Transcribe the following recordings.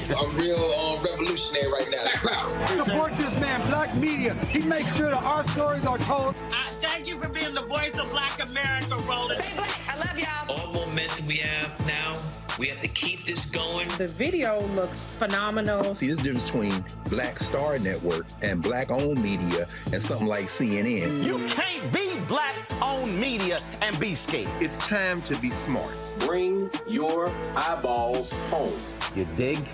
I'm real revolutionary right now. Black power. Support this man, Black media. He makes sure that our stories are told. Thank you for being the voice of Black America, Roland. Stay black. I love y'all. All momentum we have now, we have to keep this going. The video looks phenomenal. See, there's a difference between Black Star Network and Black-owned media and something like CNN. You can't be Black-owned media and be scared. It's time to be smart. Bring your eyeballs home. You dig?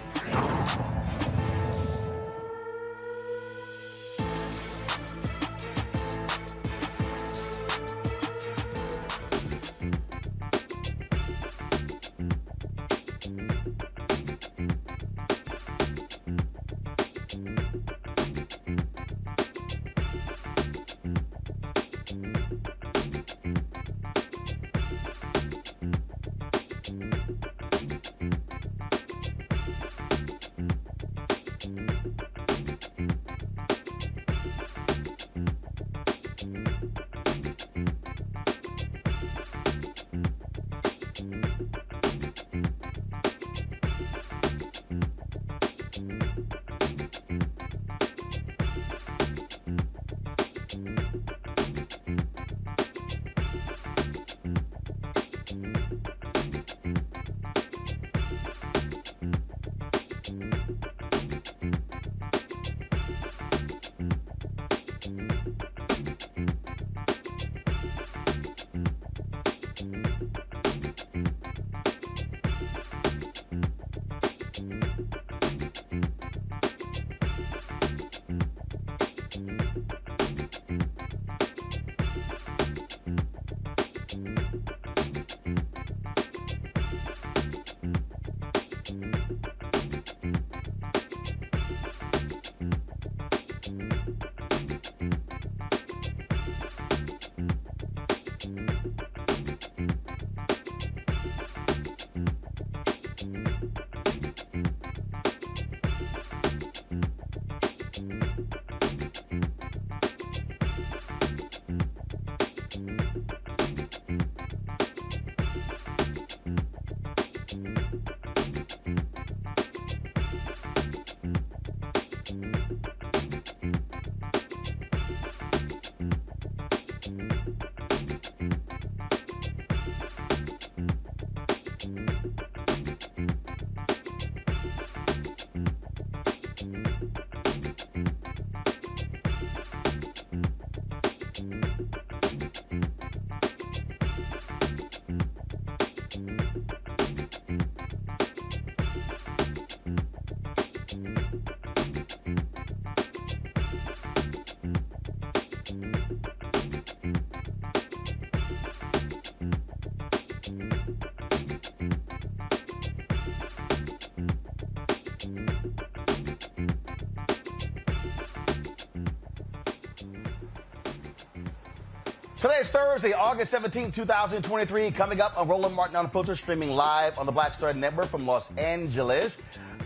Today is Thursday, August 17, 2023. Coming up on Roland Martin Unfiltered, streaming live on the Black Star Network from Los Angeles.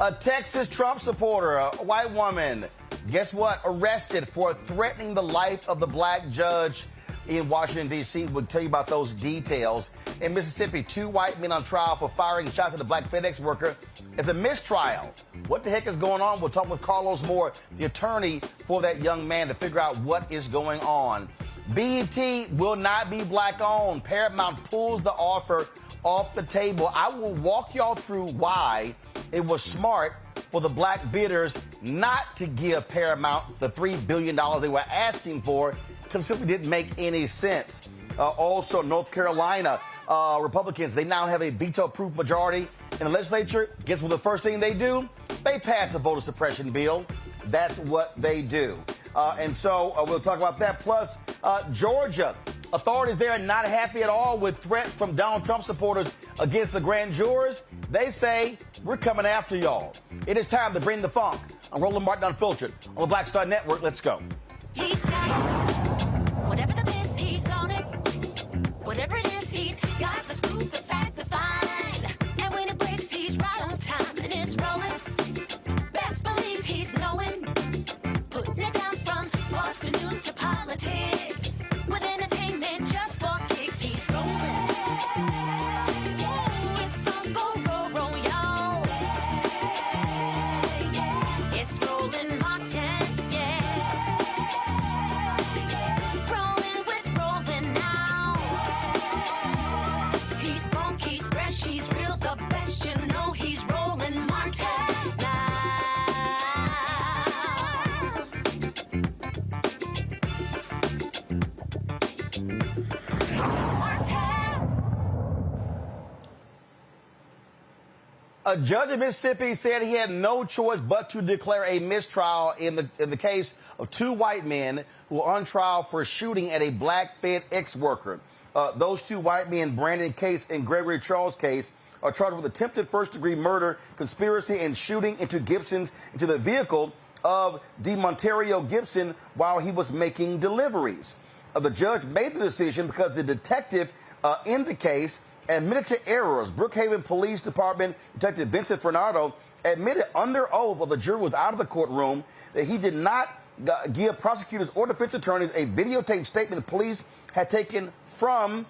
A Texas Trump supporter, a white woman, guess what? Arrested for threatening the life of the black judge in Washington, D.C. We'll tell you about those details. In Mississippi, 2 white men on trial for firing shots at a Black FedEx worker as a mistrial. What the heck is going on? We'll talk with Carlos Moore, the attorney for that young man, to figure out what is going on. BET will not be black-owned. Paramount pulls the offer off the table. I will walk y'all through why it was smart for the black bidders not to give Paramount the $3 billion they were asking for, because it simply didn't make any sense. Also, North Carolina Republicans, they now have a veto-proof majority in the legislature. Guess what the first thing they do? They pass a voter suppression bill. That's what they do. And so we'll talk about that. Plus, Georgia, authorities there are not happy at all with threats from Donald Trump supporters against the grand jurors. They say, we're coming after y'all. It is time to bring the funk. I'm Roland Martin Unfiltered on the Black Star Network. Let's go. He's got it. Whatever the biz, he's on it. Whatever it is, he's got the scoop, the fact, the fine. And when it breaks, he's right on time and it's rolling. Best believe he's knowing. Putting it down from sports to news to politics. With entertainment just for kicks, he's rolling. It's on Go, Go, Roll, y'all. A judge in Mississippi said he had no choice but to declare a mistrial in the case of two white men who are on trial for shooting at a Black FedEx worker. Those two white men, Brandon Case and Gregory Charles Case, are charged with attempted first-degree murder, conspiracy, and shooting into the vehicle of DeMontario Gibson while he was making deliveries. The judge made the decision because the detective in the case admitted to errors. Brookhaven Police Department Detective Vincent Fernando admitted under oath while the jury was out of the courtroom that he did not give prosecutors or defense attorneys a videotaped statement the police had taken from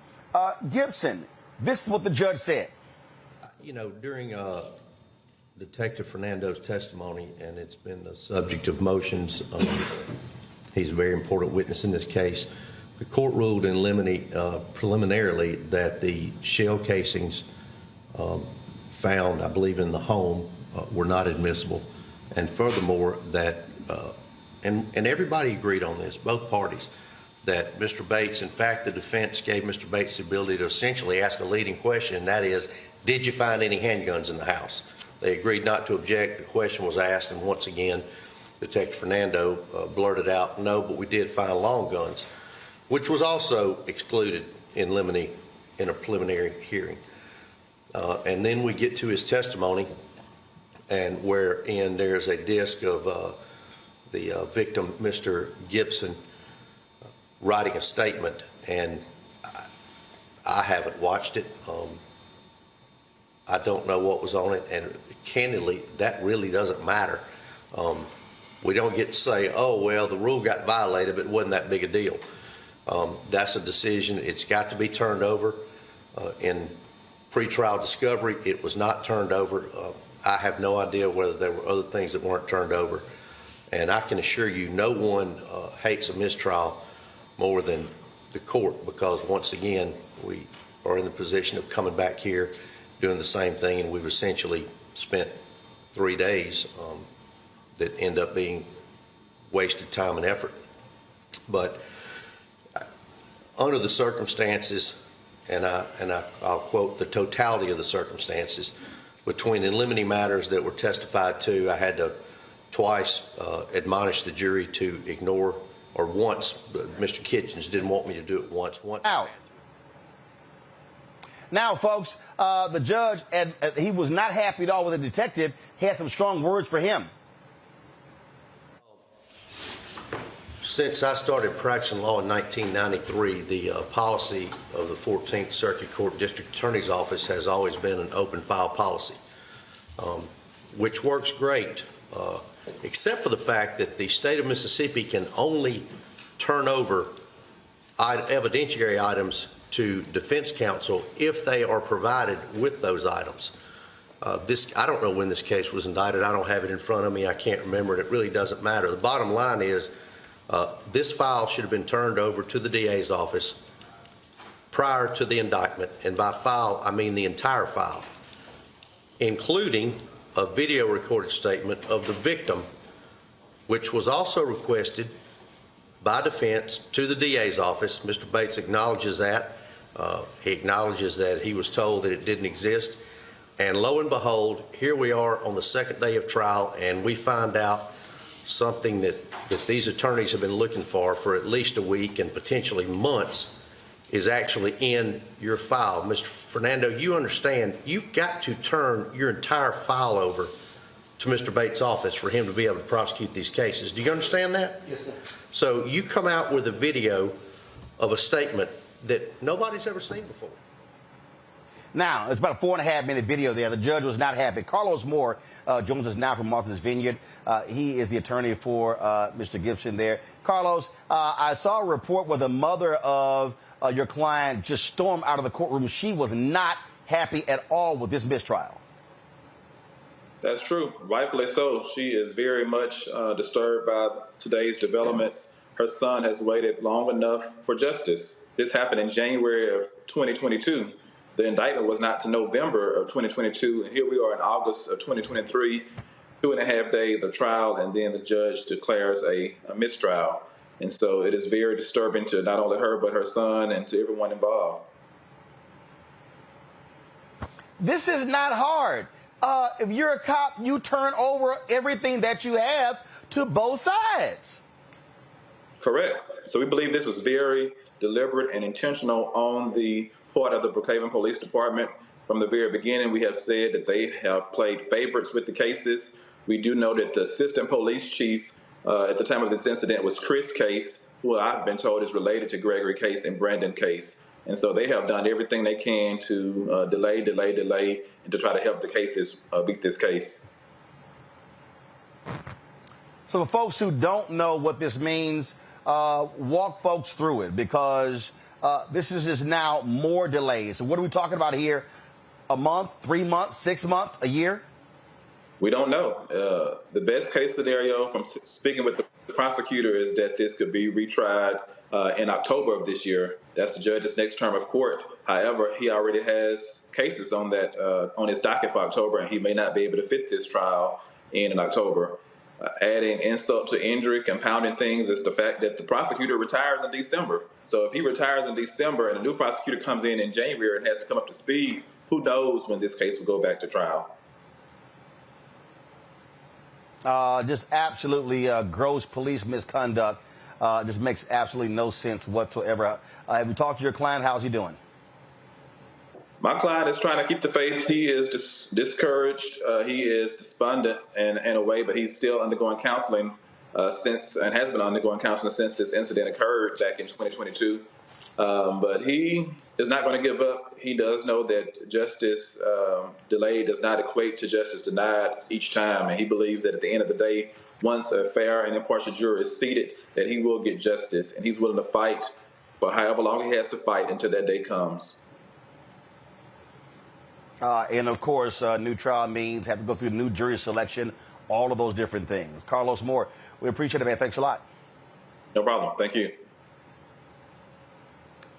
Gibson. This is what the judge said. You know, during Detective Fernando's testimony, and it's been the subject of motions, he's a very important witness in this case. The court ruled in limine preliminarily that the shell casings found, I believe, in the home were not admissible, and furthermore that, and everybody agreed on this, both parties, that Mr. Bates, in fact, the defense gave Mr. Bates the ability to essentially ask a leading question, and that is, did you find any handguns in the house? They agreed not to object. The question was asked, and once again, Detective Fernando blurted out, no, but we did find long guns, which was also excluded in limine in a preliminary hearing. And then we get to his testimony, and wherein there's a disc of the victim, Mr. Gibson, writing a statement, and I haven't watched it. I don't know what was on it, and candidly, that really doesn't matter. We don't get to say, oh, well, the rule got violated, but it wasn't that big a deal. That's a decision. It's got to be turned over. In pretrial discovery, it was not turned over. I have no idea whether there were other things that weren't turned over. And I can assure you, no one hates a mistrial more than the court, because once again, we are in the position of coming back here doing the same thing, and we've essentially spent 3 days that end up being wasted time and effort. But under the circumstances, and I'll quote the totality of the circumstances, between in limine matters that were testified to, I had to twice admonish the jury to ignore, or once, Mr. Kitchens didn't want me to do it once. Out. Now, folks, the judge, he was not happy at all with the detective. He had some strong words for him. Since I started practicing law in 1993, the policy of the 14th Circuit Court District Attorney's Office has always been an open file policy, which works great, except for the fact that the state of Mississippi can only turn over evidentiary items to defense counsel if they are provided with those items. I don't know when this case was indicted. I don't have it in front of me. I can't remember it. It really doesn't matter. The bottom line is this file should have been turned over to the DA's office prior to the indictment. And by file, I mean the entire file, including a video recorded statement of the victim, which was also requested by defense to the DA's office. Mr. Bates acknowledges that. He acknowledges that he was told that it didn't exist. And lo and behold, here we are on the second day of trial, and we find out something that these attorneys have been looking for at least a week and potentially months is actually in your file. Mr. Fernando, you understand, you've got to turn your entire file over to Mr. Bates' office for him to be able to prosecute these cases. Do you understand that? Yes, sir. So you come out with a video of a statement that nobody's ever seen before. Now, it's about a 4.5-minute video there. The judge was not happy. Carlos Moore joins us now from Martha's Vineyard. He is the attorney for Mr. Gibson there. Carlos, I saw a report where the mother of your client just stormed out of the courtroom. She was not happy at all with this mistrial. That's true. Rightfully so. She is very much disturbed by today's developments. Her son has waited long enough for justice. This happened in January of 2022. The indictment was not to November of 2022, and here we are in August of 2023, 2.5 days of trial, and then the judge declares a mistrial. And so it is very disturbing to not only her, but her son and to everyone involved. This is not hard. if you're a cop, you turn over everything that you have to both sides. Correct. So we believe this was very deliberate and intentional on the part of the Brookhaven Police Department. From the very beginning, we have said that they have played favorites with the cases. We do know that the assistant police chief at the time of this incident was Chris Case, who I've been told is related to Gregory Case and Brandon Case. And so they have done everything they can to delay, and to try to help the cases beat this case. So for folks who don't know what this means, walk folks through it, because this is just now more delays. So what are we talking about here? A month, 3 months, 6 months, a year? We don't know. The best case scenario from speaking with the prosecutor is that this could be retried in October of this year. That's the judge's next term of court. However, he already has cases on that on his docket for October, and he may not be able to fit this trial in October. Adding insult to injury, compounding things, is the fact that the prosecutor retires in December. So if he retires in December and a new prosecutor comes in January and has to come up to speed, who knows when this case will go back to trial. Just absolutely gross police misconduct. Just makes absolutely no sense whatsoever. Have you talked to your client? How's he doing? My client is trying to keep the faith. He is discouraged. He is despondent in a way, but he's still undergoing counseling and has been undergoing counseling since this incident occurred back in 2022. But he is not going to give up. He does know that justice delayed does not equate to justice denied each time. And he believes that at the end of the day, once a fair and impartial jury is seated, that he will get justice. And he's willing to fight for however long he has to fight until that day comes. And of course, new trial means have to go through new jury selection, all of those different things. Carlos Moore, we appreciate it, man. Thanks a lot. No problem. Thank you.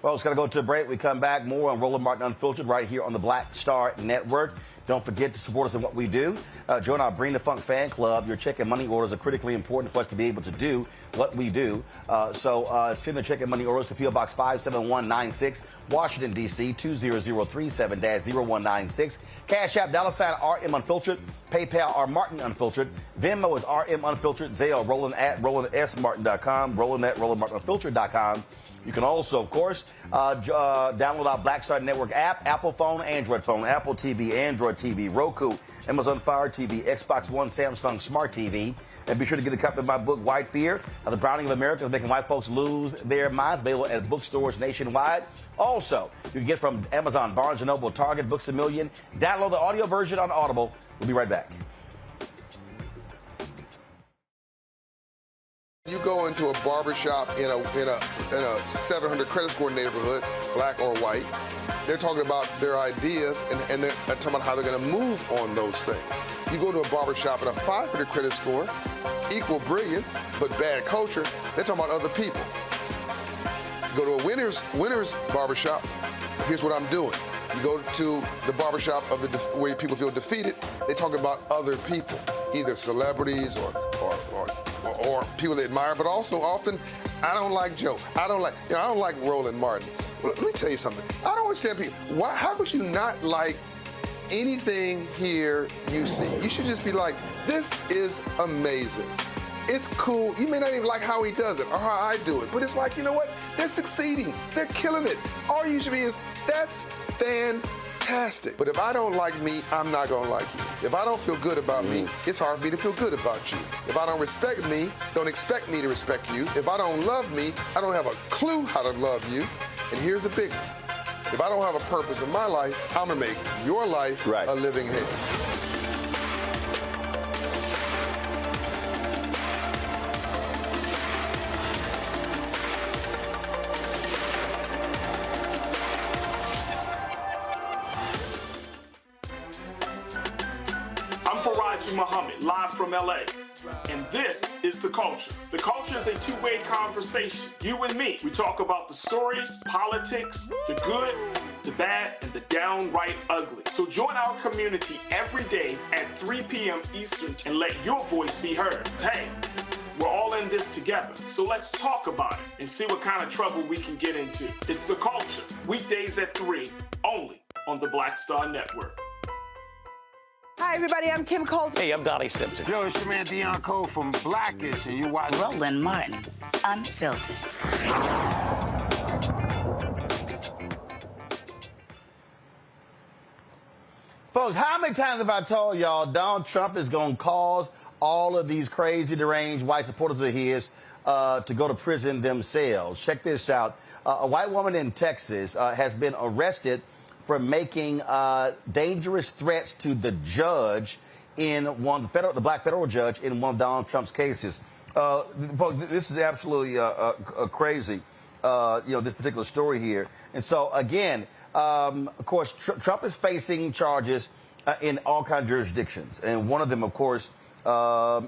Folks, got to go to a break. We come back more on Roland Martin Unfiltered right here on the Black Star Network. Don't forget to support us in what we do. Join our Bring the Funk fan club. Your check and money orders are critically important for us to be able to do what we do. So send the check and money orders to P.O. Box 57196, Washington, D.C. 20037-0196. Cash App, $RM Unfiltered. PayPal, R Martin Unfiltered. Venmo is RM Unfiltered. Zelle, Roland at RolandSMartin.com. Roland at RolandMartinUnfiltered.com. You can also, of course, download our Black Star Network app, Apple phone, Android phone, Apple TV, Android TV, Roku, Amazon Fire TV, Xbox One, Samsung Smart TV. And be sure to get a copy of my book, White Fear, How the Browning of America is Making White Folks Lose Their Minds, available at bookstores nationwide. Also, you can get from Amazon, Barnes & Noble, Target, Books A Million. Download the audio version on Audible. We'll be right back. You go into a barbershop in a 700 credit score neighborhood, black or white, they're talking about their ideas and they're talking about how they're going to move on those things. You go to a barbershop at a 500 credit score, equal brilliance, but bad culture, they're talking about other people. You go to a winner's barbershop, here's what I'm doing. You go to the barbershop of where people feel defeated, they talk about other people, either celebrities or people they admire, but also often, I don't like Joe. I don't like Roland Martin. Well, let me tell you something. I don't understand people. How could you not like anything here you see? You should just be like, this is amazing. It's cool. You may not even like how he does it or how I do it, but it's like, you know what? They're succeeding. They're killing it. All you should be is, that's fantastic. But if I don't like me, I'm not going to like you. If I don't feel good about me, it's hard for me to feel good about you. If I don't respect me, don't expect me to respect you. If I don't love me, I don't have a clue how to love you. And here's the big one. If I don't have a purpose in my life, I'm going to make your life a living hell. Muhammad, live from LA. And this is The Culture. The Culture is a two-way conversation. You and me. We talk about the stories, politics, the good, the bad, and the downright ugly. So join our community every day at 3 p.m. Eastern and let your voice be heard. Hey, we're all in this together. So let's talk about it and see what kind of trouble we can get into. It's The Culture. Weekdays at 3, only on the Black Star Network. Hi, everybody. I'm Kim Coles. Hey, I'm Donnie Simpson. Yo, it's your man Deion Cole from Blackish, and you watch Roland Martin, Unfiltered. Folks, how many times have I told y'all Donald Trump is going to cause all of these crazy, deranged white supporters of his to go to prison themselves? Check this out. A white woman in Texas has been arrested for making dangerous threats to the judge in one, the black federal judge in one of Donald Trump's cases. Folks, this is absolutely crazy, this particular story here. And so, again, of course, Trump is facing charges in all kinds of jurisdictions. And one of them, of course,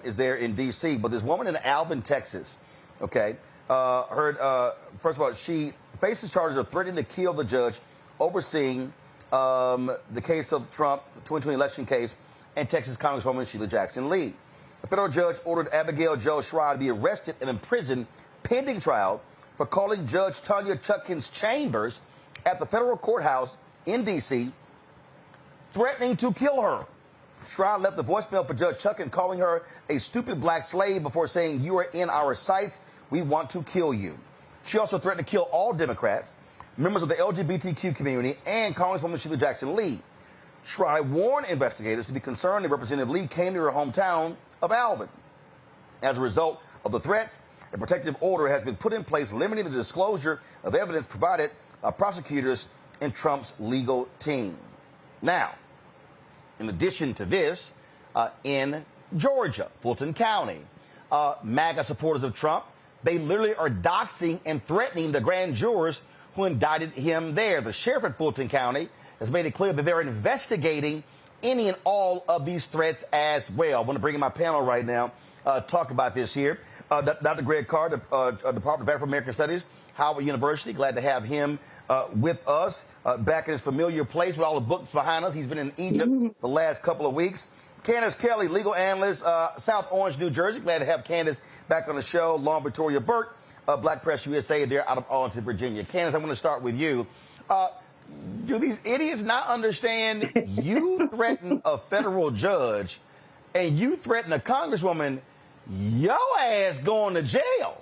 is there in D.C. But this woman in Alvin, Texas, first of all, she faces charges of threatening to kill the judge overseeing the case of Trump, the 2020 election case, and Texas Congresswoman Sheila Jackson Lee. The federal judge ordered Abigail Jo Schreier to be arrested and imprisoned pending trial for calling Judge Tanya Chutkan's chambers at the federal courthouse in D.C., threatening to kill her. Schreier left the voicemail for Judge Chutkan, calling her a stupid black slave before saying, "You are in our sights. We want to kill you." She also threatened to kill all Democrats, members of the LGBTQ community, and Congresswoman Sheila Jackson Lee. Schreier warned investigators to be concerned that Representative Lee came to her hometown of Alvin. As a result of the threats, a protective order has been put in place limiting the disclosure of evidence provided by prosecutors and Trump's legal team. Now, in addition to this, in Georgia, Fulton County, MAGA supporters of Trump, they literally are doxing and threatening the grand jurors who indicted him there. The sheriff at Fulton County has made it clear that they're investigating any and all of these threats as well. I want to bring in my panel right now, talk about this here. Dr. Greg Carr, Department of African American Studies, Howard University. Glad to have him with us, back in his familiar place with all the books behind us. He's been in Egypt the last couple of weeks. Candace Kelly, legal analyst, South Orange, New Jersey. Glad to have Candace back on the show. Lauren Victoria Burke, Black Press USA, they're out of Arlington, Virginia. Candace, I want to start with you. Do these idiots not understand you threaten a federal judge and you threaten a congresswoman, your ass going to jail?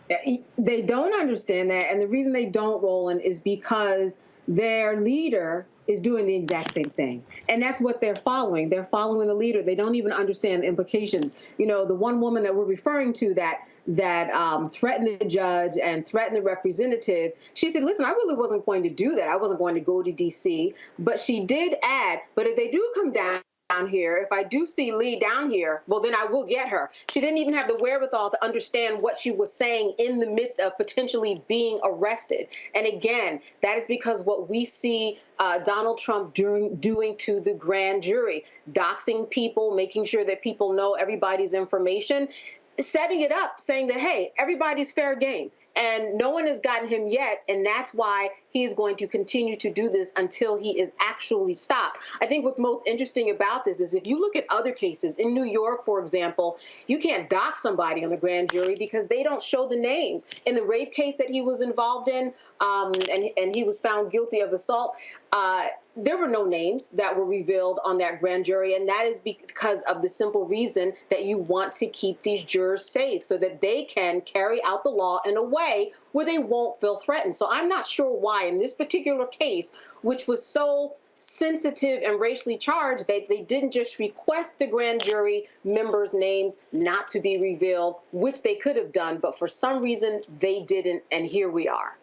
They don't understand that. And the reason they don't, Roland, is because their leader is doing the exact same thing. And that's what they're following. They're following the leader. They don't even understand the implications. You know, the one woman that we're referring to that threatened the judge and threatened the representative, she said, listen, I really wasn't going to do that. I wasn't going to go to D.C. But she did add, but if they do come down here, if I do see Lee down here, well, then I will get her. She didn't even have the wherewithal to understand what she was saying in the midst of potentially being arrested. And again, that is because what we see Donald Trump doing to the grand jury, doxing people, making sure that people know everybody's information, setting it up, saying that, hey, everybody's fair game. And no one has gotten him yet, and that's why he is going to continue to do this until he is actually stopped. I think what's most interesting about this is if you look at other cases, in New York, for example, you can't dox somebody on the grand jury because they don't show the names. In the rape case that he was involved in, and he was found guilty of assault, there were no names that were revealed on that grand jury, and that is because of the simple reason that you want to keep these jurors safe so that they can carry out the law in a way where they won't feel threatened. So I'm not sure why in this particular case, which was so sensitive and racially charged, that they didn't just request the grand jury members' names not to be revealed, which they could have done, but for some reason they didn't, and here we are.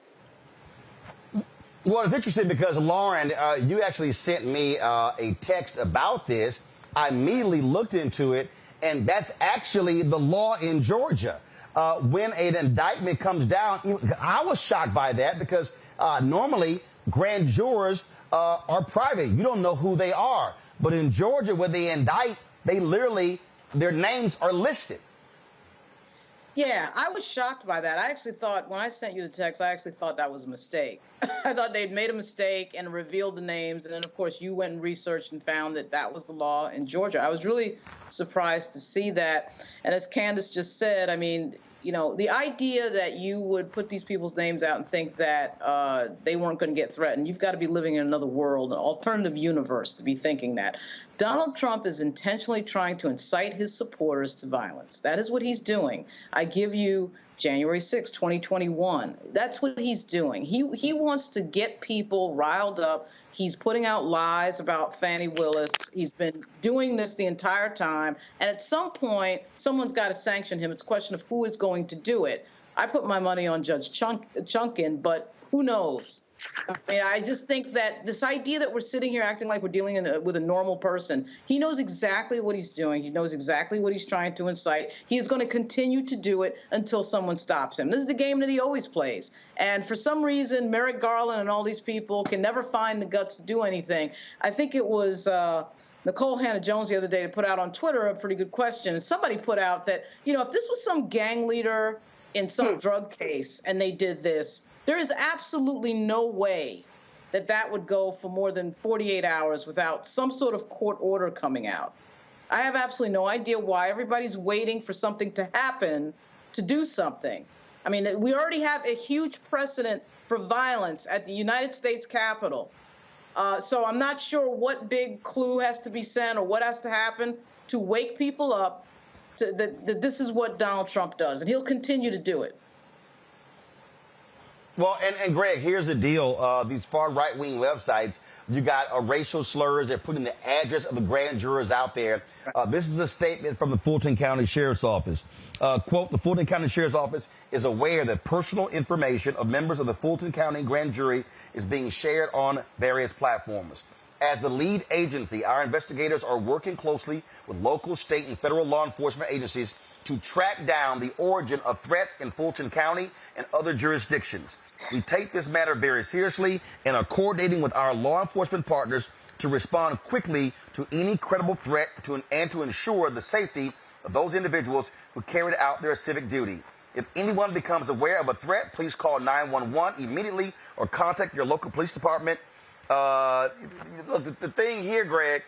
Well, it's interesting because, Lauren, you actually sent me a text about this. I immediately looked into it, and that's actually the law in Georgia. When an indictment comes down, I was shocked by that because normally grand jurors are private. You don't know who they are. But in Georgia, when they indict, they literally, their names are listed. Yeah, I was shocked by that. I actually thought, when I sent you the text, I actually thought that was a mistake. I thought they'd made a mistake and revealed the names. And then, of course, you went and researched and found that that was the law in Georgia. I was really surprised to see that. And as Candace just said, I mean, You know, the idea that you would put these people's names out and think that they weren't going to get threatened, you've got to be living in another world, an alternative universe, to be thinking that. Donald Trump is intentionally trying to incite his supporters to violence. That is what he's doing. I give you January 6, 2021. That's what he's doing. He wants to get people riled up. He's putting out lies about Fani Willis. He's been doing this the entire time. And at some point, someone's got to sanction him. It's a question of who is going to do it. I put my money on Judge Chunkin, but who knows? I mean, I just think that this idea that we're sitting here acting like we're dealing with a normal person, he knows exactly what he's doing. He knows exactly what he's trying to incite. He's going to continue to do it until someone stops him. This is the game that he always plays. And for some reason, Merrick Garland and all these people can never find the guts to do anything. I think it was Nicole Hannah-Jones the other day put out on Twitter a pretty good question. And somebody put out that, you know, if this was some gang leader in some drug case and they did this, there is absolutely no way that that would go for more than 48 hours without some sort of court order coming out. I have absolutely no idea why everybody's waiting for something to happen to do something. I mean, we already have a huge precedent for violence at the United States Capitol. So I'm not sure what big clue has to be sent or what has to happen to wake people up to that this is what Donald Trump does, and he'll continue to do it. Well, and Greg, here's the deal. These far right-wing websites, you got racial slurs. They're putting the address of the grand jurors out there. This is a statement from the Fulton County Sheriff's Office. Quote, the Fulton County Sheriff's Office is aware that personal information of members of the Fulton County grand jury is being shared on various platforms. As the lead agency, our investigators are working closely with local, state, and federal law enforcement agencies to track down the origin of threats in Fulton County and other jurisdictions. We take this matter very seriously and are coordinating with our law enforcement partners to respond quickly to any credible threat and to ensure the safety of those individuals who carried out their civic duty. If anyone becomes aware of a threat, please call 911 immediately or contact your local police department. Look, the thing here, Greg,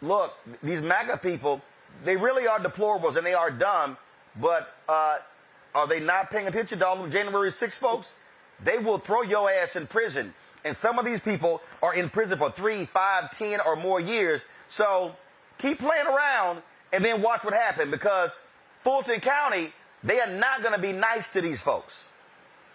look, these MAGA people, they really are deplorables and they are dumb, but are they not paying attention to all of January 6th, folks? They will throw your ass in prison. And some of these people are in prison for 3, 5, 10 or more years. So keep playing around and then watch what happens, because Fulton County, they are not going to be nice to these folks.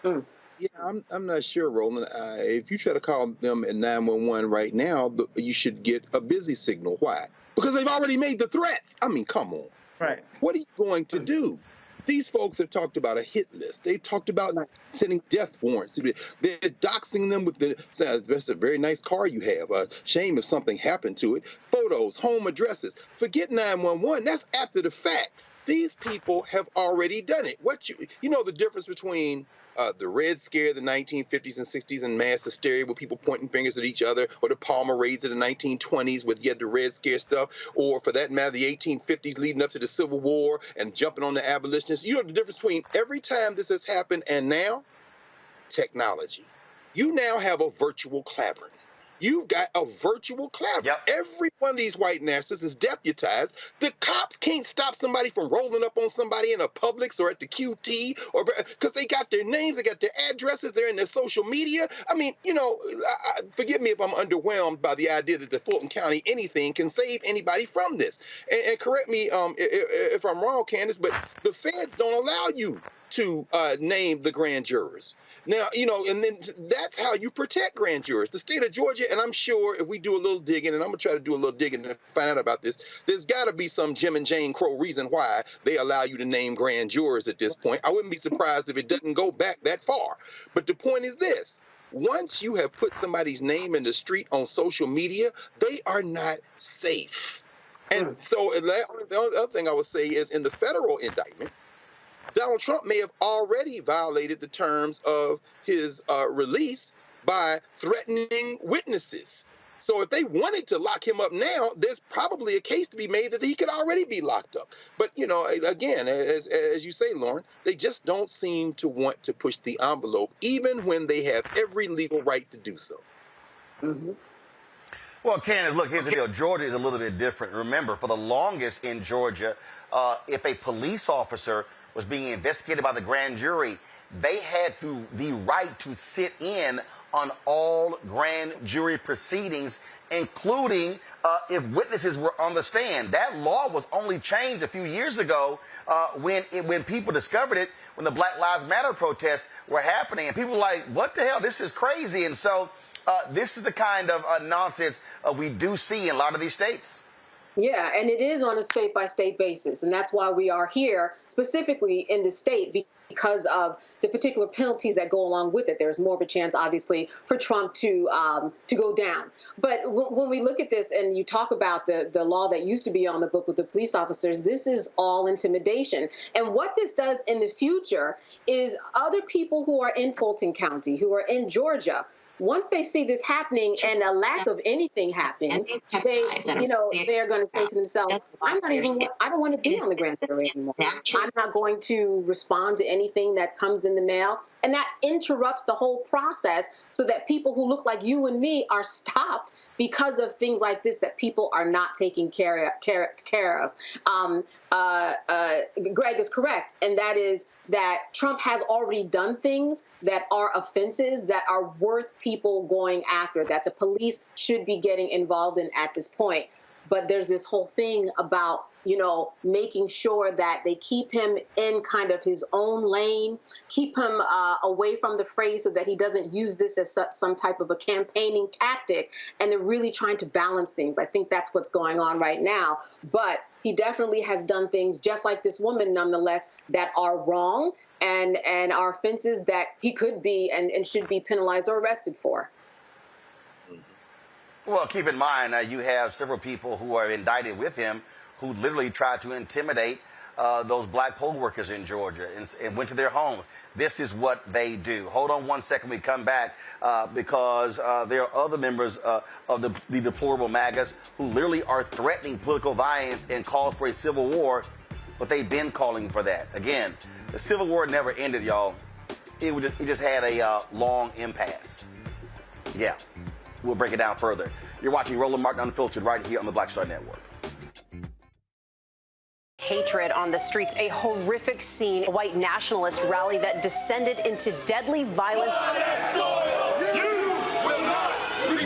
Yeah, I'm not sure, Roland. If you try to call them at 911 right now, you should get a busy signal. Why? Because they've already made the threats. I mean, come on. Right. What are you going to do? These folks have talked about a hit list. They've talked about sending death warrants. They're doxing them with that's a very nice car you have. Shame if something happened to it. Photos, home addresses. Forget 911. That's after the fact. These people have already done it. You know the difference between the Red Scare of the 1950s and 60s and mass hysteria with people pointing fingers at each other, or the Palmer raids of the 1920s with yet the Red Scare stuff, or for that matter, the 1850s leading up to the Civil War and jumping on the abolitionists. You know the difference between every time this has happened and now? Technology. You now have a virtual clavering. You've got a virtual clavering. Yep. Every one of these white nationalists is deputized. The cops can't stop somebody from rolling up on somebody in a Publix or at the QT, or because they got their names, they got their addresses, they're in their social media. I mean, you know, forgive me if I'm underwhelmed by the idea that the Fulton County anything can save anybody from this. And correct me if I'm wrong, Candace, but the feds don't allow you to name the grand jurors. Now, you know, and then that's how you protect grand jurors. The state of Georgia, and I'm sure if we do a little digging, and I'm going to try to do a little digging and find out about this, there's got to be some Jim and Jane Crow reason why they allow you to name grand jurors at this point. I wouldn't be surprised if it doesn't go back that far. But the point is this. Once you have put somebody's name in the street on social media, they are not safe. And so the other thing I would say is in the federal indictment, Donald Trump may have already violated the terms of his release by threatening witnesses. So if they wanted to lock him up now, there's probably a case to be made that he could already be locked up. But, you know, again, as you say, Lauren, they just don't seem to want to push the envelope, even when they have every legal right to do so. Mm-hmm. Well, Candace, look, here's the deal. Georgia is a little bit different. Remember, for the longest in Georgia, if a police officer was being investigated by the grand jury, they had the right to sit in on all grand jury proceedings, including if witnesses were on the stand. That law was only changed a few years ago when people discovered it, when the Black Lives Matter protests were happening, and people were like, what the hell, this is crazy. And so this is the kind of nonsense we do see in a lot of these states. Yeah, and it is on a state-by-state basis, and that's why we are here specifically in the state, because of the particular penalties that go along with it. There's more of a chance, obviously, for Trump to go down. But when we look at this and you talk about the law that used to be on the book with the police officers, this is all intimidation. And what this does in the future is other people who are in Fulton County, who are in Georgia, once they see this happening and a lack of anything happening, they're going to say to themselves, I don't want to be on the grand jury anymore. I'm not going to respond to anything that comes in the mail. And that interrupts the whole process so that people who look like you and me are stopped because of things like this that people are not taking care of. Greg is correct, and that is that Trump has already done things that are offenses that are worth people going after, that the police should be getting involved in at this point. But there's this whole thing about, making sure that they keep him in kind of his own lane, keep him away from the fray so that he doesn't use this as some type of a campaigning tactic. And they're really trying to balance things. I think that's what's going on right now. But he definitely has done things just like this woman, nonetheless, that are wrong and are offenses that he could be and should be penalized or arrested for. Well, keep in mind, you have several people who are indicted with him who literally tried to intimidate those black poll workers in Georgia and went to their homes. This is what they do. Hold on one second. We come back because there are other members of the deplorable MAGAs who literally are threatening political violence and calls for a civil war, but they've been calling for that. Again, the Civil War never ended, y'all. It just had a long impasse. Yeah. We'll break it down further. You're watching Roland Martin Unfiltered right here on the Black Star Network. Hatred on the streets, a horrific scene, a white nationalist rally that descended into deadly violence.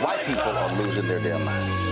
White people are losing their damn minds.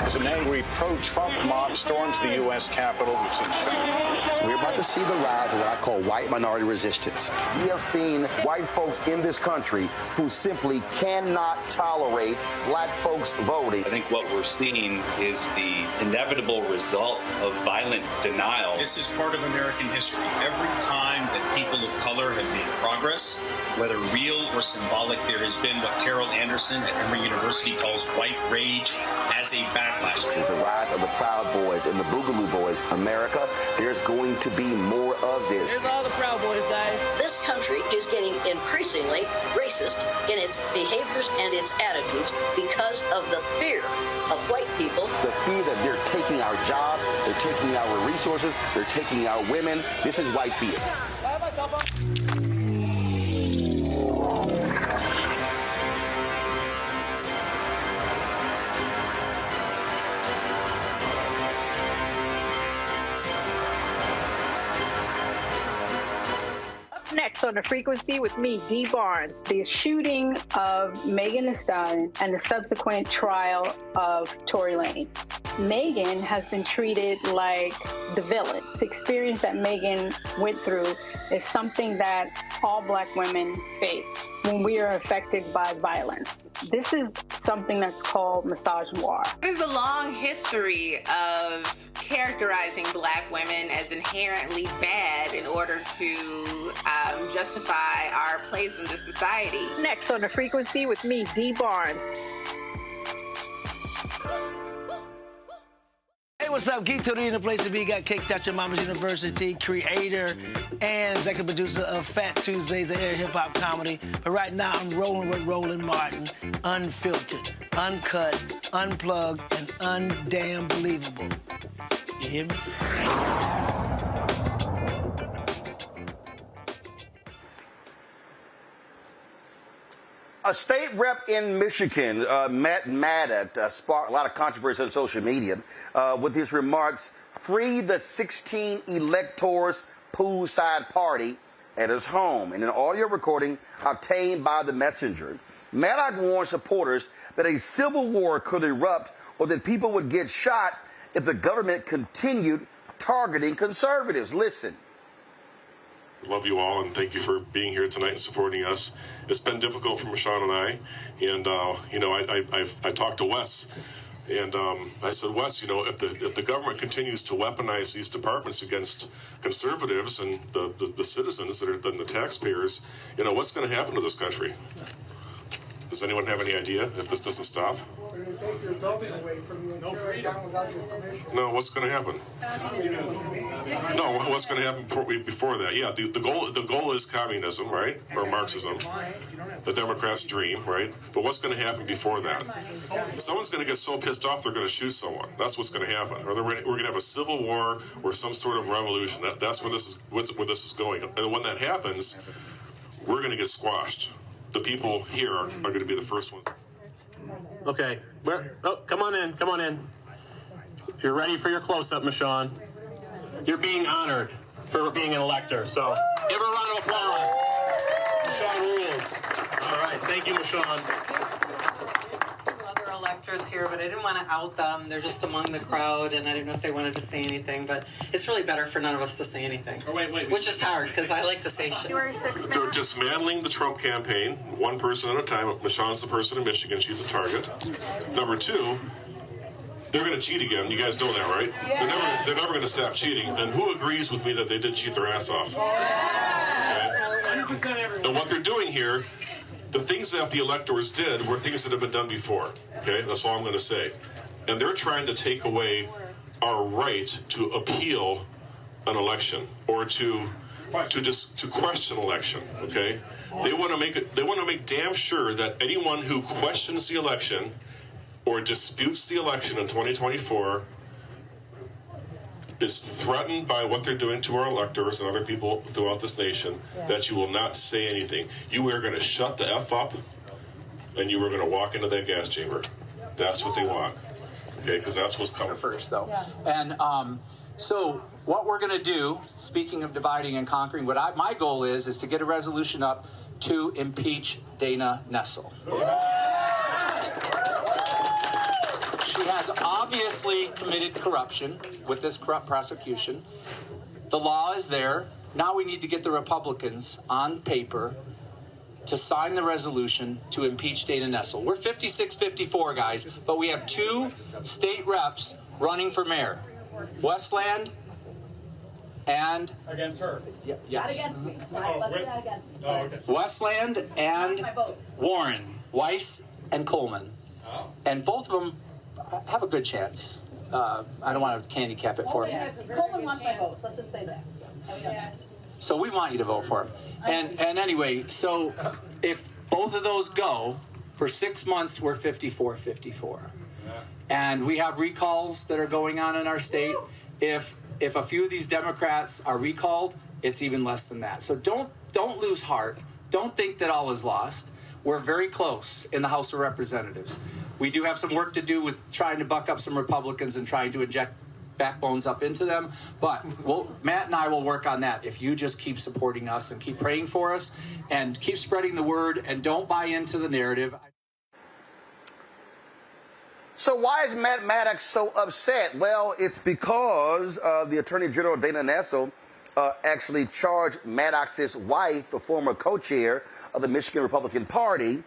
As an angry pro-Trump mob storms the U.S. Capitol, we've seen shooting. We're about to see the rise of what I call white minority resistance. We have seen white folks in this country who simply cannot tolerate black folks voting. I think what we're seeing is the inevitable result of violent denial. This is part of American history. Every time that people of color have made progress, whether real or symbolic, there has been what Carol Anderson at Emory University calls white rage as a backlash. This is the rise of the Proud Boys and the Boogaloo Boys. America, there's going to be more of this. Here's all the Proud Boys, guys. This country is getting increasingly racist in its behaviors and its attitudes because of the fear of white people. The fear that they're taking our jobs, they're taking our resources, they're taking our women. This is white fear. Next on The Frequency with me, Dee Barnes. The shooting of Megan Thee Stallion and the subsequent trial of Tory Lanez. Megan has been treated like the villain. The experience that Megan went through is something that all black women face when we are affected by violence. This is something that's called misogynoir. There's a long history of characterizing black women as inherently bad in order to justify our place in the society. Next on The Frequency with me, Dee Barnes. Hey, what's up? Geek Tony in the place to be. Got Kicked Out Your Mama's University, creator and executive producer of Fat Tuesdays, an air hip-hop comedy. But right now, I'm rolling with Roland Martin, unfiltered, uncut, unplugged, and undamn believable. You hear me? A state rep in Michigan, Matt Maddox, sparked a lot of controversy on social media with his remarks, "Free the 16 electors poolside party" at his home. In an audio recording obtained by the Messenger, Maddox warned supporters that a civil war could erupt or that people would get shot if the government continued targeting conservatives. Listen. Love you all, and thank you for being here tonight and supporting us. It's been difficult for Michonne and I, and I talked to Wes, and I said, Wes, if the government continues to weaponize these departments against conservatives and the citizens that are the taxpayers, what's going to happen to this country? Does anyone have any idea if this doesn't stop? We're going to take your building away from you and tear it down without your permission. No, what's going to happen? No, what's going to happen before that? Yeah, the goal is communism, right? Or Marxism, the Democrats' dream, right? But what's going to happen before that? Someone's going to get so pissed off they're going to shoot someone. That's what's going to happen. Or we're going to have a civil war or some sort of revolution. That's where this is going. And when that happens, we're going to get squashed. The people here are going to be the first ones. Okay. Come on in. Come on in. If you're ready for your close-up, Michonne, you're being honored for being an elector. So give her a round of applause. Michonne rules. All right. Thank you, Michonne. Other electors here, but I didn't want to out them. They're just among the crowd, and I didn't know if they wanted to say anything. But it's really better for none of us to say anything. Which is hard, because I like to say shit. They're dismantling the Trump campaign, one person at a time. Michonne's the person in Michigan. She's a target. Number two, they're going to cheat again. You guys know that, right? Yeah. They're never going to stop cheating. And who agrees with me that they did cheat their ass off? Yeah. Okay? And what they're doing here, the things that the electors did were things that have been done before. Okay, that's all I'm going to say. And they're trying to take away our right to appeal an election or to question election. Okay, they want to make damn sure that anyone who questions the election or disputes the election in 2024 is threatened by what they're doing to our electors and other people throughout this nation, that you will not say anything. You are going to shut the F up, and you are going to walk into that gas chamber. That's what they want. Okay, because that's what's coming first, though. And so what we're going to do, speaking of dividing and conquering, my goal is to get a resolution up to impeach Dana Nessel. She has obviously committed corruption with this corrupt prosecution. The law is there. Now we need to get the Republicans on paper to sign the resolution to impeach Dana Nessel. We're 56-54, guys, but we have two state reps running for mayor. Westland and... Against her? Yes. Not against me. Not against me. Oh, okay. Westland and Warren, Weiss and Coleman. Oh. And both of them have a good chance. I don't want to handicap it for him. Coleman wants my vote. Let's just say that. So we want you to vote for him. And anyway, so if both of those go, for 6 months, we're 54-54. And we have recalls that are going on in our state. If a few of these Democrats are recalled, it's even less than that. So don't lose heart. Don't think that all is lost. We're very close in the House of Representatives. We do have some work to do with trying to buck up some Republicans and trying to inject backbones up into them. But Matt and I will work on that if you just keep supporting us and keep praying for us and keep spreading the word and don't buy into the narrative. So why is Matt Maddox so upset? Well, it's because the Attorney General Dana Nessel actually charged Maddox's wife, the former co-chair of the Michigan Republican Party,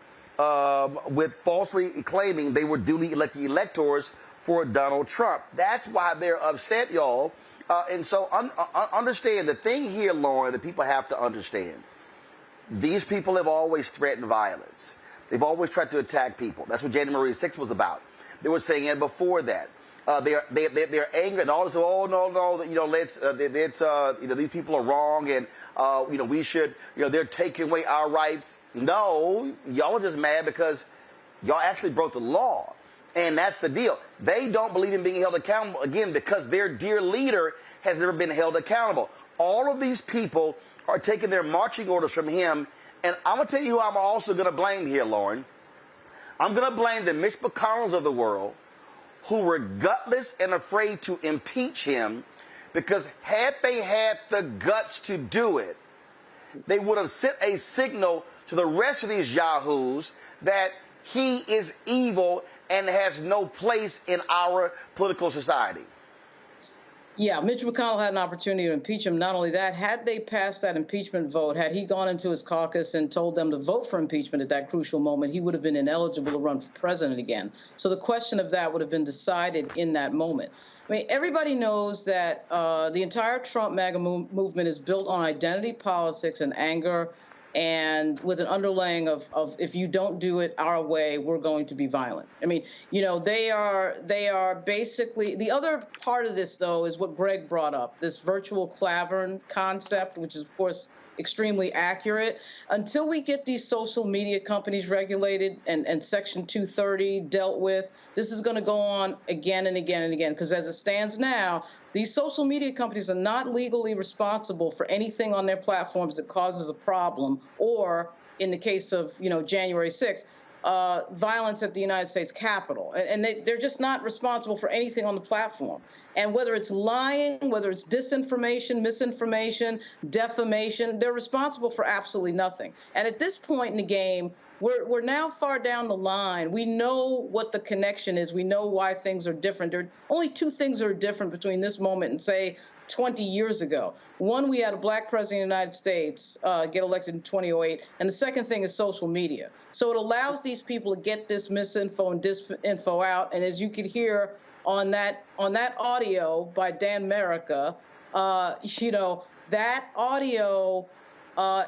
with falsely claiming they were duly elected electors for Donald Trump. That's why they're upset, y'all. And so understand the thing here, Lauren, that people have to understand. These people have always threatened violence. They've always tried to attack people. That's what January 6th was about. They were saying it before that. They're angry and all this. Oh no, these people are wrong, and we should. They're taking away our rights. No, y'all are just mad because y'all actually broke the law, and that's the deal. They don't believe in being held accountable again because their dear leader has never been held accountable. All of these people are taking their marching orders from him And I'm going to tell you who I'm also going to blame here, Lauren. I'm going to blame the Mitch McConnells of the world who were gutless and afraid to impeach him, because had they had the guts to do it, they would have sent a signal to the rest of these yahoos that he is evil and has no place in our political society. Yeah, Mitch McConnell had an opportunity to impeach him. Not only that, had they passed that impeachment vote, had he gone into his caucus and told them to vote for impeachment at that crucial moment, he would have been ineligible to run for president again. So the question of that would have been decided in that moment. I mean, everybody knows that the entire Trump MAGA movement is built on identity politics and anger, and with an underlaying of if you don't do it our way, we're going to be violent. I mean, you know, they are basically, the other part of this, though, is what Greg brought up, this virtual clavern concept, which is, of course, extremely accurate. Until we get these social media companies regulated and Section 230 dealt with, this is going to go on again and again and again, because as it stands now, these social media companies are not legally responsible for anything on their platforms that causes a problem, or in the case of, you know, January 6th, violence at the United States Capitol. And they're just not responsible for anything on the platform. And whether it's lying, whether it's disinformation, misinformation, defamation, they're responsible for absolutely nothing. And at this point in the game, we're now far down the line. We know what the connection is. We know why things are different. There are only two things that are different between this moment and, say, 20 years ago. One, we had a black president of the United States get elected in 2008. And the second thing is social media. So it allows these people to get this misinfo and disinfo out. And as you could hear on that audio by Dan Merica, you know, that audio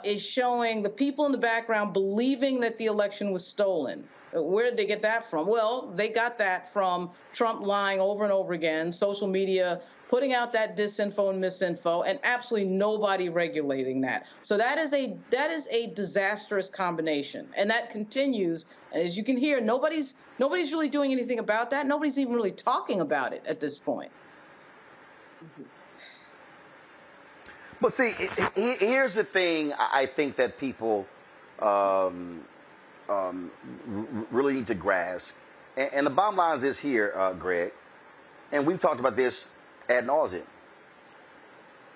is showing the people in the background believing that the election was stolen. Where did they get that from? Well, they got that from Trump lying over and over again, social media putting out that disinfo and misinfo, and absolutely nobody regulating that. So that is a disastrous combination, and that continues. And as you can hear, nobody's really doing anything about that. Nobody's even really talking about it at this point. But see, here's the thing I think that people really need to grasp. And the bottom line is this here, Greg, and we've talked about this ad nauseum.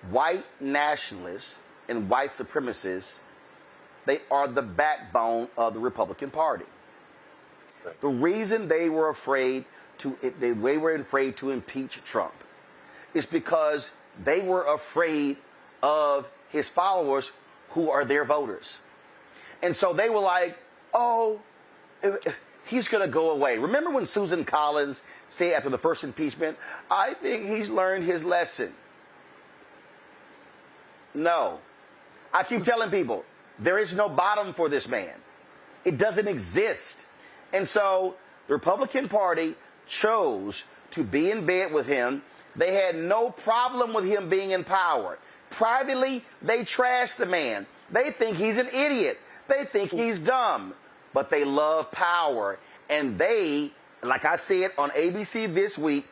White nationalists and white supremacists, they are the backbone of the Republican Party. Right. The reason they were afraid to impeach Trump is because they were afraid of his followers who are their voters. And so they were like, oh, he's going to go away. Remember when Susan Collins said after the first impeachment, I think he's learned his lesson. No. I keep telling people, there is no bottom for this man. It doesn't exist. And so the Republican Party chose to be in bed with him. They had no problem with him being in power. Privately, they trash the man. They think he's an idiot. They think he's dumb. But they love power. And they, like I said on ABC this week,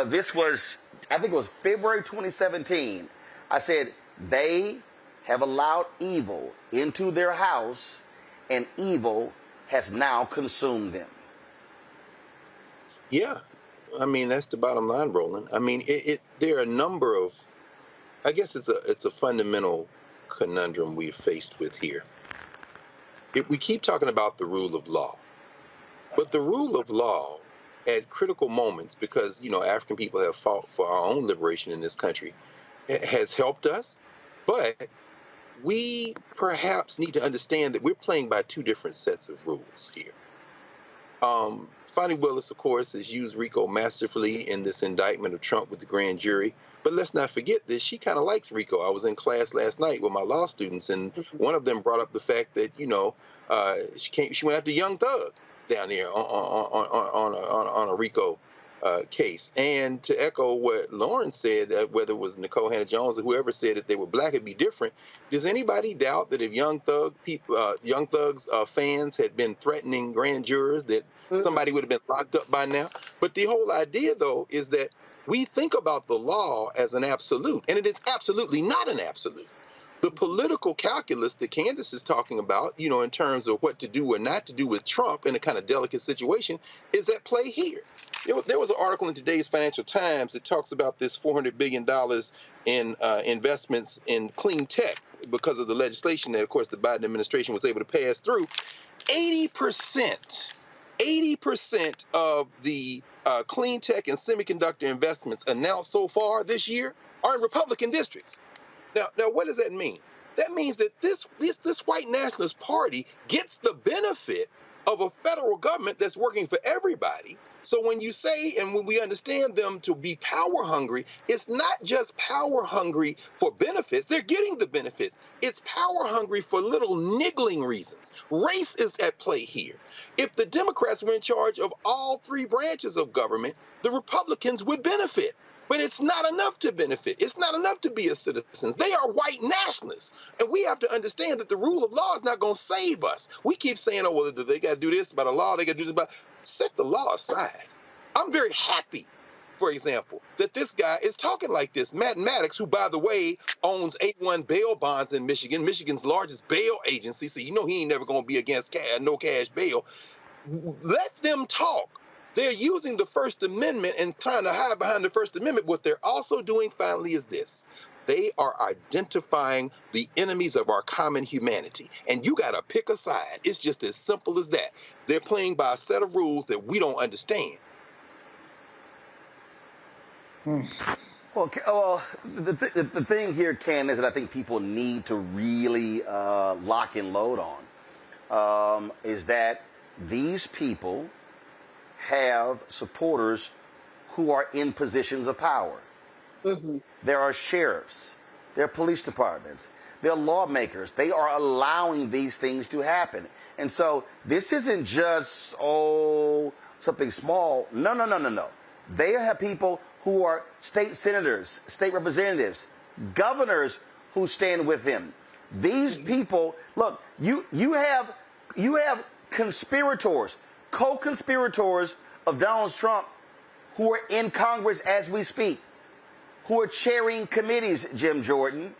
this was, I think it was February 2017. I said, they have allowed evil into their house, and evil has now consumed them. Yeah. I mean, that's the bottom line, Roland. I mean, there are a number of, I guess it's a fundamental conundrum we're faced with here. We keep talking about the rule of law, but the rule of law at critical moments, because, you know, African people have fought for our own liberation in this country, has helped us, but we perhaps need to understand that we're playing by two different sets of rules here. Fani Willis, of course, has used RICO masterfully in this indictment of Trump with the grand jury. But let's not forget this. She kind of likes RICO. I was in class last night with my law students, and one of them brought up the fact that, you know, she went after Young Thug down there on a RICO case. And to echo what Lauren said, whether it was Nicole Hannah-Jones or whoever said that they were black, it'd be different. Does anybody doubt that if Young Thug's fans had been threatening grand jurors, that somebody would have been locked up by now? But the whole idea, though, is that we think about the law as an absolute, and it is absolutely not an absolute. The political calculus that Candace is talking about, you know, in terms of what to do or not to do with Trump in a kind of delicate situation, is at play here. You know, there was an article in today's Financial Times that talks about this $400 billion in investments in clean tech because of the legislation that, of course, the Biden administration was able to pass through. 80% of the clean tech and semiconductor investments announced so far this year are in Republican districts. Now, what does that mean? That means that this white nationalist party gets the benefit of a federal government that's working for everybody. So when you say, and when we understand them to be power hungry, it's not just power hungry for benefits. They're getting the benefits. It's power hungry for little niggling reasons. Race is at play here. If the Democrats were in charge of all three branches of government, the Republicans would benefit. But it's not enough to benefit. It's not enough to be a citizen. They are white nationalists. And we have to understand that the rule of law is not going to save us. We keep saying, oh, well, they got to do this about a law. They got to do this about... Set the law aside. I'm very happy, for example, that this guy is talking like this. Matt Maddox, who, by the way, owns 81 bail bonds in Michigan, Michigan's largest bail agency, so you know he ain't never going to be against no cash bail. Let them talk. They're using the First Amendment and trying to hide behind the First Amendment. What they're also doing, finally, is this. They are identifying the enemies of our common humanity. And you got to pick a side. It's just as simple as that. They're playing by a set of rules that we don't understand. Well, the thing here, Candace, that I think people need to really lock and load on is that these people have supporters who are in positions of power. Mm-hmm. There are sheriffs, there are police departments, there are lawmakers. They are allowing these things to happen. And so this isn't just, something small. No. They have people who are state senators, state representatives, governors who stand with him. These people, look, you have conspirators, co-conspirators of Donald Trump who are in Congress as we speak, who are chairing committees, Jim Jordan,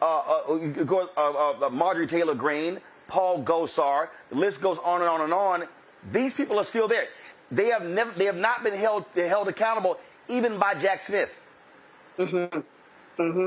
Marjorie Taylor Greene, Paul Gosar, the list goes on and on and on. These people are still there. They have not been held accountable even by Jack Smith. Mm-hmm. Mm-hmm.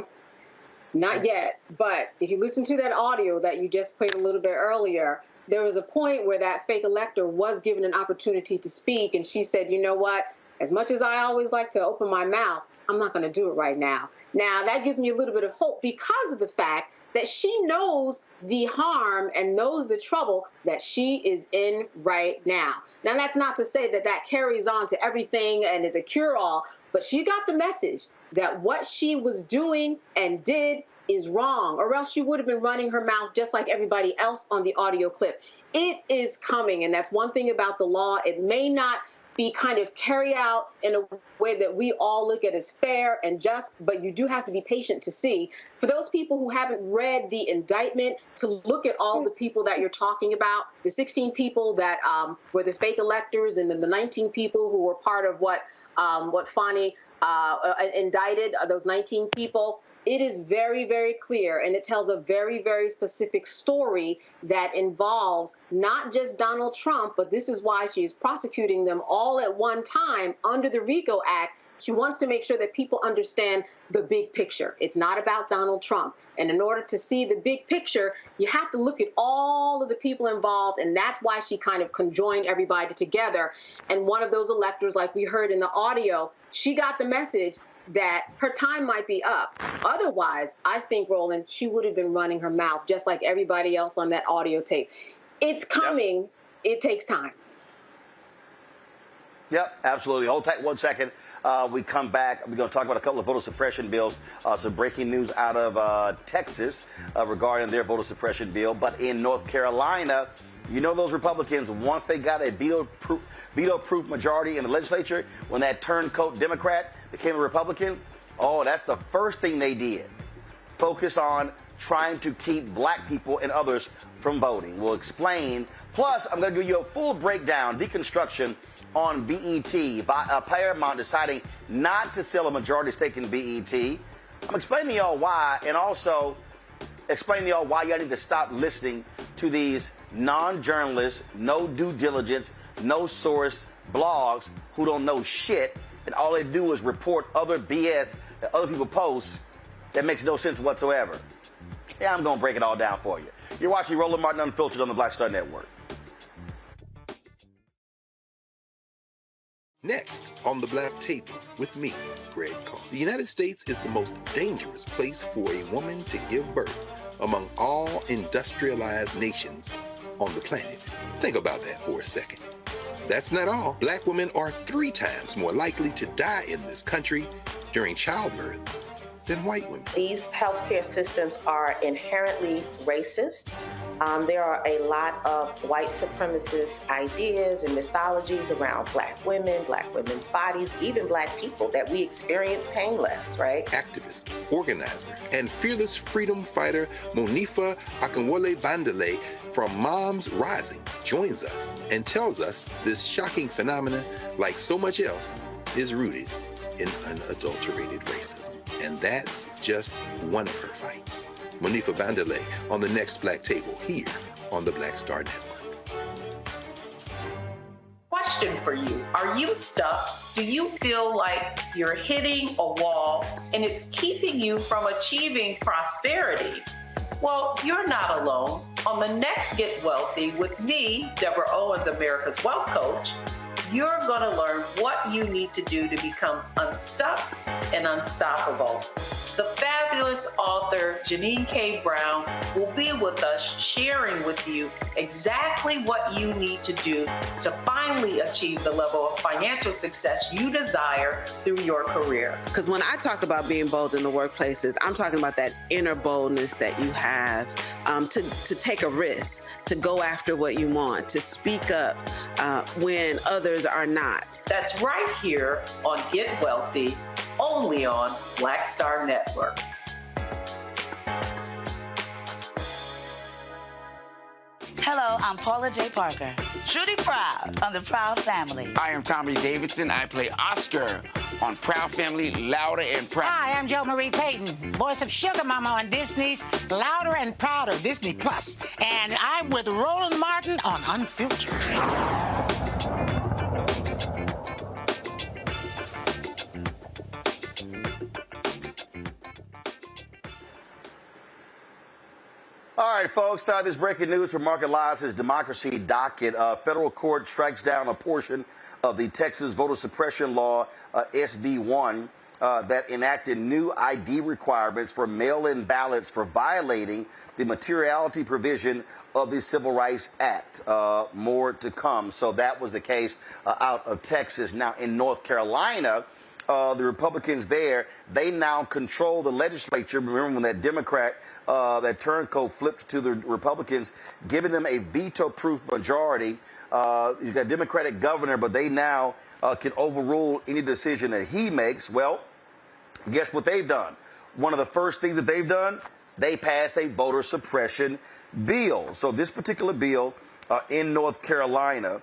Not yet, but if you listen to that audio that you just played a little bit earlier, there was a point where that fake elector was given an opportunity to speak, and she said, you know what, as much as I always like to open my mouth, I'm not going to do it right now. Now, that gives me a little bit of hope because of the fact that she knows the harm and knows the trouble that she is in right now. Now, that's not to say that that carries on to everything and is a cure-all, but she got the message that what she was doing and did is wrong, or else she would have been running her mouth just like everybody else on the audio clip. It is coming, and that's one thing about the law. It may not be kind of carried out in a way that we all look at as fair and just, but you do have to be patient to see. For those people who haven't read the indictment, to look at all the people that you're talking about, the 16 people that were the fake electors, and then the 19 people who were part of what Fani indicted, those 19 people. It is very, very clear, and it tells a very, very specific story that involves not just Donald Trump, but this is why she is prosecuting them all at one time under the RICO Act. She wants to make sure that people understand the big picture. It's not about Donald Trump. And in order to see the big picture, you have to look at all of the people involved, and that's why she kind of conjoined everybody together. And one of those electors, like we heard in the audio, she got the message that her time might be up. Otherwise, I think, Roland, she would have been running her mouth just like everybody else on that audio tape. It's coming. Yep. It takes time. Yep, absolutely. Hold tight 1 second. We come back. We're going to talk about a couple of voter suppression bills. Some breaking news out of Texas regarding their voter suppression bill. But in North Carolina, you know those Republicans, once they got a veto-proof majority in the legislature, when that turncoat Democrat became a Republican, that's the first thing they did. Focus on trying to keep black people and others from voting. We'll explain. Plus, I'm going to give you a full breakdown, deconstruction on BET, Paramount deciding not to sell a majority stake in BET. I'm explaining to y'all why, and also explain to y'all why y'all need to stop listening to these non-journalists, no due diligence, no source blogs who don't know shit, and all they do is report other BS that other people post that makes no sense whatsoever. Yeah, I'm going to break it all down for you. You're watching Roland Martin Unfiltered on the Black Star Network. Next on the Black Table with me, Greg Carr. The United States is the most dangerous place for a woman to give birth among all industrialized nations on the planet. Think about that for a second. That's not all. Black women are 3 times more likely to die in this country during childbirth than white women. These healthcare systems are inherently racist. There are a lot of white supremacist ideas and mythologies around black women's bodies, even black people, that we experience pain less, right? Activist, organizer, and fearless freedom fighter Monifa Akinwole Bandele from Moms Rising joins us and tells us this shocking phenomenon, like so much else, is rooted in unadulterated racism. And that's just one of her fights. Monifa Bandele on the next Black Table here on the Black Star Network. Question for you. Are you stuck? Do you feel like you're hitting a wall and it's keeping you from achieving prosperity? Well, you're not alone. On the next Get Wealthy with me, Deborah Owens, America's Wealth Coach, you're going to learn what you need to do to become unstuck and unstoppable. The fabulous author Janine K. Brown will be with us, sharing with you exactly what you need to do to finally achieve the level of financial success you desire through your career. Because when I talk about being bold in the workplaces, I'm talking about that inner boldness that you have to take a risk, to go after what you want, to speak up when others are not. That's right here on Get Wealthy, only on Black Star Network. Hello, I'm Paula J. Parker. Truly proud on the Proud Family. I am Tommy Davidson. I play Oscar on Proud Family, Louder and Proud. Hi, I'm Jo Marie Payton, voice of Sugar Mama on Disney's Louder and Prouder, Disney Plus. And I'm with Roland Martin on Unfiltered. All right, folks, this breaking news from Market Live's Democracy docket. Federal court strikes down a portion of the Texas voter suppression law, SB 1, that enacted new ID requirements for mail-in ballots for violating the materiality provision of the Civil Rights Act. More to come. So that was the case out of Texas. Now, in North Carolina, the Republicans there, they now control the legislature. Remember when that Democrat, that turncoat flipped to the Republicans, giving them a veto-proof majority. You've got a Democratic governor, but they now can overrule any decision that he makes. Well, guess what they've done? One of the first things that they've done, they passed a voter suppression bill. So this particular bill in North Carolina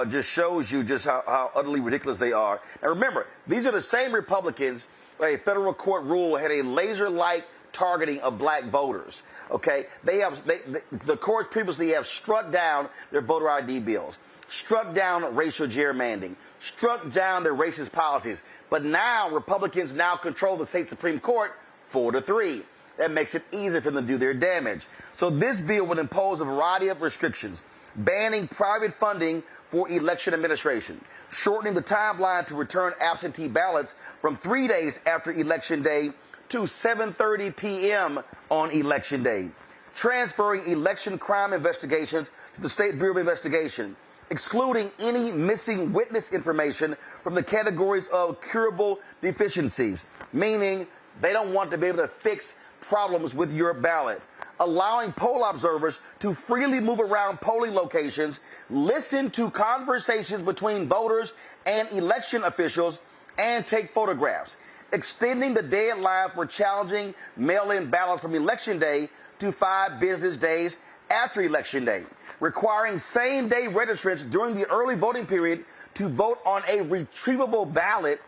just shows you just how utterly ridiculous they are. And remember, these are the same Republicans. A federal court rule had a laser-like targeting of black voters. Okay, the courts previously have struck down their voter ID bills, struck down racial gerrymandering, struck down their racist policies. But now Republicans now control the state Supreme Court 4-3. That makes it easier for them to do their damage. So this bill would impose a variety of restrictions, banning private funding for election administration, shortening the timeline to return absentee ballots from 3 days after Election Day to 7:30 p.m. on Election Day, transferring election crime investigations to the State Bureau of Investigation, excluding any missing witness information from the categories of curable deficiencies, meaning they don't want to be able to fix problems with your ballot, allowing poll observers to freely move around polling locations, listen to conversations between voters and election officials, and take photographs, extending the deadline for challenging mail-in ballots from Election Day to 5 business days after Election Day, requiring same-day registrants during the early voting period to vote on a retrievable ballot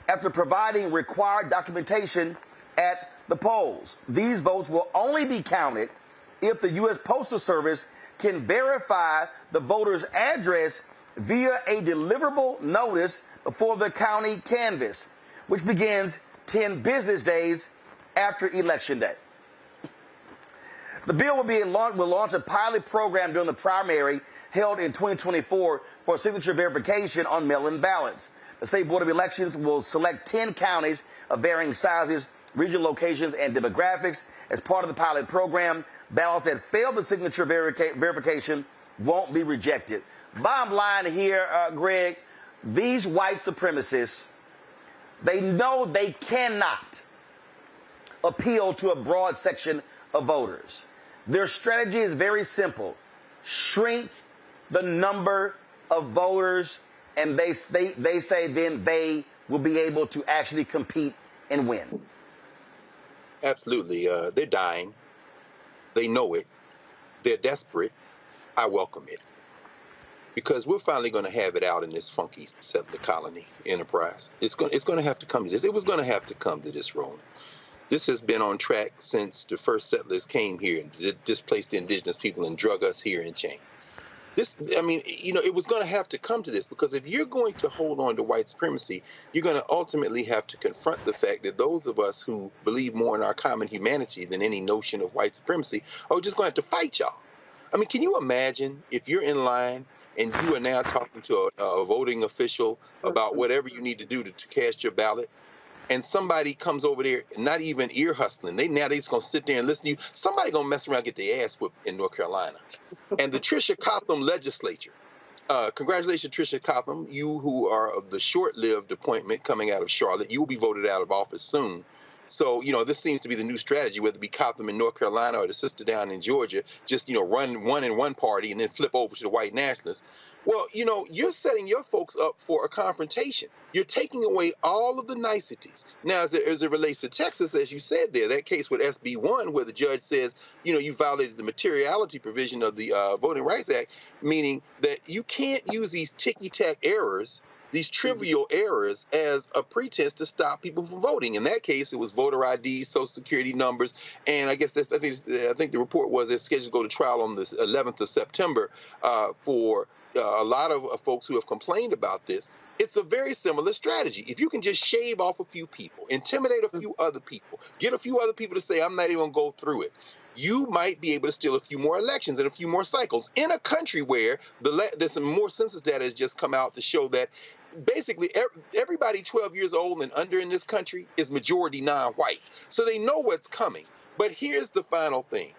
after providing required documentation at the polls. These votes will only be counted if the U.S. Postal Service can verify the voter's address via a deliverable notice before the county canvass, which begins 10 business days after Election Day. The bill will launch a pilot program during the primary held in 2024 for signature verification on mail-in ballots. The State Board of Elections will select 10 counties of varying sizes, regional locations, and demographics as part of the pilot program. Ballots that fail the signature verification won't be rejected. Bottom line here, Greg, these white supremacists, they know they cannot appeal to a broad section of voters. Their strategy is very simple. Shrink the number of voters, and they say then they will be able to actually compete and win. Absolutely. They're dying. They know it. They're desperate. I welcome it. Because we're finally going to have it out in this funky settler colony enterprise. It's going to have to come to this. It was going to have to come to this, Roland. This has been on track since the first settlers came here and displaced the indigenous people and drug us here in chains. It was going to have to come to this, because if you're going to hold on to white supremacy, you're going to ultimately have to confront the fact that those of us who believe more in our common humanity than any notion of white supremacy are just going to have to fight y'all. I mean, can you imagine if you're in line and you are now talking to a voting official about whatever you need to do to cast your ballot, and somebody comes over there, not even ear hustling. They just gonna sit there and listen to you. Somebody gonna mess around and get their ass whipped in North Carolina. And the Tricia Cotham legislature, congratulations, Tricia Cotham, you who are of the short-lived appointment coming out of Charlotte, you will be voted out of office soon. So, this seems to be the new strategy, whether it be Cotham in North Carolina or the sister down in Georgia, just, run one in one party and then flip over to the white nationalists. Well, you're setting your folks up for a confrontation. You're taking away all of the niceties. Now, as it relates to Texas, as you said there, that case with SB 1, where the judge says, you violated the materiality provision of the Voting Rights Act, meaning that you can't use these ticky-tack errors, these trivial errors, as a pretense to stop people from voting. In that case, it was voter ID, social security numbers, and I guess I think the report was it's scheduled to go to trial on the 11th of September for a lot of folks who have complained about this. It's a very similar strategy. If you can just shave off a few people, intimidate a few other people, get a few other people to say, I'm not even going to go through it, you might be able to steal a few more elections and a few more cycles in a country where there's some more census data has just come out to show that basically everybody 12 years old and under in this country is majority non-white. So they know what's coming. But here's the final thing.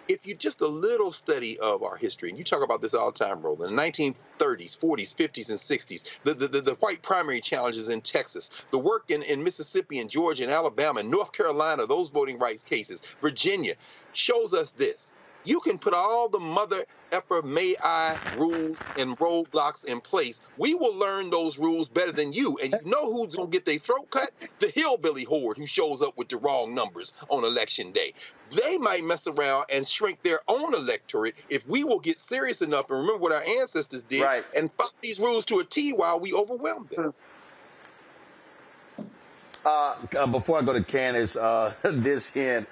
If you just a little study of our history, and you talk about this all the time, Roland, in the 1930s, 40s, 50s, and 60s, the white primary challenges in Texas, the work in Mississippi and Georgia and Alabama and North Carolina, those voting rights cases, Virginia, shows us this. You can put all the mother effer may I rules and roadblocks in place. We will learn those rules better than you. And you know who's going to get their throat cut? The hillbilly horde who shows up with the wrong numbers on election day. They might mess around and shrink their own electorate if we will get serious enough and remember what our ancestors did and follow these rules to a T while we overwhelm them. Before I go to Candace, this end,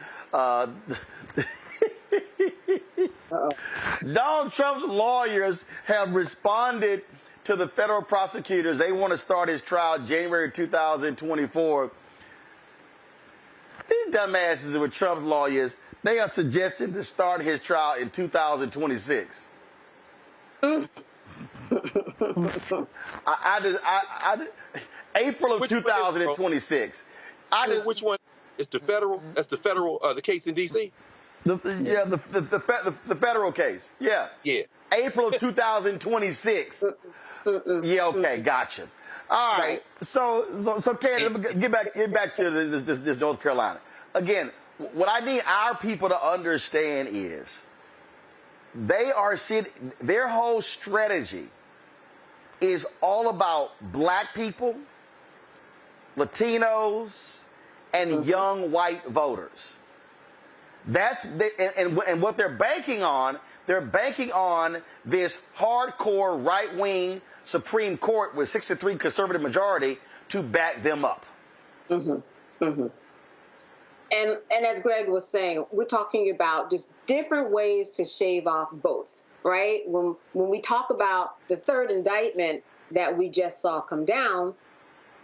Donald Trump's lawyers have responded to the federal prosecutors. They want to start his trial January 2024. These dumbasses with Trump's lawyers, they are suggesting to start his trial in 2026. April of 2026. Which one? It's the federal. That's the federal. The case in D.C. The federal case. Yeah. April of 2026. Yeah. Okay. Gotcha. All right. So Candace, get back to this North Carolina. Again, what I need our people to understand is their whole strategy is all about black people, Latinos, and young white voters. And what they're banking on this hardcore right-wing Supreme Court with 63 conservative majority to back them up. And as Greg was saying, we're talking about just different ways to shave off votes, right? When we talk about the third indictment that we just saw come down,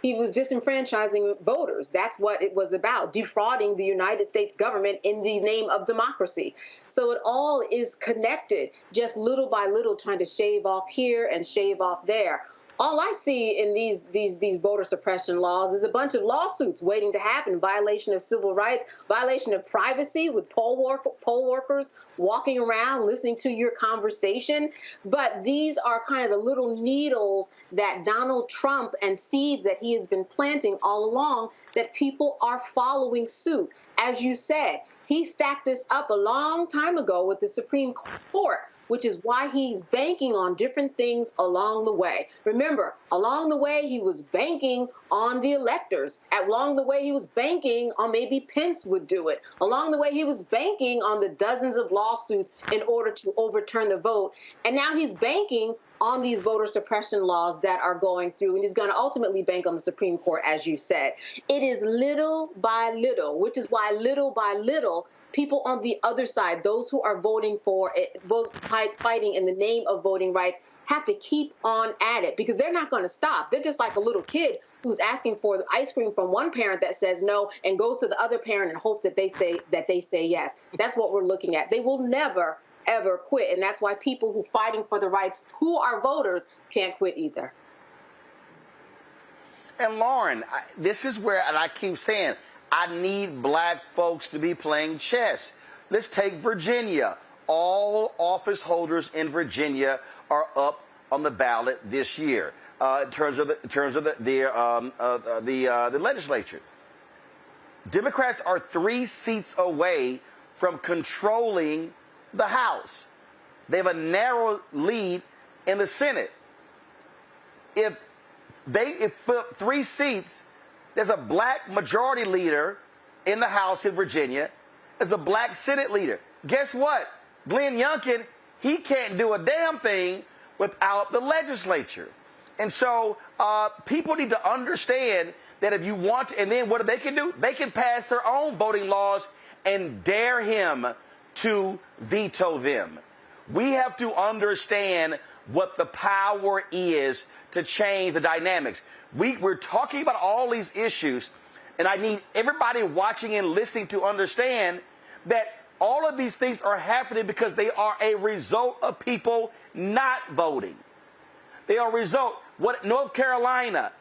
he was disenfranchising voters. That's what it was about, defrauding the United States government in the name of democracy. So it all is connected, just little by little, trying to shave off here and shave off there. All I see in these voter suppression laws is a bunch of lawsuits waiting to happen, violation of civil rights, violation of privacy with poll workers walking around listening to your conversation. But these are kind of the little needles that Donald Trump and seeds that he has been planting all along that people are following suit. As you said, he stacked this up a long time ago with the Supreme Court, which is why he's banking on different things along the way. Remember, along the way, he was banking on the electors. Along the way, he was banking on maybe Pence would do it. Along the way, he was banking on the dozens of lawsuits in order to overturn the vote. And now he's banking on these voter suppression laws that are going through, and he's going to ultimately bank on the Supreme Court, as you said. It is little by little, which is why little by little, people on the other side, those who are voting for it, those fighting in the name of voting rights, have to keep on at it because they're not going to stop. They're just like a little kid who's asking for the ice cream from one parent that says no and goes to the other parent and hopes that they say yes. That's what we're looking at. They will never, ever quit. And that's why people who are fighting for the rights, who are voters, can't quit either. And Lauren, this is where, and I keep saying, I need black folks to be playing chess. Let's take Virginia. All office holders in Virginia are up on the ballot this year in terms of the legislature. Democrats are 3 seats away from controlling the House. They have a narrow lead in the Senate. If they flip 3 seats, there's a black majority leader in the House in Virginia. There's a black Senate leader. Guess what? Glenn Youngkin, he can't do a damn thing without the legislature. And so people need to understand that if you want to, and then what they can do? They can pass their own voting laws and dare him to veto them. We have to understand what the power is to change the dynamics. We're talking about all these issues, and I need everybody watching and listening to understand that all of these things are happening because they are a result of people not voting. They are a result. What North Carolina,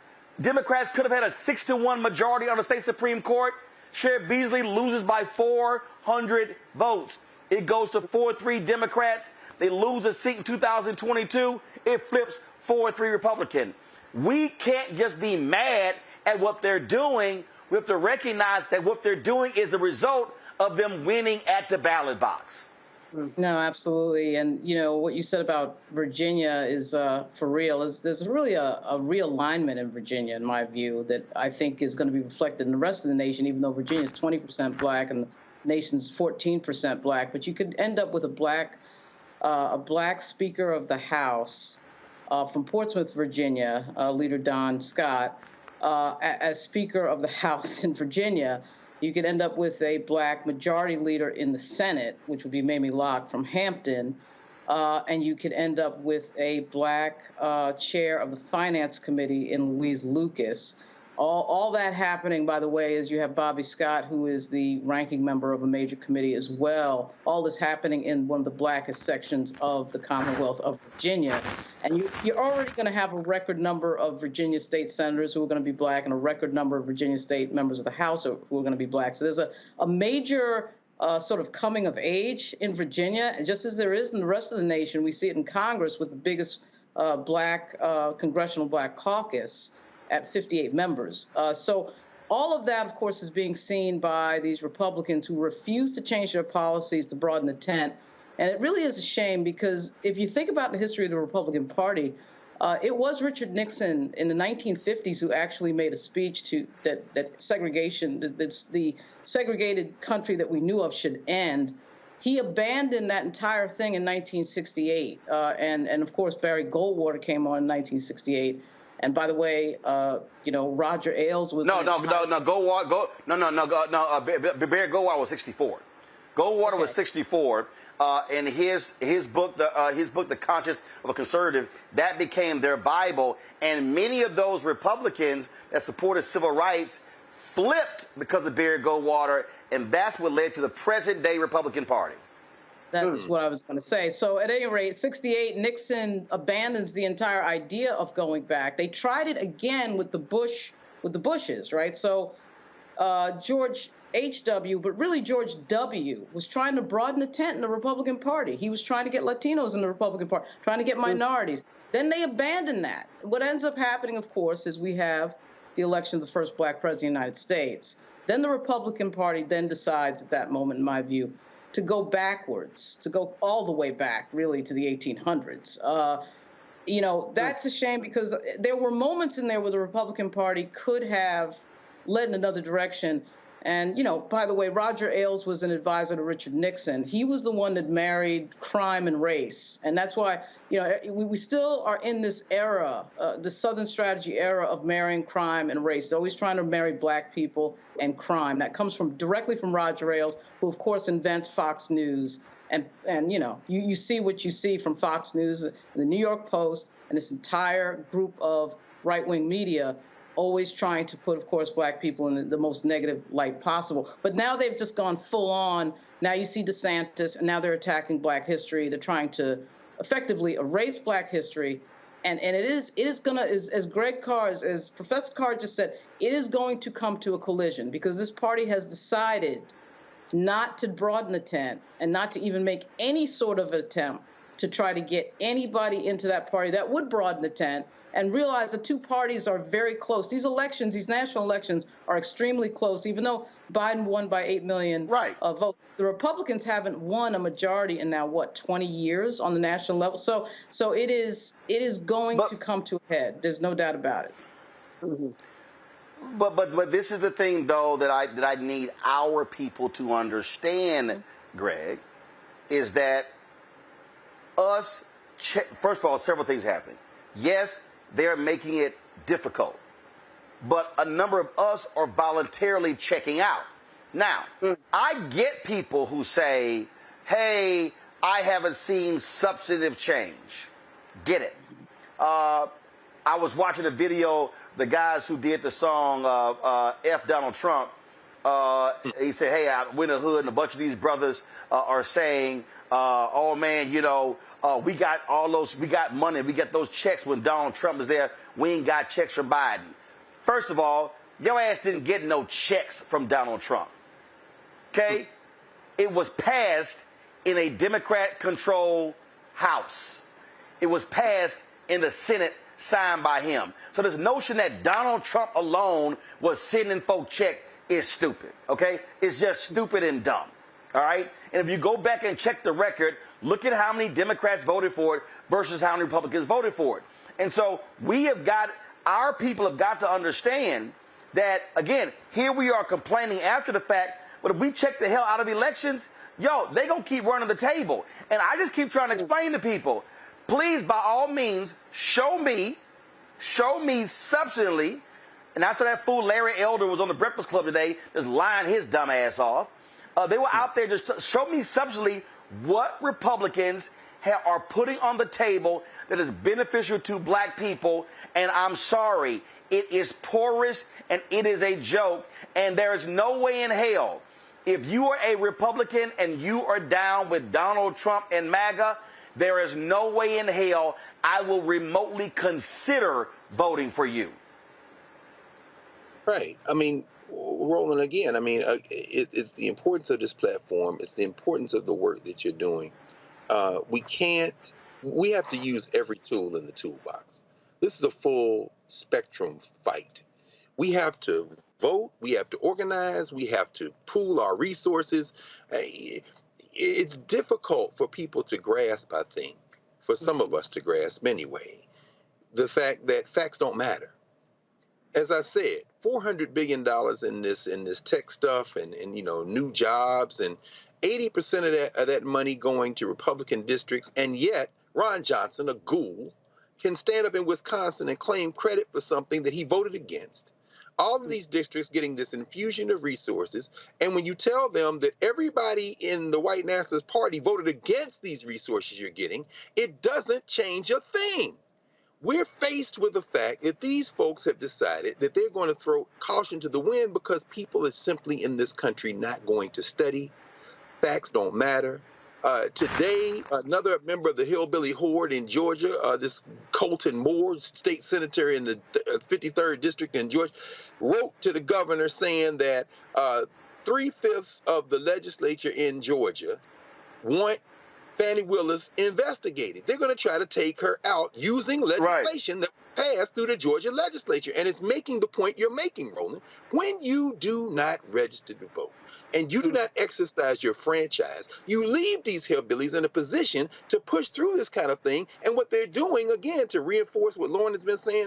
Democrats could have had a 6-1 majority on the state Supreme Court. Sheriff Beasley loses by 400 votes. It goes to 4-3 Democrats. They lose a seat in 2022. It flips 4-3 Republican. We can't just be mad at what they're doing. We have to recognize that what they're doing is a result of them winning at the ballot box. No, absolutely. And, you know, what you said about Virginia is for real. There's really a realignment in Virginia, in my view, that I think is going to be reflected in the rest of the nation, even though Virginia is 20% black and the nation's 14% black. But you could end up with a black Speaker of the House from Portsmouth, Virginia, Leader Don Scott, as Speaker of the House in Virginia. You could end up with a black majority leader in the Senate, which would be Mamie Locke from Hampton, and you could end up with a black chair of the Finance Committee in Louise Lucas. All that happening, by the way, is you have Bobby Scott, who is the ranking member of a major committee as well. All this happening in one of the blackest sections of the Commonwealth of Virginia. And you're already going to have a record number of Virginia state senators who are going to be black and a record number of Virginia state members of the House who are going to be black. So there's a major sort of coming of age in Virginia, and just as there is in the rest of the nation. We see it in Congress with the biggest black congressional black caucus at 58 members. So all of that, of course, is being seen by these Republicans who refuse to change their policies to broaden the tent. And it really is a shame because if you think about the history of the Republican Party, it was Richard Nixon in the 1950s who actually made a speech to that segregation, that the segregated country that we knew of should end. He abandoned that entire thing in 1968. And of course, Barry Goldwater came on in 1968. And by the way, Roger Ailes was Bear Goldwater was 64. Goldwater was 64, and his book, The Conscience of a Conservative, that became their Bible. And many of those Republicans that supported civil rights flipped because of Barry Goldwater, and that's what led to the present-day Republican Party. That's what I was going to say. So at any rate, 68, Nixon abandons the entire idea of going back. They tried it again with the Bushes, right? So George H.W., but really George W., was trying to broaden the tent in the Republican Party. He was trying to get Latinos in the Republican Party, trying to get minorities. Then they abandoned that. What ends up happening, of course, is we have the election of the first black president of the United States. Then the Republican Party then decides at that moment, in my view, to go backwards, to go all the way back, really, to the 1800s. That's a shame because there were moments in there where the Republican Party could have led in another direction. And, by the way, Roger Ailes was an advisor to Richard Nixon. He was the one that married crime and race. And that's why, we still are in this era, the Southern strategy era of marrying crime and race. Always trying to marry black people and crime. That comes directly from Roger Ailes, who, of course, invents Fox News. And you see what you see from Fox News, the New York Post, and this entire group of right-wing media always trying to put, of course, black people in the most negative light possible. But now they've just gone full on. Now you see DeSantis, and now they're attacking black history. They're trying to effectively erase black history. And it is going to, as Greg Carr, as Professor Carr just said, it is going to come to a collision because this party has decided not to broaden the tent and not to even make any sort of attempt to try to get anybody into that party that would broaden the tent, and realize the two parties are very close. These elections, these national elections, are extremely close, even though Biden won by 8 million votes. The Republicans haven't won a majority in now, 20 years on the national level? So it is going to come to a head. There's no doubt about it. But this is the thing, though, that I need our people to understand, Greg, is that first of all, several things happening. Yes, they're making it difficult, but a number of us are voluntarily checking out. Now, I get people who say, hey, I haven't seen substantive change. Get it. I was watching a video, the guys who did the song F Donald Trump, he said, hey, we're in the hood and a bunch of these brothers are saying, oh man, we got money, we got those checks when Donald Trump is there. We ain't got checks from Biden. First of all, your ass didn't get no checks from Donald Trump. Okay? It was passed in a Democrat-controlled House. It was passed in the Senate, signed by him. So this notion that Donald Trump alone was sending folk check is stupid. Okay? It's just stupid and dumb. All right? And if you go back and check the record, look at how many Democrats voted for it versus how many Republicans voted for it. And so our people have got to understand that, again, here we are complaining after the fact, but if we check the hell out of elections, they going to keep running the table. And I just keep trying to explain to people, please, by all means, show me substantially, and I saw that fool Larry Elder was on the Breakfast Club today just lying his dumb ass off. They were out there just to show me substantially what Republicans are putting on the table that is beneficial to black people. And I'm sorry, it is porous and it is a joke. And there is no way in hell, if you are a Republican and you are down with Donald Trump and MAGA, there is no way in hell I will remotely consider voting for you. Right. I mean, Roland, again, it's the importance of this platform. It's the importance of the work that you're doing. We have to use every tool in the toolbox. This is a full spectrum fight. We have to vote. We have to organize. We have to pool our resources. It's difficult for people to grasp, I think, for some of us to grasp anyway, the fact that facts don't matter. As I said, $400 billion in this tech stuff and new jobs, and 80% of that money going to Republican districts, and yet Ron Johnson, a ghoul, can stand up in Wisconsin and claim credit for something that he voted against. All of these districts getting this infusion of resources. And when you tell them that everybody in the white nationalist party voted against these resources you're getting, it doesn't change a thing. We're faced with the fact that these folks have decided that they're going to throw caution to the wind because people are simply in this country not going to study. Facts don't matter. Today, another member of the Hillbilly Horde in Georgia, this Colton Moore, state senator in the 53rd district in Georgia, wrote to the governor saying that 3/5 of the legislature in Georgia want Fani Willis investigated. They're going to try to take her out using legislation that passed through the Georgia legislature. And it's making the point you're making, Roland. When you do not register to vote, and you do not exercise your franchise, you leave these hillbillies in a position to push through this kind of thing. And what they're doing, again, to reinforce what Lauren has been saying,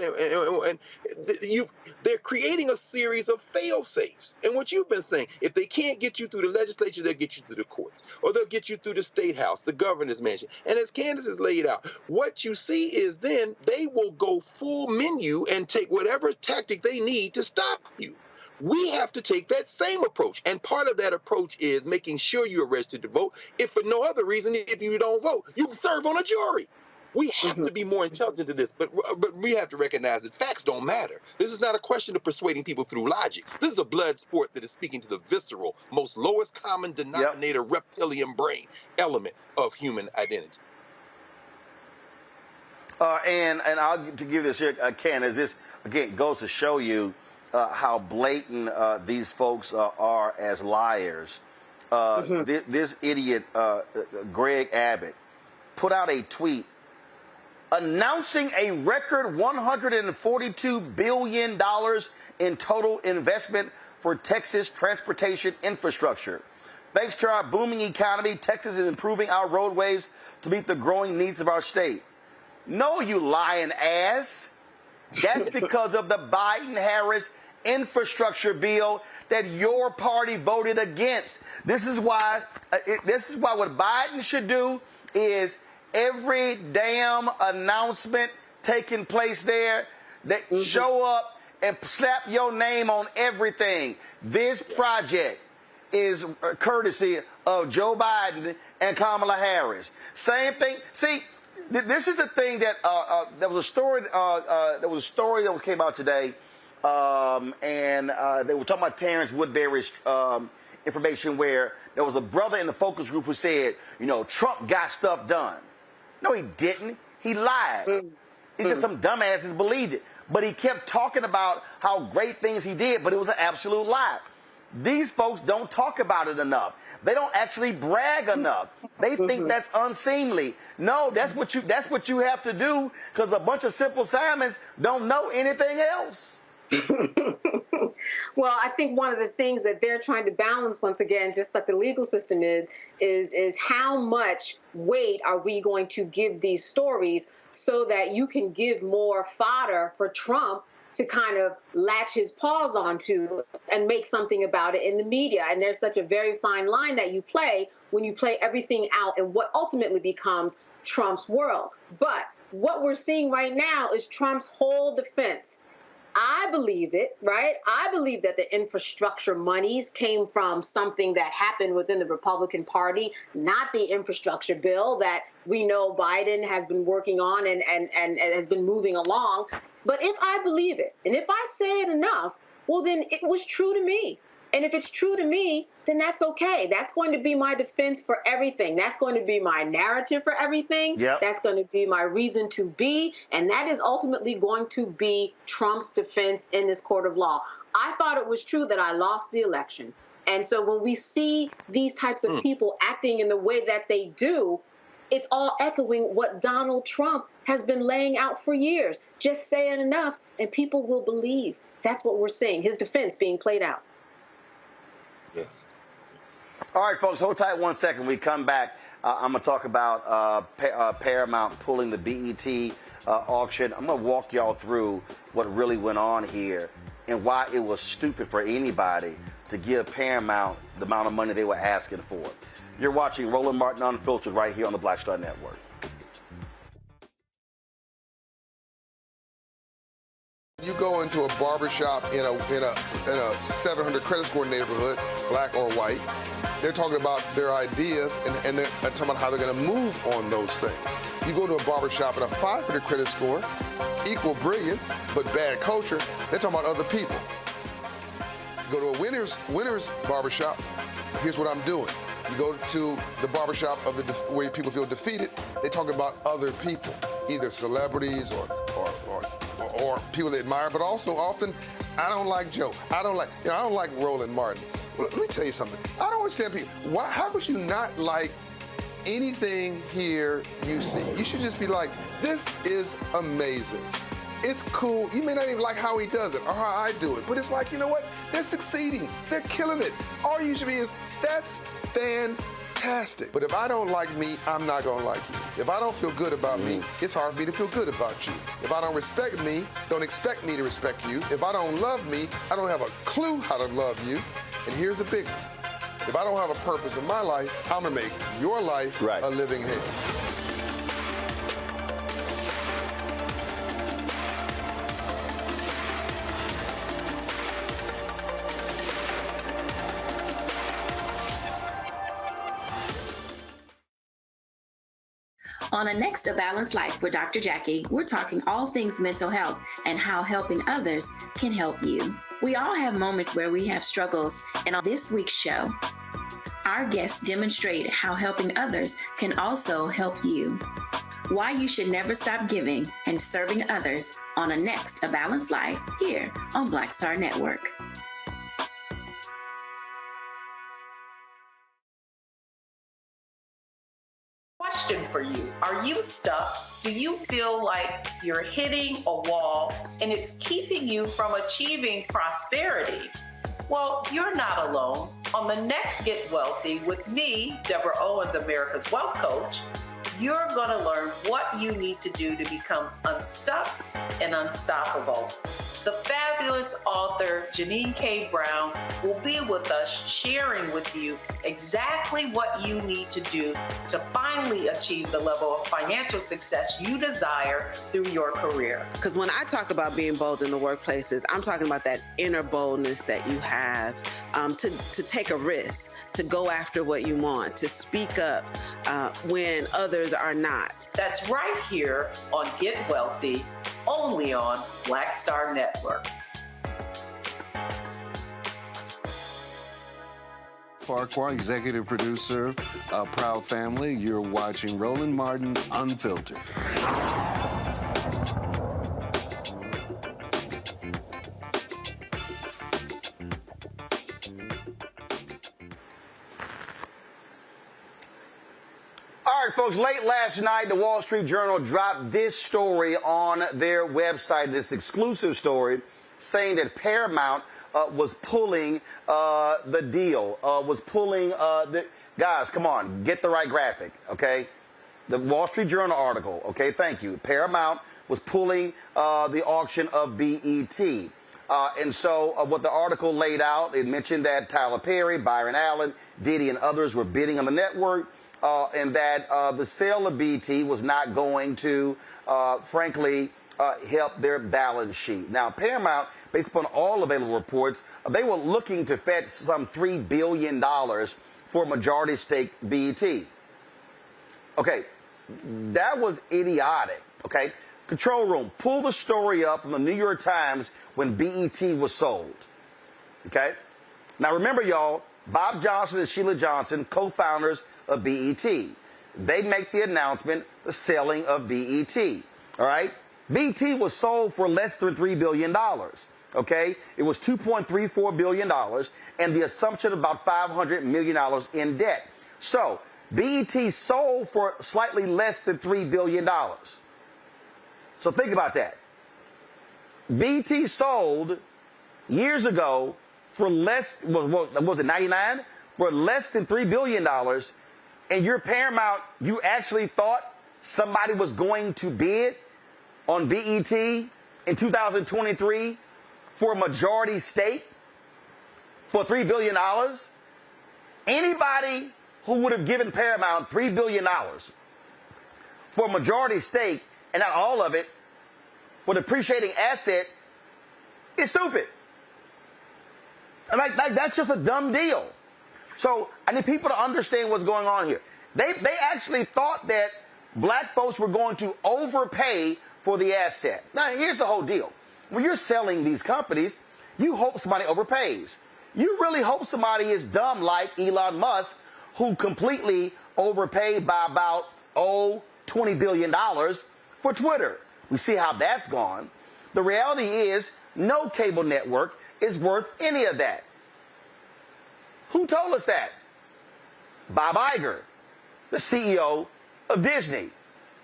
they're creating a series of fail-safes. And what you've been saying, if they can't get you through the legislature, they'll get you through the courts, or they'll get you through the state house, the governor's mansion. And as Candace has laid out, what you see is then they will go full menu and take whatever tactic they need to stop you. We have to take that same approach. And part of that approach is making sure you're registered to vote. If for no other reason, if you don't vote, you can serve on a jury. We have to be more intelligent to this, but we have to recognize that facts don't matter. This is not a question of persuading people through logic. This is a blood sport that is speaking to the visceral, most lowest common denominator reptilian brain element of human identity. And I'll to give this here, Ken, as this, again, goes to show you how blatant these folks are as liars. This idiot, Greg Abbott, put out a tweet announcing a record $142 billion in total investment for Texas transportation infrastructure. Thanks to our booming economy, Texas is improving our roadways to meet the growing needs of our state. No, you lying ass. That's because of the Biden-Harris infrastructure bill that your party voted against. This is why what Biden should do is every damn announcement taking place there, that show up and slap your name on everything. This project is courtesy of Joe Biden and Kamala Harris. Same thing. See, this is the thing that there was a story. There was a story that came out today. And they were talking about Terrence Woodbury's information where there was a brother in the focus group who said, you know, Trump got stuff done. No, he didn't. He lied. It's just some dumbasses believed it. But he kept talking about how great things he did, but it was an absolute lie. These folks don't talk about it enough. They don't actually brag enough. They think that's unseemly. No, that's what you have to do, because a bunch of Simple Simons don't know anything else. Well, I think one of the things that they're trying to balance, once again, just like the legal system is how much weight are we going to give these stories so that you can give more fodder for Trump to kind of latch his paws onto and make something about it in the media. And there's such a very fine line that you play when you play everything out in what ultimately becomes Trump's world. But what we're seeing right now is Trump's whole defense. I believe it, right? I believe that the infrastructure monies came from something that happened within the Republican Party, not the infrastructure bill that we know Biden has been working on and has been moving along. But if I believe it, and if I say it enough, well, then it was true to me. And if it's true to me, then that's okay. That's going to be my defense for everything. That's going to be my narrative for everything. Yep. That's going to be my reason to be. And that is ultimately going to be Trump's defense in this court of law. I thought it was true that I lost the election. And so when we see these types of people acting in the way that they do, it's all echoing what Donald Trump has been laying out for years. Just say it enough and people will believe. That's what we're seeing, his defense being played out. Yes. All right, folks, hold tight 1 second. We come back. I'm going to talk about Paramount pulling the BET auction. I'm going to walk y'all through what really went on here and why it was stupid for anybody to give Paramount the amount of money they were asking for. You're watching Roland Martin Unfiltered right here on the Black Star Network. You go into a barbershop in a 700 credit score neighborhood, black or white. They're talking about their ideas and they're talking about how they're going to move on those things. You go to a barbershop at a 500 credit score, equal brilliance, but bad culture. They're talking about other people. Go to a winner's barbershop. Here's what I'm doing. You go to the barbershop of where people feel defeated. They talk about other people, either celebrities or people they admire, but also often, I don't like Joe. I don't like Roland Martin. Well, let me tell you something. I don't understand people. How could you not like anything here you see? You should just be like, this is amazing. It's cool. You may not even like how he does it or how I do it, but it's like, you know what? They're succeeding. They're killing it. All you should be is, that's fantastic. But if I don't like me, I'm not gonna like you. If I don't feel good about me, it's hard for me to feel good about you. If I don't respect me, don't expect me to respect you. If I don't love me, I don't have a clue how to love you. And here's the big one. If I don't have a purpose in my life, I'm gonna make your life a living hell. On a next A Balanced Life with Dr. Jackie, we're talking all things mental health and how helping others can help you. We all have moments where we have struggles, and on this week's show, our guests demonstrate how helping others can also help you. Why you should never stop giving and serving others on a next A Balanced Life here on Black Star Network. Question for you. Are you stuck? Do you feel like you're hitting a wall and it's keeping you from achieving prosperity? Well, you're not alone. On the next Get Wealthy with me, Deborah Owens, America's Wealth Coach, you're going to learn what you need to do to become unstuck and unstoppable. The fabulous author Janine K. Brown will be with us sharing with you exactly what you need to do to finally achieve the level of financial success you desire through your career. Because when I talk about being bold in the workplaces, I'm talking about that inner boldness that you have to take a risk, to go after what you want, to speak up when others are not. That's right here on Get Wealthy, only on Black Star Network. Farquhar, executive producer, Proud Family. You're watching Roland Martin Unfiltered. All right, folks, late last night, the Wall Street Journal dropped this story on their website, this exclusive story, saying that Paramount was pulling the deal, guys, come on, get the right graphic, okay? The Wall Street Journal article, okay, thank you. Paramount was pulling the auction of BET. And so what the article laid out, it mentioned that Tyler Perry, Byron Allen, Diddy, and others were bidding on the network. And that the sale of BT was not going to, frankly, help their balance sheet. Now, Paramount, based upon all available reports, they were looking to fetch some $3 billion for majority stake BET. Okay, that was idiotic, okay? Control room, pull the story up from the New York Times when BET was sold, okay? Now, remember, y'all, Bob Johnson and Sheila Johnson, co-founders of BET. They make the announcement, the selling of BET. All right? BET was sold for less than $3 billion. Okay? It was $2.34 billion and the assumption of about $500 million in debt. So, BET sold for slightly less than $3 billion. So think about that. BET sold years ago for less, was it 99? For less than $3 billion. And your Paramount, you actually thought somebody was going to bid on BET in 2023 for a majority stake for $3 billion? Anybody who would have given Paramount $3 billion for a majority stake, and not all of it, for depreciating asset It's stupid. And like that's just a dumb deal. So I need people to understand what's going on here. They actually thought that black folks were going to overpay for the asset. Now, here's the whole deal. When you're selling these companies, you hope somebody overpays. You really hope somebody is dumb like Elon Musk, who completely overpaid by about, $20 billion for Twitter. We see how that's gone. The reality is no cable network is worth any of that. Who told us that? Bob Iger, the CEO of Disney.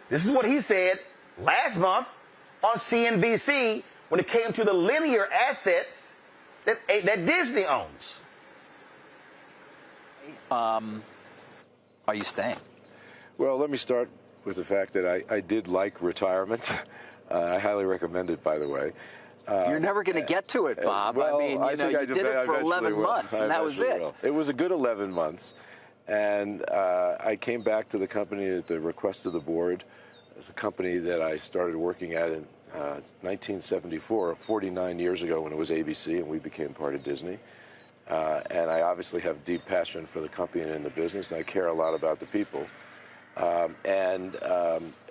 This is what he said last month on CNBC when it came to the linear assets that Disney owns. Are you staying? Well, let me start with the fact that I did like retirement. I highly recommend it, by the way. You're never going to get to it, Bob. Well, I mean, you did it for 11 months, and that was it. It was a good 11 months. And I came back to the company at the request of the board. It's a company that I started working at in 1974, 49 years ago when it was ABC, and we became part of Disney. And I obviously have deep passion for the company and in the business, and I care a lot about the people.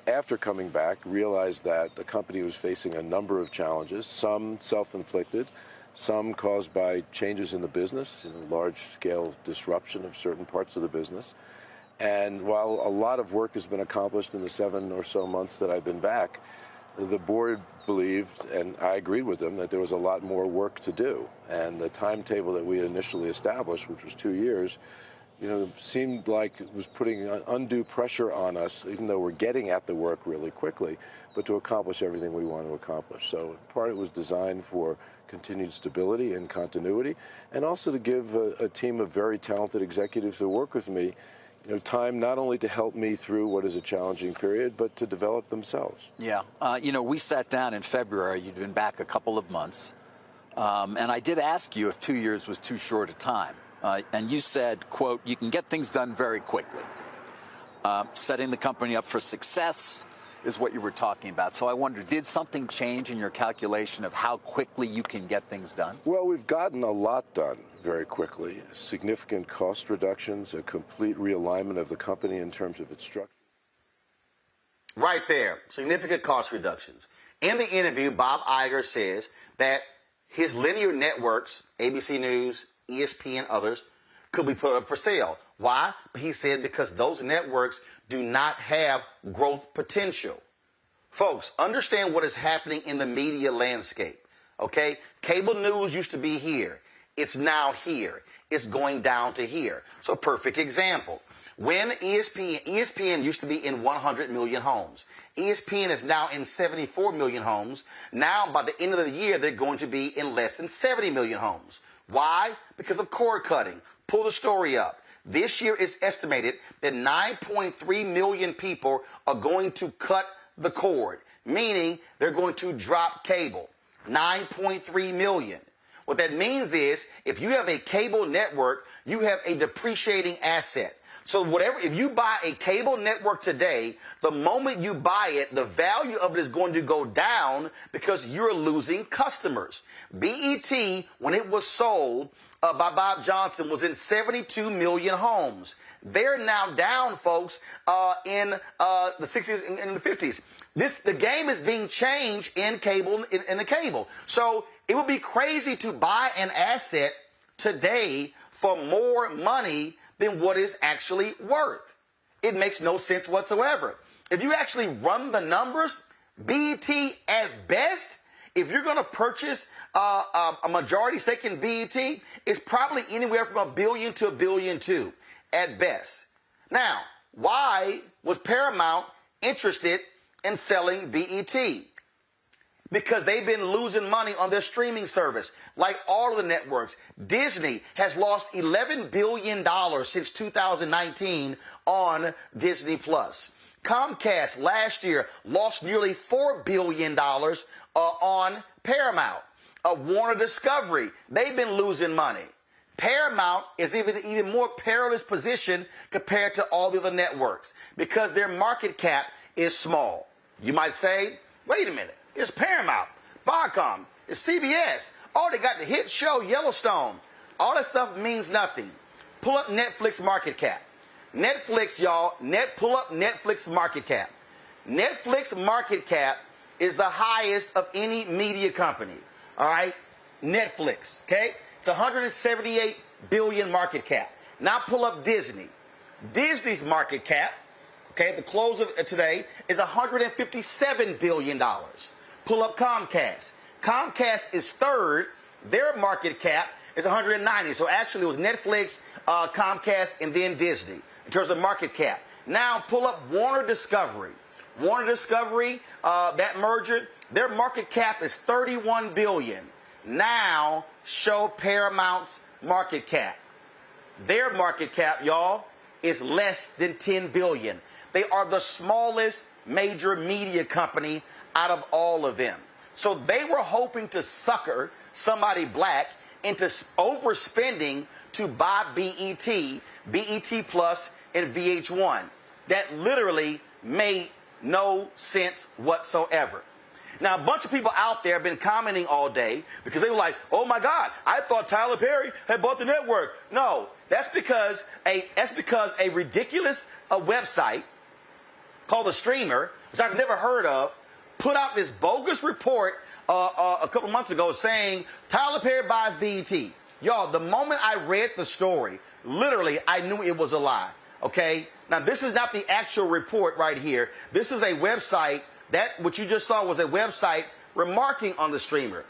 After coming back, realized that the company was facing a number of challenges, some self-inflicted, some caused by changes in the business, large-scale disruption of certain parts of the business. And while a lot of work has been accomplished in the 7 or so months that I've been back, the board believed, and I agreed with them, that there was a lot more work to do. And the timetable that we had initially established, which was 2 years, seemed like it was putting undue pressure on us, even though we're getting at the work really quickly, but to accomplish everything we want to accomplish. So part of it was designed for continued stability and continuity, and also to give a team of very talented executives who work with me time not only to help me through what is a challenging period, but to develop themselves. Yeah. We sat down in February. You'd been back a couple of months. And I did ask you if 2 years was too short a time. And you said, quote, you can get things done very quickly. Setting the company up for success is what you were talking about. So I wonder, did something change in your calculation of how quickly you can get things done? Well, we've gotten a lot done very quickly. Significant cost reductions, a complete realignment of the company in terms of its structure. Right there, significant cost reductions. In the interview, Bob Iger says that his linear networks, ABC News, ESPN, others, could be put up for sale. Why? He said because those networks do not have growth potential. Folks, understand what is happening in the media landscape, okay? Cable news used to be here. It's now here. It's going down to here. So perfect example. When ESPN used to be in 100 million homes. ESPN is now in 74 million homes. Now, by the end of the year, they're going to be in less than 70 million homes. Why? Because of cord cutting. Pull the story up. This year is estimated that 9.3 million people are going to cut the cord, meaning they're going to drop cable. 9.3 million. What that means is if you have a cable network, you have a depreciating asset. So if you buy a cable network today, the moment you buy it, the value of it is going to go down because you're losing customers. BET, when it was sold by Bob Johnson, was in 72 million homes. They're now down, folks, in the 60s and the 50s. The game is being changed in cable, in the cable. So it would be crazy to buy an asset today for more money than what is actually worth. It makes no sense whatsoever. If you actually run the numbers, BET at best, if you're going to purchase a majority stake in BET, it's probably anywhere from $1 billion to $1.2 billion at best. Now, why was Paramount interested in selling BET? Because they've been losing money on their streaming service, like all of the networks. Disney has lost $11 billion since 2019 on Disney+. Comcast last year lost nearly $4 billion on Paramount. Warner Discovery, they've been losing money. Paramount is even more perilous position compared to all the other networks because their market cap is small. You might say, wait a minute. It's Paramount, Viacom. It's CBS. Oh, they got the hit show Yellowstone. All that stuff means nothing. Pull up Netflix market cap. Netflix, y'all, pull up Netflix market cap. Netflix market cap is the highest of any media company. All right? Netflix, okay? It's 178 billion market cap. Now pull up Disney. Disney's market cap, okay, the close of today is $157 billion. Pull up Comcast. Comcast is third. Their market cap is 190. So actually it was Netflix, Comcast, and then Disney in terms of market cap. Now pull up Warner Discovery. Warner Discovery, that merger, their market cap is 31 billion. Now show Paramount's market cap. Their market cap, y'all, is less than 10 billion. They are the smallest major media company out of all of them. So they were hoping to sucker somebody black into overspending to buy BET, BET Plus, and VH1. That literally made no sense whatsoever. Now, a bunch of people out there have been commenting all day because they were like, oh my God, I thought Tyler Perry had bought the network. No, that's because a ridiculous website called The Streamer, which I've never heard of, put out this bogus report a couple months ago saying Tyler Perry buys BET. Y'all, the moment I read the story, literally, I knew it was a lie, okay? Now, this is not the actual report right here. This is a website. That, what you just saw was a website remarking on The Streamer.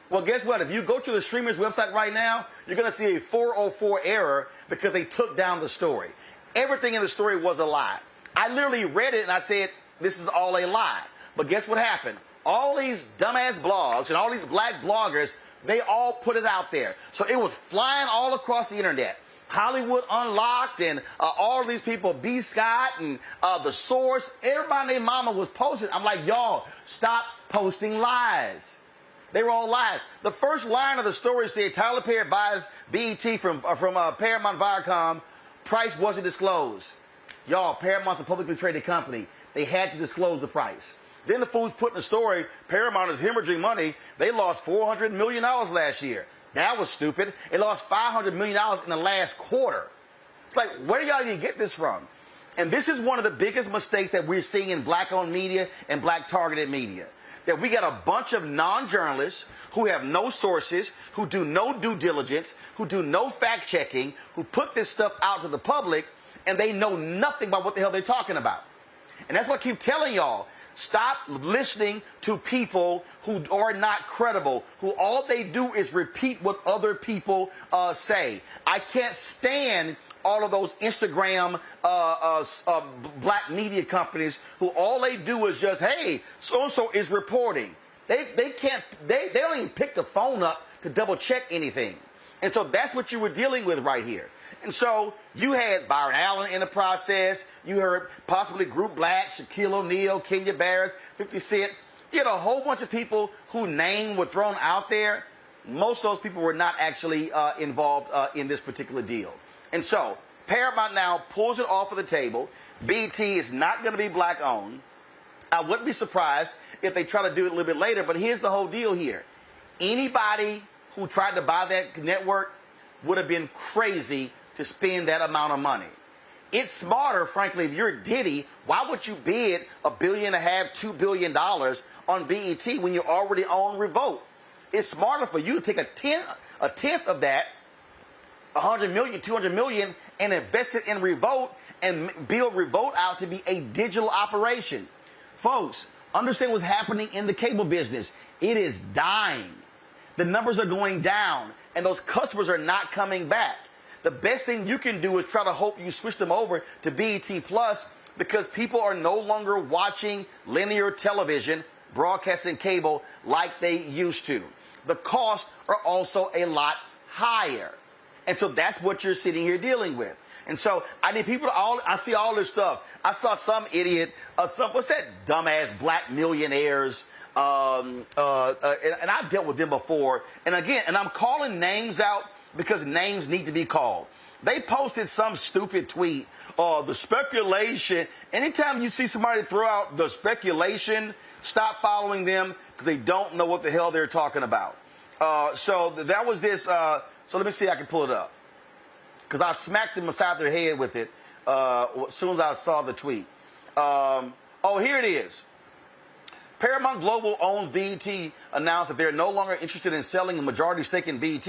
Well, guess what? If you go to The Streamer's website right now, you're going to see a 404 error because they took down the story. Everything in the story was a lie. I literally read it and I said, this is all a lie. But guess what happened? All these dumbass blogs and all these black bloggers, they all put it out there. So it was flying all across the internet. Hollywood Unlocked and all these people, B. Scott and The Source, everybody named Mama was posting. I'm like, y'all, stop posting lies. They were all lies. The first line of the story said Tyler Perry buys BET from Paramount Viacom. Price wasn't disclosed. Y'all, Paramount's a publicly traded company. They had to disclose the price. Then the fools put in the story, Paramount is hemorrhaging money. They lost $400 million last year. That was stupid. It lost $500 million in the last quarter. It's like, where do y'all even get this from? And this is one of the biggest mistakes that we're seeing in black-owned media and black-targeted media. That we got a bunch of non-journalists who have no sources, who do no due diligence, who do no fact-checking, who put this stuff out to the public, and they know nothing about what the hell they're talking about. And that's what I keep telling y'all. Stop listening to people who are not credible, who all they do is repeat what other people say. I can't stand all of those Instagram black media companies who all they do is just, hey, so-and-so is reporting. They don't even pick the phone up to double check anything. And so that's what you were dealing with right here. And so you had Byron Allen in the process. You heard possibly Group Black, Shaquille O'Neal, Kenya Barris, 50 Cent. You had a whole bunch of people whose names were thrown out there. Most of those people were not actually involved in this particular deal. And so Paramount now pulls it off of the table. BET is not going to be black-owned. I wouldn't be surprised if they try to do it a little bit later, but here's the whole deal here. Anybody who tried to buy that network would have been crazy to spend that amount of money. It's smarter, frankly, if you're Diddy, why would you bid $1.5 billion, $2 billion on BET when you already own Revolt? It's smarter for you to take a tenth of that, 100 million, 200 million, and invest it in Revolt and build Revolt out to be a digital operation. Folks, understand what's happening in the cable business. It is dying. The numbers are going down, and those customers are not coming back. The best thing you can do is try to hope you switch them over to BET Plus because people are no longer watching linear television, broadcasting cable like they used to. The costs are also a lot higher. And so that's what you're sitting here dealing with. And so I need people to I see all this stuff. I saw some idiot, what's that dumbass black millionaires, and I've dealt with them before. And again, and I'm calling names out because names need to be called. They posted some stupid tweet, the speculation. Anytime you see somebody throw out the speculation, stop following them because they don't know what the hell they're talking about. So that was this. So let me see if I can pull it up, because I smacked them upside their head with it as soon as I saw the tweet. Oh, here it is. Paramount Global owns BET announced that they're no longer interested in selling a majority stake in BET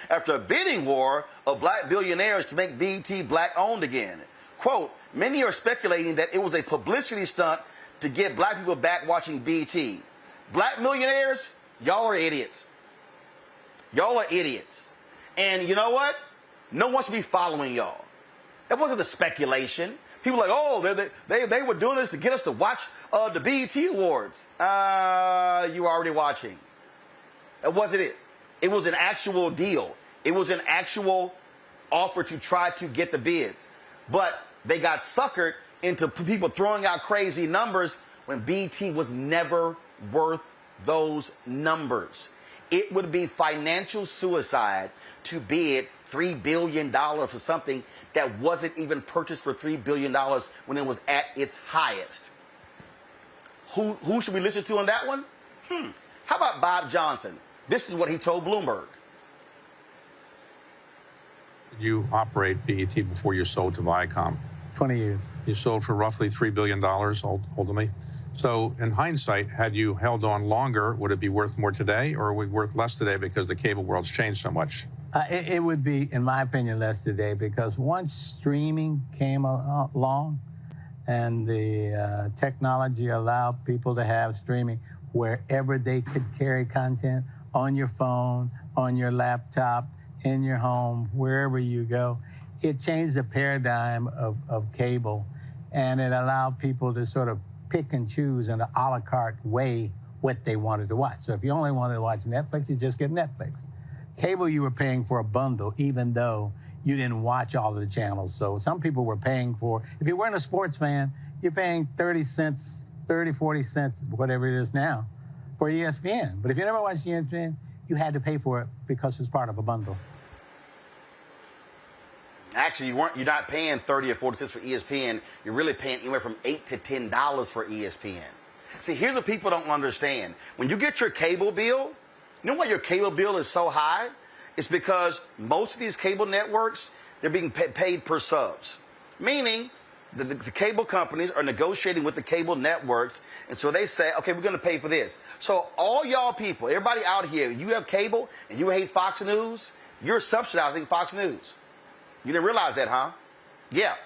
after a bidding war of black billionaires to make BET black-owned again. Quote, many are speculating that it was a publicity stunt to get black people back watching BET. Black millionaires, y'all are idiots. Y'all are idiots. And you know what? No one should be following y'all. That wasn't the speculation. People are like, oh, they were doing this to get us to watch the BET Awards. You were already watching. That wasn't it. It was an actual deal. It was an actual offer to try to get the bids. But they got suckered into people throwing out crazy numbers when BET was never worth those numbers. It would be financial suicide to bid $3 billion for something that wasn't even purchased for $3 billion when it was at its highest. Who should we listen to on that one? How about Bob Johnson? This is what he told Bloomberg. You operate BET before you sold to Viacom. 20 years. You sold for roughly $3 billion, ultimately. So in hindsight, had you held on longer, would it be worth more today, or would it be worth less today because the cable world's changed so much? It would be, in my opinion, less today, because once streaming came along and the technology allowed people to have streaming wherever they could carry content, on your phone, on your laptop, in your home, wherever you go, it changed the paradigm of cable, and it allowed people to sort of pick and choose in an a la carte way what they wanted to watch. So if you only wanted to watch Netflix, you just get Netflix. Cable, you were paying for a bundle, even though you didn't watch all of the channels. So some people were paying for, if you weren't a sports fan, you're paying 30 cents, 30, 40 cents, whatever it is now, for ESPN. But if you never watched ESPN, you had to pay for it because it was part of a bundle. Actually, you're not paying 30 or 40 cents for ESPN. You're really paying anywhere from $8 to $10 for ESPN. See, here's what people don't understand. When you get your cable bill, you know why your cable bill is so high? It's because most of these cable networks, they're being paid per subs. Meaning, the cable companies are negotiating with the cable networks, and so they say, okay, we're going to pay for this. So all y'all people, everybody out here, you have cable and you hate Fox News, you're subsidizing Fox News. You didn't realize that, huh? Yeah,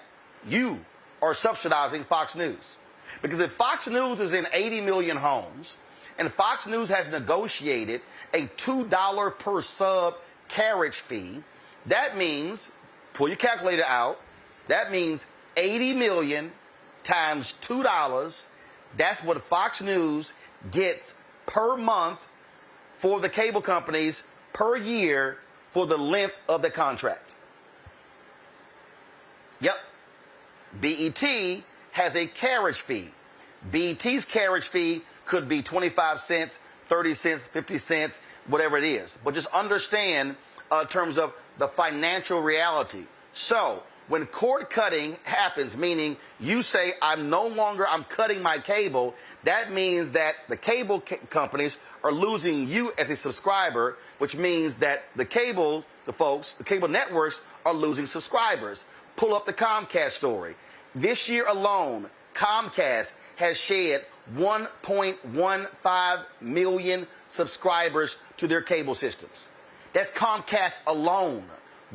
you are subsidizing Fox News. Because if Fox News is in 80 million homes, and Fox News has negotiated a $2 per sub carriage fee, that means, pull your calculator out, that means 80 million times $2, that's what Fox News gets per month for the cable companies per year for the length of the contract. Yep. BET has a carriage fee. BET's carriage fee could be 25 cents, 30 cents, 50 cents, whatever it is. But just understand in terms of the financial reality. So when cord cutting happens, meaning you say, I'm cutting my cable, that means that the cable companies are losing you as a subscriber, which means that the cable networks are losing subscribers. Pull up the Comcast story. This year alone, Comcast has shed 1.15 million subscribers to their cable systems. That's Comcast alone,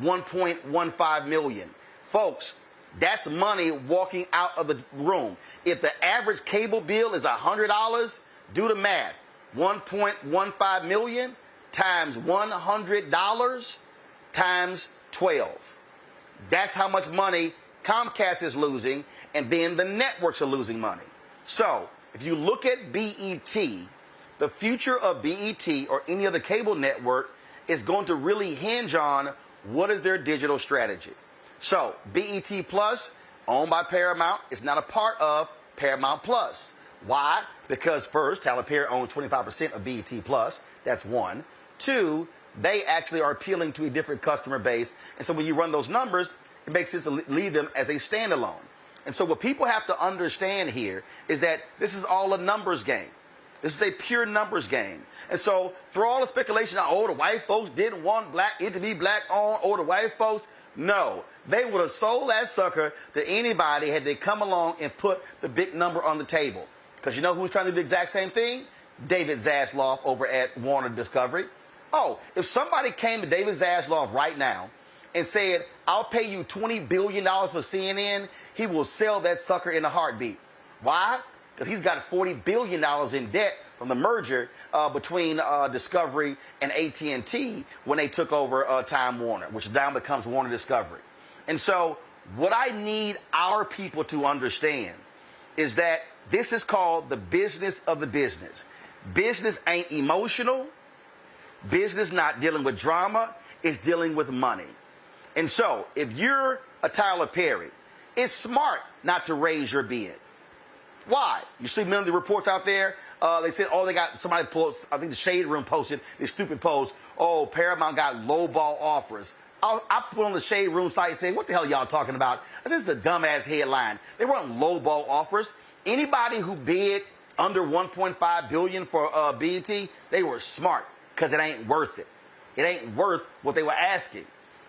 1.15 million. Folks, that's money walking out of the room. If the average cable bill is $100, do the math. 1.15 million times $100 times 12. That's how much money Comcast is losing, and then the networks are losing money. So if you look at BET, the future of BET or any other cable network is going to really hinge on what is their digital strategy. So BET Plus, owned by Paramount, is not a part of Paramount Plus. Why? Because first, Tyler Perry owns 25% of BET Plus. That's one. Two, they actually are appealing to a different customer base. And so when you run those numbers, it makes sense to leave them as a standalone. And so what people have to understand here is that this is all a numbers game. This is a pure numbers game. And so through all the speculation, oh, the white folks didn't want it to be black-owned, oh, the white folks, no. They would have sold that sucker to anybody had they come along and put the big number on the table. Because you know who's trying to do the exact same thing? David Zaslav over at Warner Discovery. Oh, if somebody came to David Zaslav right now and said, I'll pay you $20 billion for CNN, he will sell that sucker in a heartbeat. Why? Because he's got $40 billion in debt from the merger between Discovery and AT&T when they took over Time Warner, which now becomes Warner Discovery. And so what I need our people to understand is that this is called the business of the business. Business ain't emotional. Business not dealing with drama. It's dealing with money. And so if you're a Tyler Perry, it's smart not to raise your bid. Why? You see many of the reports out there, they said, oh, they got somebody post, I think the Shade Room posted this stupid post, oh, Paramount got lowball offers. I put on the Shade Room site and say, what the hell are y'all talking about? I said, this is a dumbass headline. They weren't lowball offers. Anybody who bid under $1.5 billion for BET, they were smart because it ain't worth it. It ain't worth what they were asking.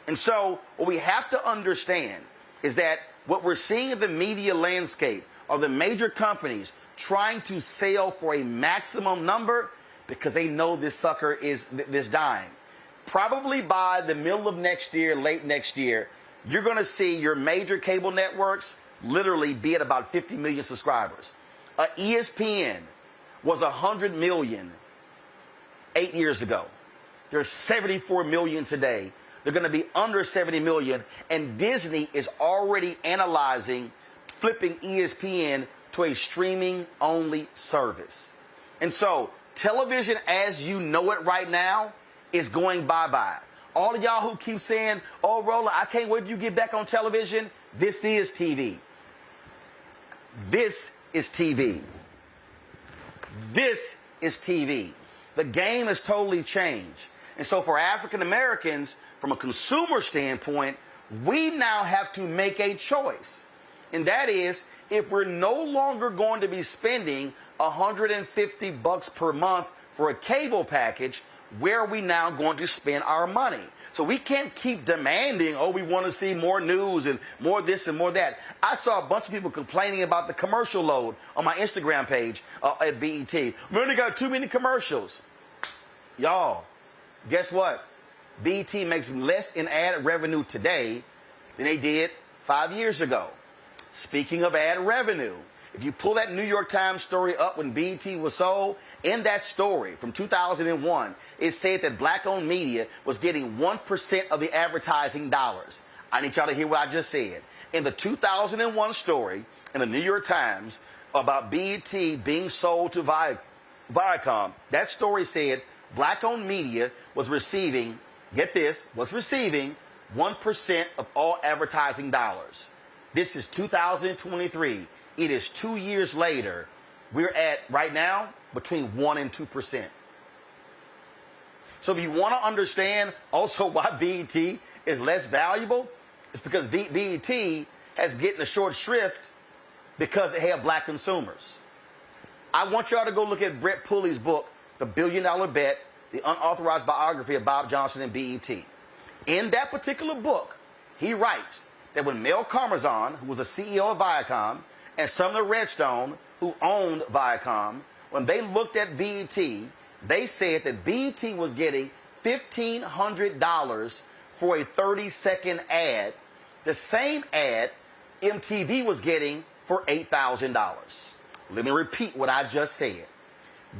And so what we have to understand is that what we're seeing in the media landscape are the major companies trying to sell for a maximum number because they know this sucker is this dying. Probably by the middle of next year, late next year, you're going to see your major cable networks literally be at about 50 million subscribers. ESPN was 100 million 8 years ago. There's 74 million today. They're going to be under 70 million. And Disney is already analyzing flipping ESPN to a streaming-only service. And so television as you know it right now is going bye-bye. All of y'all who keep saying, oh, Roland, I can't wait till you get back on television. This is TV. This is TV. This is TV. The game has totally changed. And so for African Americans, from a consumer standpoint, we now have to make a choice. And that is, if we're no longer going to be spending $150 per month for a cable package, where are we now going to spend our money? So we can't keep demanding, oh, we want to see more news and more this and more that. I saw a bunch of people complaining about the commercial load on my Instagram page at BET. We only got too many commercials. Y'all, guess what? BET makes less in ad revenue today than they did 5 years ago. Speaking of ad revenue, if you pull that New York Times story up when BET was sold, in that story from 2001, it said that black-owned media was getting 1% of the advertising dollars. I need y'all to hear what I just said. In the 2001 story in the New York Times about BET being sold to Viacom, that story said black-owned media was receiving, get this, was receiving 1% of all advertising dollars. This is 2023. It is 2 years later. We're at, right now, between 1 and 2%. So if you want to understand also why BET is less valuable, it's because BET has getting a short shrift because they have black consumers. I want y'all to go look at Brett Pulley's book, The $1 Billion Bet, the unauthorized biography of Bob Johnson and BET. In that particular book, he writes that when Mel Karmazin, who was the CEO of Viacom, and Sumner Redstone, who owned Viacom, when they looked at BET, they said that BET was getting $1,500 for a 30-second ad, the same ad MTV was getting for $8,000. Let me repeat what I just said.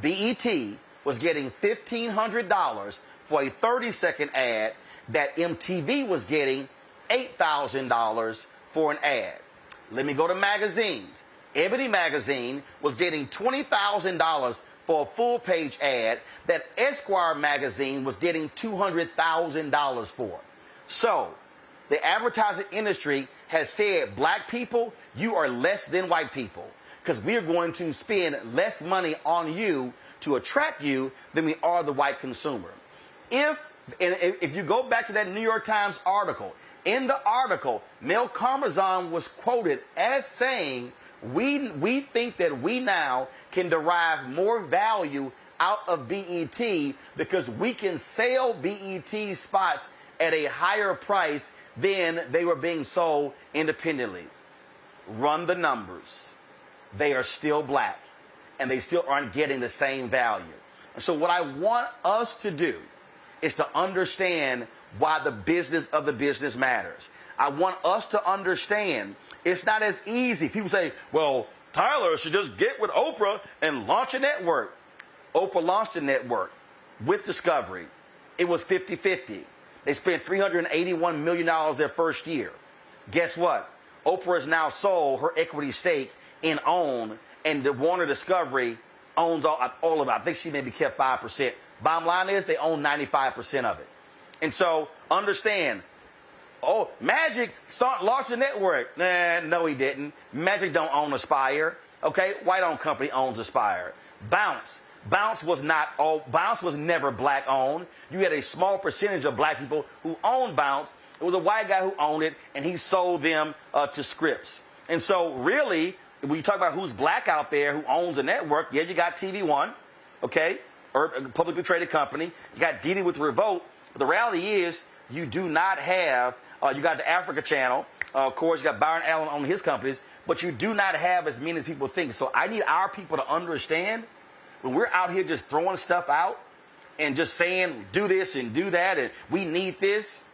BET was getting $1,500 for a 30-second ad that MTV was getting $8,000 for an ad. Let me go to magazines. Ebony Magazine was getting $20,000 for a full-page ad that Esquire Magazine was getting $200,000 for. So, the advertising industry has said, black people, you are less than white people because we are going to spend less money on you to attract you than we are the white consumer. If you go back to that New York Times article, in the article, Mel Karmazin was quoted as saying, We think that we now can derive more value out of BET because we can sell BET spots at a higher price than they were being sold independently. Run the numbers. They are still black, and they still aren't getting the same value. And so what I want us to do is to understand why the business of the business matters. I want us to understand it's not as easy. People say, well, Tyler should just get with Oprah and launch a network. Oprah launched a network with Discovery. It was 50-50. They spent $381 million their first year. Guess what? Oprah has now sold her equity stake in OWN, and the Warner Discovery owns all of it. I think she maybe kept 5%. Bottom line is they own 95% of it. And so understand, oh, Magic launched a network. No, he didn't. Magic don't own Aspire. Okay, white-owned company owns Aspire. Bounce was never black-owned. You had a small percentage of black people who owned Bounce. It was a white guy who owned it, and he sold them to Scripps. And so really, when you talk about who's black out there who owns a network, yeah, you got TV One, okay, or a publicly traded company. You got Didi with Revolt. But the reality is you do not have, you got the Africa Channel. Of course, you got Byron Allen on his companies. But you do not have as many as people think. So I need our people to understand when we're out here just throwing stuff out and just saying do this and do that and we need this.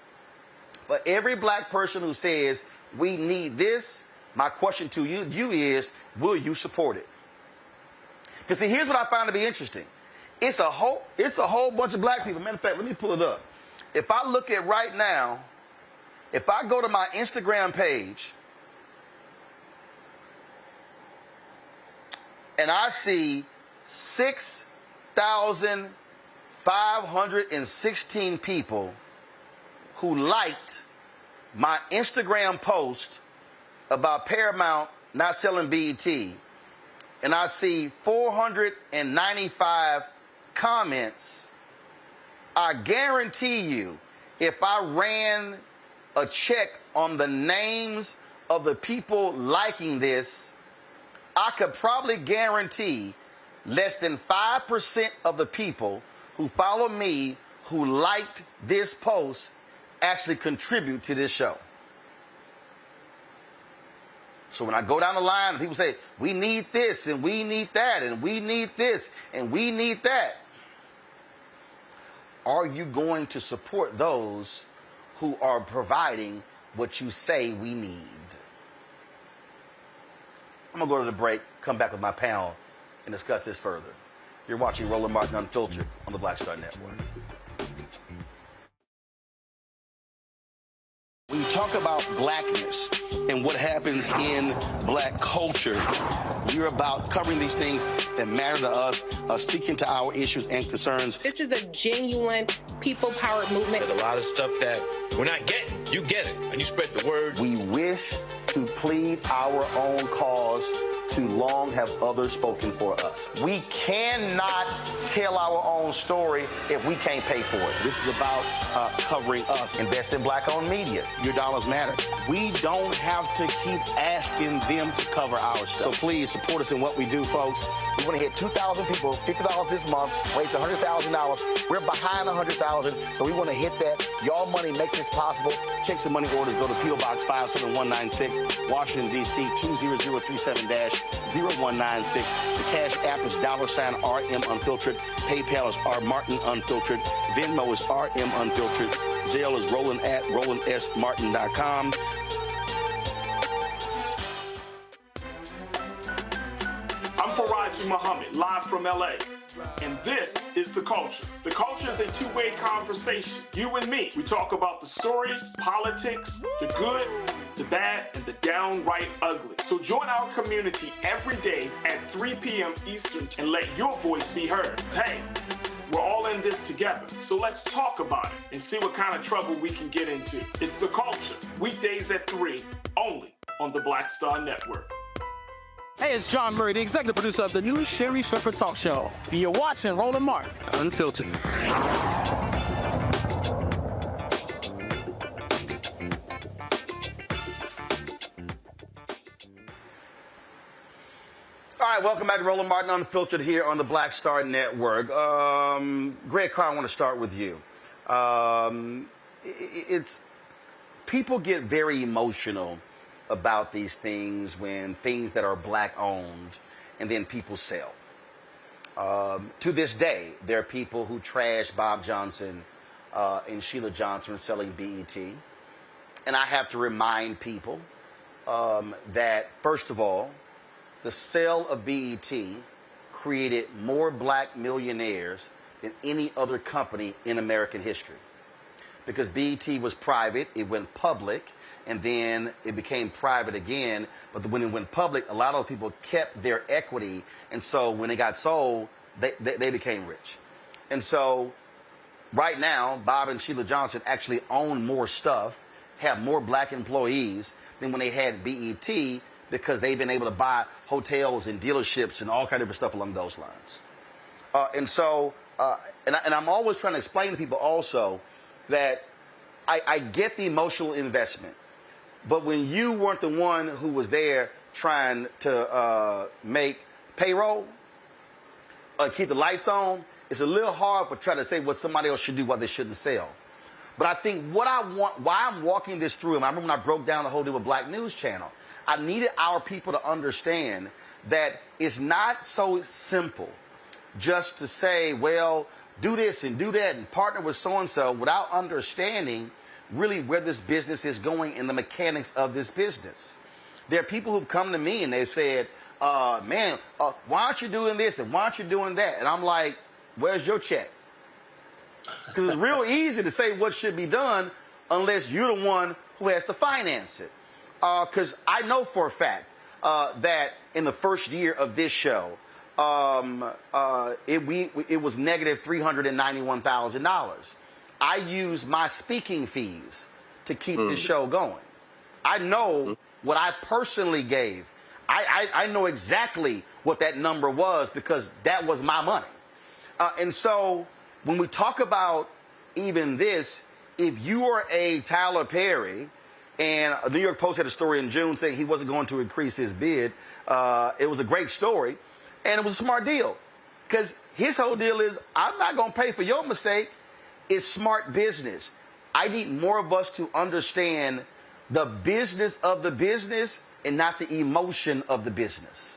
But every black person who says we need this, my question to you is, will you support it? Because see, here's what I found to be interesting. It's a whole bunch of black people. Matter of fact, let me pull it up. If I look at right now, if I go to my Instagram page and I see 6,516 people who liked my Instagram post about Paramount not selling BET, and I see 495 comments, I guarantee you, if I ran a check on the names of the people liking this, I could probably guarantee less than 5% of the people who follow me who liked this post actually contribute to this show. So when I go down the line and people say, we need this and we need that and we need this and we need that, are you going to support those who are providing what you say we need? I'm going to go to the break, come back with my panel, and discuss this further. You're watching Roland Martin Unfiltered on the Black Star Network. When you talk about blackness and what happens in black culture, you're about covering these things that matter to us, speaking to our issues and concerns. This is a genuine people-powered movement. There's a lot of stuff that we're not getting. You get it, and you spread the word. We wish to plead our own cause. Too long have others spoken for us. We cannot tell our own story if we can't pay for it. This is about covering us. Invest in black-owned media. Your dollars matter. We don't have to keep asking them to cover our stuff. So please support us in what we do, folks. We want to hit 2,000 people, $50 this month, raise $100,000. We're behind 100,000, so we want to hit that. Y'all money makes this possible. Check some money orders. Go to P.O. Box 57196, Washington, D.C. 20037-0196. The Cash App is $RM Unfiltered. PayPal is R Martin Unfiltered. Venmo is RM Unfiltered. Zelle is Roland at RolandSMartin.com. I'm Faraji Muhammad, live from LA. And this is The Culture. The Culture is a two-way conversation. You and me. We talk about the stories, politics, the good, the bad, and the downright ugly. So join our community every day at 3 p.m. Eastern and let your voice be heard. Hey, we're all in this together. So let's talk about it and see what kind of trouble we can get into. It's The Culture. Weekdays at 3, only on the Black Star Network. Hey, it's John Murray, the executive producer of the new Sherry Shepherd Talk Show. You're watching Roland Martin Unfiltered. All right, welcome back to Roland Martin Unfiltered here on the Black Star Network. Greg Carr, I want to start with you. People get very emotional about these things when things that are black-owned and then people sell. To this day, there are people who trash Bob Johnson and Sheila Johnson selling BET. And I have to remind people that, first of all, the sale of BET created more black millionaires than any other company in American history. Because BET was private, it went public, and then it became private again. But when it went public, a lot of people kept their equity, and so when it got sold, they became rich. And so right now, Bob and Sheila Johnson actually own more stuff, have more black employees than when they had BET, because they've been able to buy hotels and dealerships and all kind of different stuff along those lines. And I'm always trying to explain to people also that I get the emotional investment, but when you weren't the one who was there trying to make payroll, keep the lights on, it's a little hard for trying to say what somebody else should do, what they shouldn't sell. But I think what I want, why I'm walking this through, and I remember when I broke down the whole deal with Black News Channel, I needed our people to understand that it's not so simple just to say, well, do this and do that and partner with so-and-so without understanding really where this business is going and the mechanics of this business. There are people who've come to me and they've said, why aren't you doing this and why aren't you doing that? And I'm like, where's your check? Because it's real easy to say what should be done unless you're the one who has to finance it. Because I know for a fact that in the first year of this show, it was negative $391,000. I used my speaking fees to keep the show going. I know what I personally gave. I know exactly what that number was because that was my money. And so when we talk about even this, if you are a Tyler Perry, and the New York Post had a story in June saying he wasn't going to increase his bid. It was a great story, and it was a smart deal. Because his whole deal is, I'm not going to pay for your mistake. It's smart business. I need more of us to understand the business of the business and not the emotion of the business.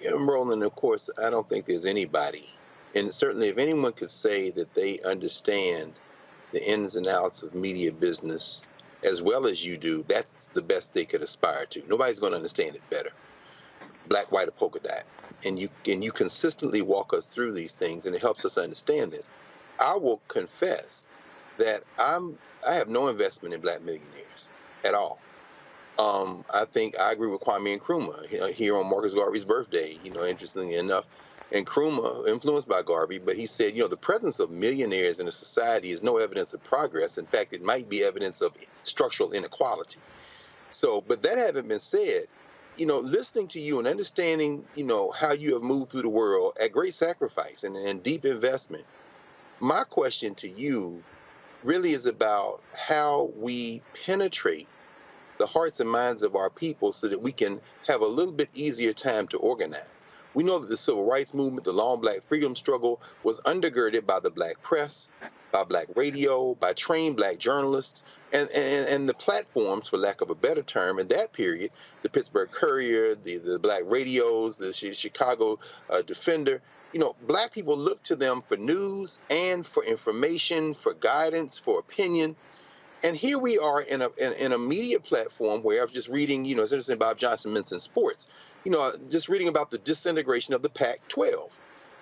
Yeah, Roland, of course, I don't think there's anybody, and certainly if anyone could say that they understand the ins and outs of media business as well as you do, that's the best they could aspire to. Nobody's going to understand it better. Black, white, or polka dot. And you consistently walk us through these things, and it helps us understand this. I will confess that I have no investment in black millionaires at all. I think I agree with Kwame Nkrumah here on Marcus Garvey's birthday, interestingly enough. And Nkrumah, influenced by Garvey, but he said, the presence of millionaires in a society is no evidence of progress. In fact, it might be evidence of structural inequality. So, but that having been said, listening to you and understanding, how you have moved through the world at great sacrifice and deep investment, my question to you really is about how we penetrate the hearts and minds of our people so that we can have a little bit easier time to organize. We know that the civil rights movement, the long black freedom struggle, was undergirded by the black press, by black radio, by trained black journalists, and the platforms, for lack of a better term, in that period, the Pittsburgh Courier, the black radios, the Chicago Defender. Black people looked to them for news and for information, for guidance, for opinion. And here we are in a media platform where I was just reading, it's interesting Bob Johnson mentioned sports, just reading about the disintegration of the Pac-12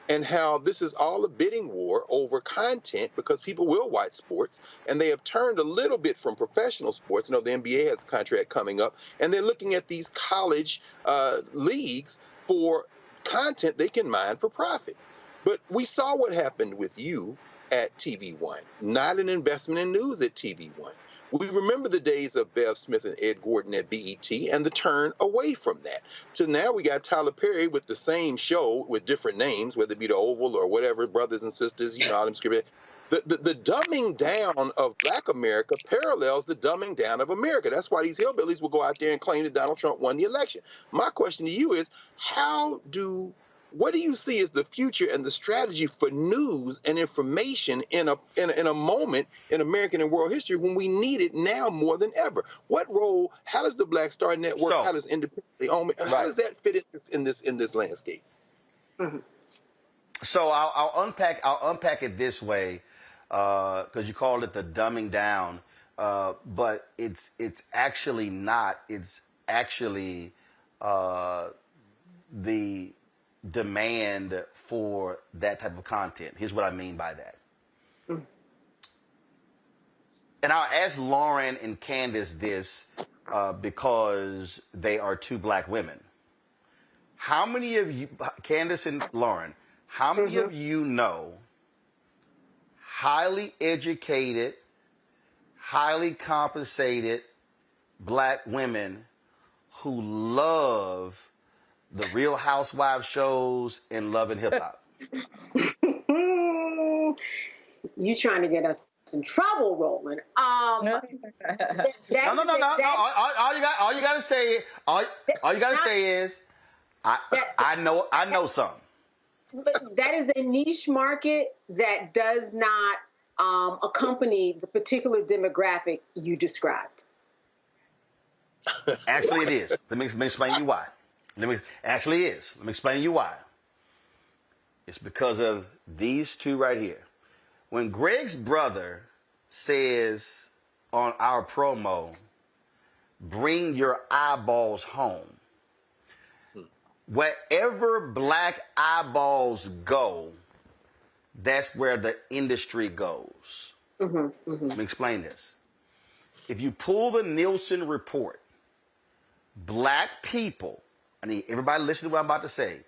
and how this is all a bidding war over content because people will watch sports, and they have turned a little bit from professional sports. The NBA has a contract coming up, and they're looking at these college leagues for content they can mine for profit. But we saw what happened with you at TV One, not an investment in news at TV One. We remember the days of Bev Smith and Ed Gordon at BET and the turn away from that. To now we got Tyler Perry with the same show with different names, whether it be the Oval or whatever, Brothers and Sisters, all them scripted. The dumbing down of Black America parallels the dumbing down of America. That's why these hillbillies will go out there and claim that Donald Trump won the election. My question to you is, what do you see as the future and the strategy for news and information in a moment in American and world history when we need it now more than ever? What role? How does the Black Star Network? How does independently owned? How does that fit in this landscape? Mm-hmm. So I'll unpack it this way, because you called it the dumbing down, but it's actually not. It's actually the demand for that type of content. Here's what I mean by that. Mm. And I'll ask Lauren and Candace this because they are two Black women. How many of you, Candace and Lauren, how many of you know highly educated, highly compensated Black women who love the Real Housewives shows and Love and Hip Hop? You trying to get us in trouble, Roland? No. All you gotta say is, I know something. But that is a niche market that does not accompany the particular demographic you described. Actually, it is. Let me explain to you why. Let me explain to you why. It's because of these two right here. When Greg's brother says on our promo, "Bring your eyeballs home," wherever Black eyeballs go, that's where the industry goes. Let me explain this. If you pull the Nielsen report, Black people, I need everybody listen to what I'm about to say.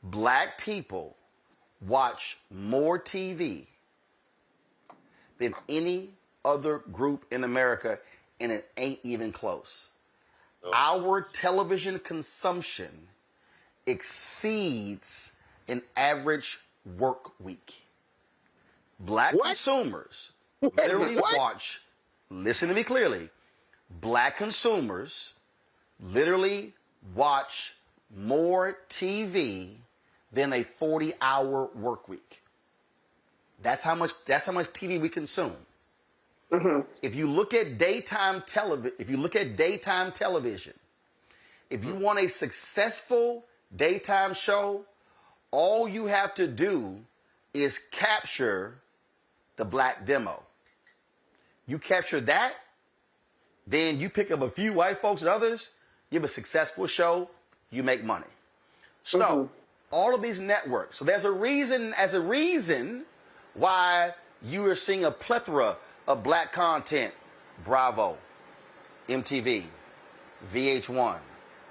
Black people watch more TV than any other group in America, and it ain't even close. Our television consumption exceeds an average work week. Black consumers literally watch, listen to me clearly, Black consumers literally watch more TV than a 40-hour work week. That's how much TV we consume. If you look at daytime television, if you want a successful daytime show, all you have to do is capture the Black demo. You capture that, then you pick up a few white folks and others, you have a successful show, you make money. So all of these networks, so there's a reason why you are seeing a plethora of Black content. Bravo, MTV, VH1,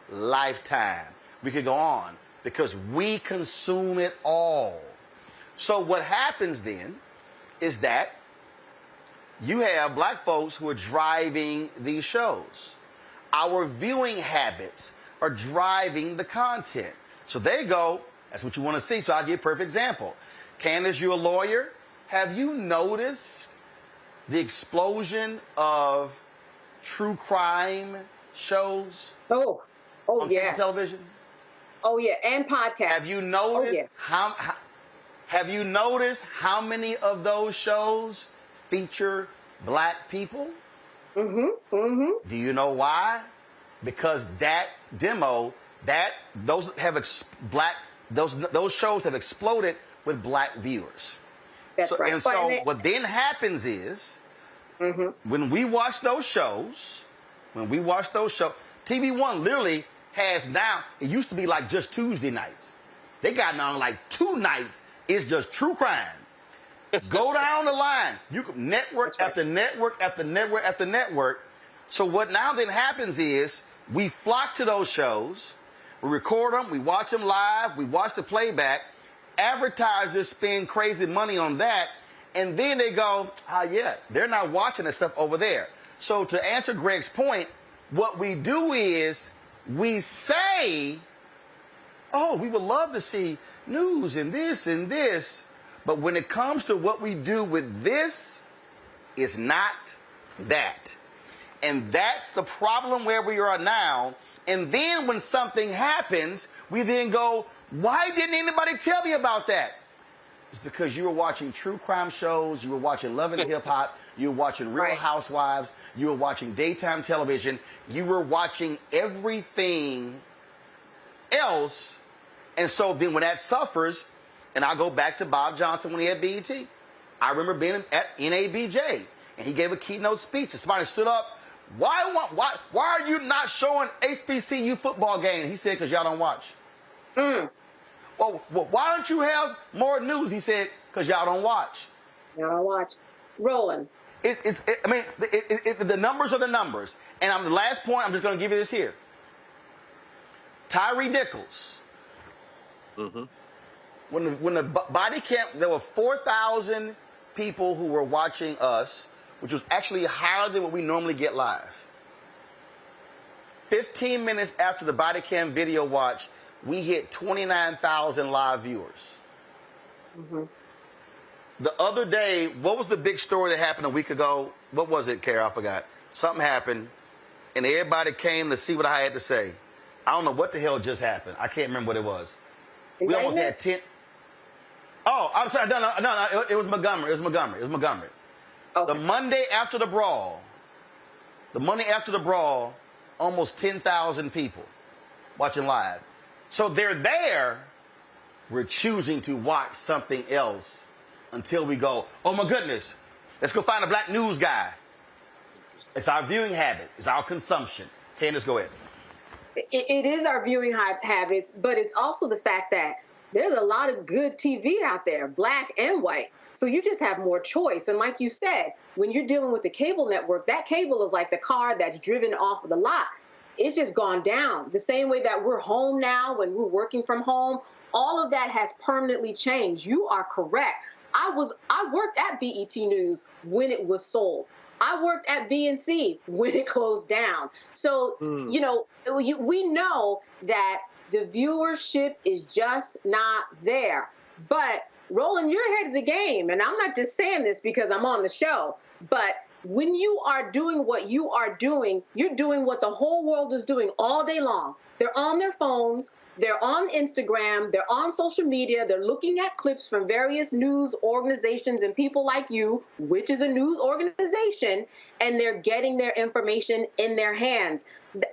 Lifetime. We could go on because we consume it all. So what happens then is that you have Black folks who are driving these shows. Our viewing habits are driving the content. So there you go. That's what you want to see. So I'll give you a perfect example. Candace, you're a lawyer. Have you noticed the explosion of true crime shows? On yes. television? Oh yeah, and podcasts. Have you noticed Have you noticed how many of those shows feature Black people? Do you know why? Because that demo, those shows have exploded with Black viewers. That's right. And so what then happens is, when we watch those shows, TV One literally has now, it used to be like just Tuesday nights. They got now like 2 nights, it's just true crime. Go down the line. You can network after network after network after network. So what now then happens is we flock to those shows, we record them, we watch them live, we watch the playback. Advertisers spend crazy money on that, and then they go, they're not watching that stuff over there. So to answer Greg's point, what we do is we say, we would love to see news and this, But when it comes to what we do with this, it's not that. And that's the problem where we are now. And then when something happens, we then go, why didn't anybody tell me about that? It's because you were watching true crime shows, you were watching Love and Hip Hop, you were watching Real Housewives, you were watching daytime television, you were watching everything else. And so then when that suffers, and I go back to Bob Johnson when he had BET. I remember being at NABJ, and he gave a keynote speech, and somebody stood up, why are you not showing HBCU football games? He said, because y'all don't watch. Well, why don't you have more news? He said, because y'all don't watch. Y'all don't watch. Roland. The numbers are the numbers. And the last point, I'm just going to give you this here. Tyree Nichols. When the body cam, there were 4,000 people who were watching us, which was actually higher than what we normally get live. 15 minutes after the body cam video watch, we hit 29,000 live viewers. The other day, what was the big story that happened a week ago? What was it, Kara? I forgot. Something happened, and everybody came to see what I had to say. I don't know what the hell just happened. I can't remember what it was. We almost had 10. Oh, I'm sorry. No. It was Montgomery. Okay. The Monday after the brawl, almost 10,000 people watching live. So they're there. We're choosing to watch something else until we go, oh my goodness, let's go find a black news guy. It's our viewing habits. It's our consumption. Candace, go ahead. It is our viewing habits, but it's also the fact that there's a lot of good TV out there, black and white. So you just have more choice. And like you said, when you're dealing with the cable network, that cable is like the car that's driven off of the lot. It's just gone down. The same way that we're home now, when we're working from home, all of that has permanently changed. You are correct. I worked at BET News when it was sold. I worked at BNC when it closed down. So, you know, we know that the viewership is just not there. But Roland, you're ahead of the game. And I'm not just saying this because I'm on the show, but when you are doing what you are doing, you're doing what the whole world is doing all day long. They're on their phones. They're on Instagram, they're on social media, they're looking at clips from various news organizations and people like you, which is a news organization, and they're getting their information in their hands.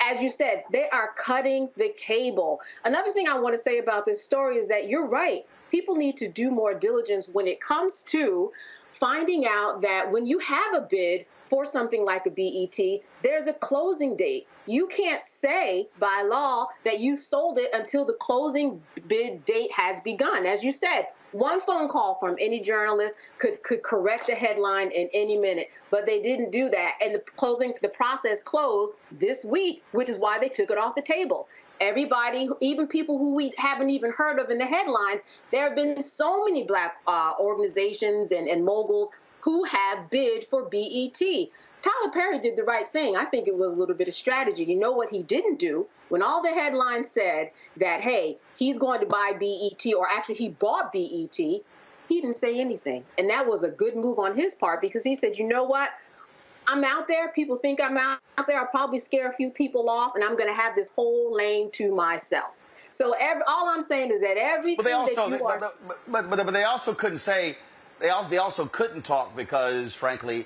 As you said, they are cutting the cable. Another thing I want to say about this story is that you're right. People need to do more diligence when it comes to finding out that when you have a bid for something like a BET, there's a closing date. You can't say by law that you sold it until the closing bid date has begun. As you said, one phone call from any journalist could correct a headline in any minute, but they didn't do that. And the process closed this week, which is why they took it off the table. Everybody, even people who we haven't even heard of in the headlines, there have been so many black organizations and moguls who have bid for BET. Tyler Perry did the right thing. I think it was a little bit of strategy. You know what he didn't do? When all the headlines said that, hey, he's going to buy BET, or actually he bought BET, he didn't say anything. And that was a good move on his part, because he said, you know what? I'm out there. People think I'm out there. I'll probably scare a few people off, and I'm going to have this whole lane to myself. So all I'm saying is that everything But they also couldn't say. They also couldn't talk because, frankly,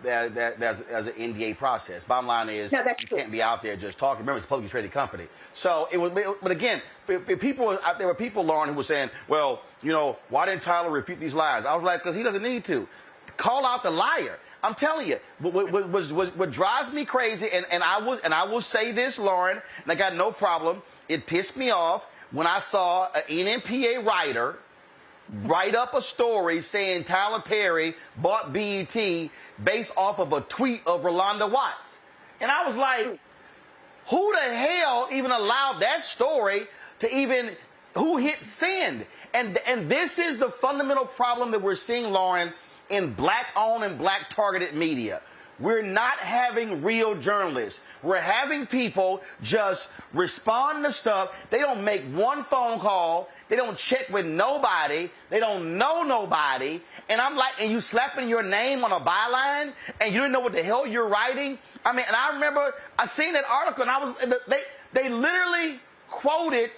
there's an NDA process. Bottom line is, you can't be out there just talking. Remember, it's a publicly traded company. So it was. But again, there were people, Lauren, who were saying, "Well, you know, why didn't Tyler refute these lies?" I was like, because he doesn't need to. Call out the liar. I'm telling you, what drives me crazy, and I will say this, Lauren, and I got no problem. It pissed me off when I saw an NMPA writer write up a story saying Tyler Perry bought BET based off of a tweet of Rolanda Watts. And I was like, who the hell even allowed that story to even, who hit send? And this is the fundamental problem that we're seeing, Lauren, in black-owned and black-targeted media. we're not having real journalists. We're having people just respond to stuff. They don't make one phone call. They don't check with nobody. They don't know nobody. And I'm like, and you slapping your name on a byline and you don't know what the hell you're writing? I mean, and I remember I seen that article and they literally quoted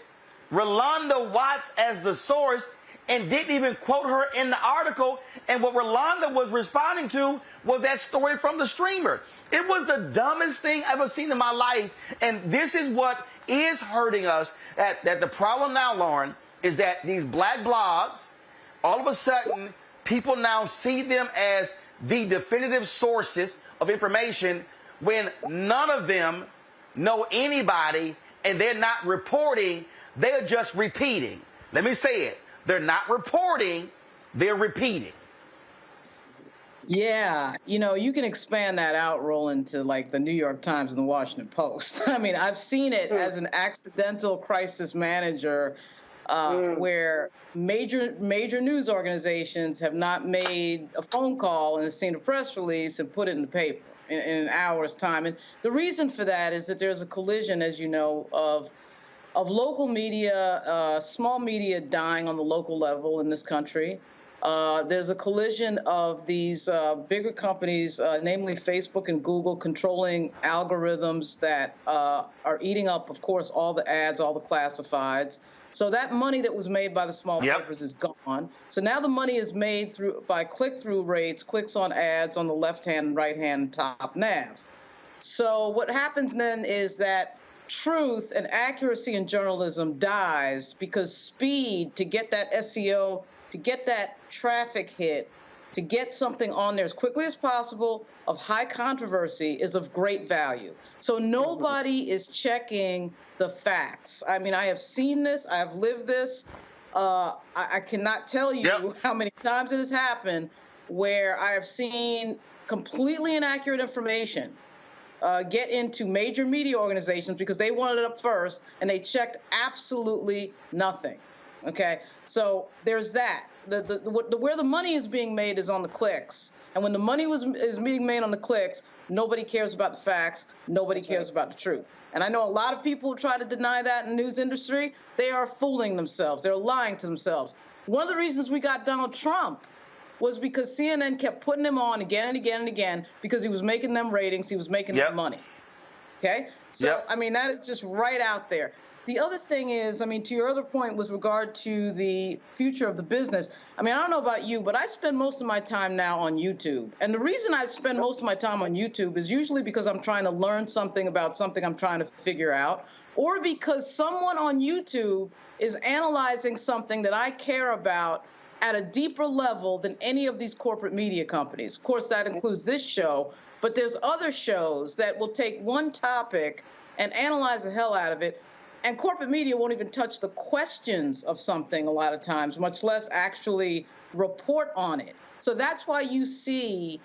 Rolanda Watts as the source and didn't even quote her in the article. And what Rolanda was responding to was that story from the streamer. It was the dumbest thing I've ever seen in my life. And this is what is hurting us. That the problem now, Lauren, is that these black blogs, all of a sudden, people now see them as the definitive sources of information when none of them know anybody and they're not reporting, they're just repeating. Let me say it. They're not reporting, they're repeating. Yeah, you can expand that out, Roland, to like the New York Times and the Washington Post. I mean, I've seen it as an accidental crisis manager where major news organizations have not made a phone call and seen a press release and put it in the paper in an hour's time. And the reason for that is that there's a collision, as you know, of local media, small media dying on the local level in this country. There's a collision of these bigger companies, namely Facebook and Google, controlling algorithms that are eating up, of course, all the ads, all the classifieds. So that money that was made by the small papers is gone. So now the money is made by click-through rates, clicks on ads on the left-hand and right-hand top nav. So what happens then is that truth and accuracy in journalism dies because speed to get that SEO, to get that traffic hit, to get something on there as quickly as possible of high controversy is of great value. So nobody is checking the facts. I mean, I have seen this. I have lived this. I cannot tell you how many times it has happened where I have seen completely inaccurate information get into major media organizations because they wanted it up first and they checked absolutely nothing. Okay, so there's that. Where the money is being made is on the clicks, and when the money is being made on the clicks, nobody cares about the facts. Nobody cares about the truth. And I know a lot of people who try to deny that in the news industry. They are fooling themselves. They're lying to themselves. One of the reasons we got Donald Trump was because CNN kept putting him on again and again and again because he was making them ratings, he was making them money. Okay? So, I mean, that is just right out there. The other thing is, I mean, to your other point with regard to the future of the business, I mean, I don't know about you, but I spend most of my time now on YouTube. And the reason I spend most of my time on YouTube is usually because I'm trying to learn something about something I'm trying to figure out, or because someone on YouTube is analyzing something that I care about at a deeper level than any of these corporate media companies. Of course, that includes this show, but there's other shows that will take one topic and analyze the hell out of it. And corporate media won't even touch the questions of something a lot of times, much less actually report on it. So that's why you see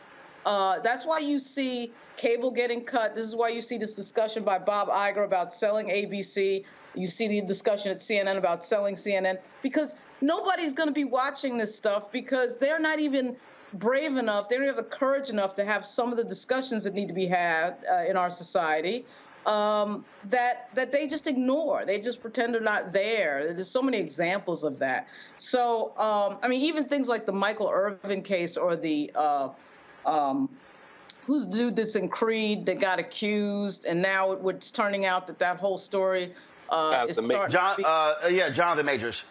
cable getting cut. This is why you see this discussion by Bob Iger about selling ABC. You see the discussion at CNN about selling CNN, because nobody's going to be watching this stuff because they're not even brave enough. They don't have the courage enough to have some of the discussions that need to be had in our society. That they just ignore. They just pretend they're not there. There's so many examples of that. So, I mean, even things like the Michael Irvin case or the, who's the dude that's in Creed that got accused, and now it's turning out that whole story is starting Jonathan Majors.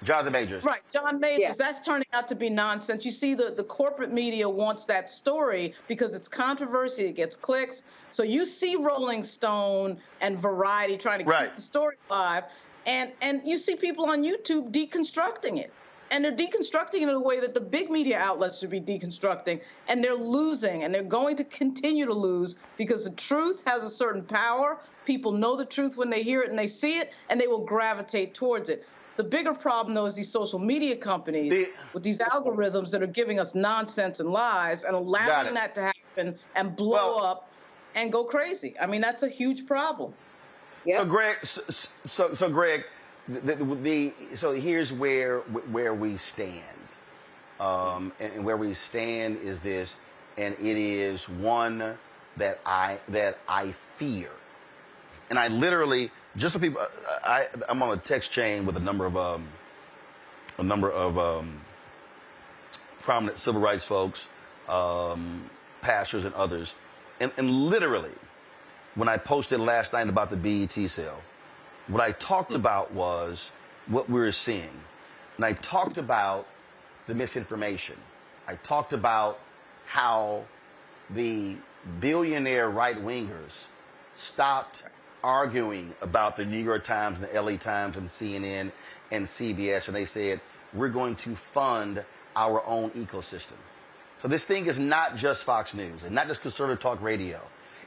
Right, John Majors. Yeah. That's turning out to be nonsense. You see, the corporate media wants that story because it's controversy, it gets clicks. So you see Rolling Stone and Variety trying to keep the story alive, and you see people on YouTube deconstructing it. And they're deconstructing it in a way that the big media outlets should be deconstructing, and they're losing, and they're going to continue to lose because the truth has a certain power. People know the truth when they hear it and they see it, and they will gravitate towards it. The bigger problem, though, is these social media companies with these algorithms that are giving us nonsense and lies and allowing that to happen and blow up and go crazy. I mean, that's a huge problem. Yep. So Greg, so here's where we stand, and where we stand is this, and it is one, that I fear. And I literally, just so people, I'm on a text chain with a number of prominent civil rights folks, pastors and others. And literally, when I posted last night about the BET sale, what I talked about was what we were seeing. And I talked about the misinformation. I talked about how the billionaire right-wingers stopped arguing about the New York Times and the LA Times and CNN and CBS, and they said, we're going to fund our own ecosystem. So this thing is not just Fox News and not just conservative talk radio.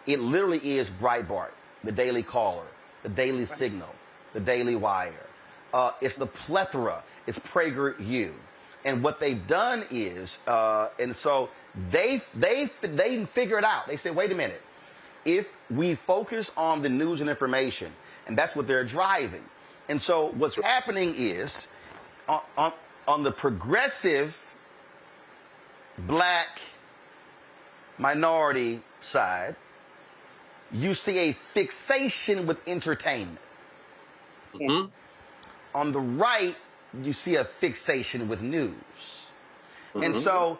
It literally is Breitbart, the Daily Caller, the Daily Signal, the Daily Wire. It's the plethora. It's PragerU. And what they've done is, and so they figure it out. They say, wait a minute. If we focus on the news and information, and that's what they're driving. And so what's happening is, on the progressive black minority side, you see a fixation with entertainment. Mm-hmm. On the right, you see a fixation with news. Mm-hmm. And so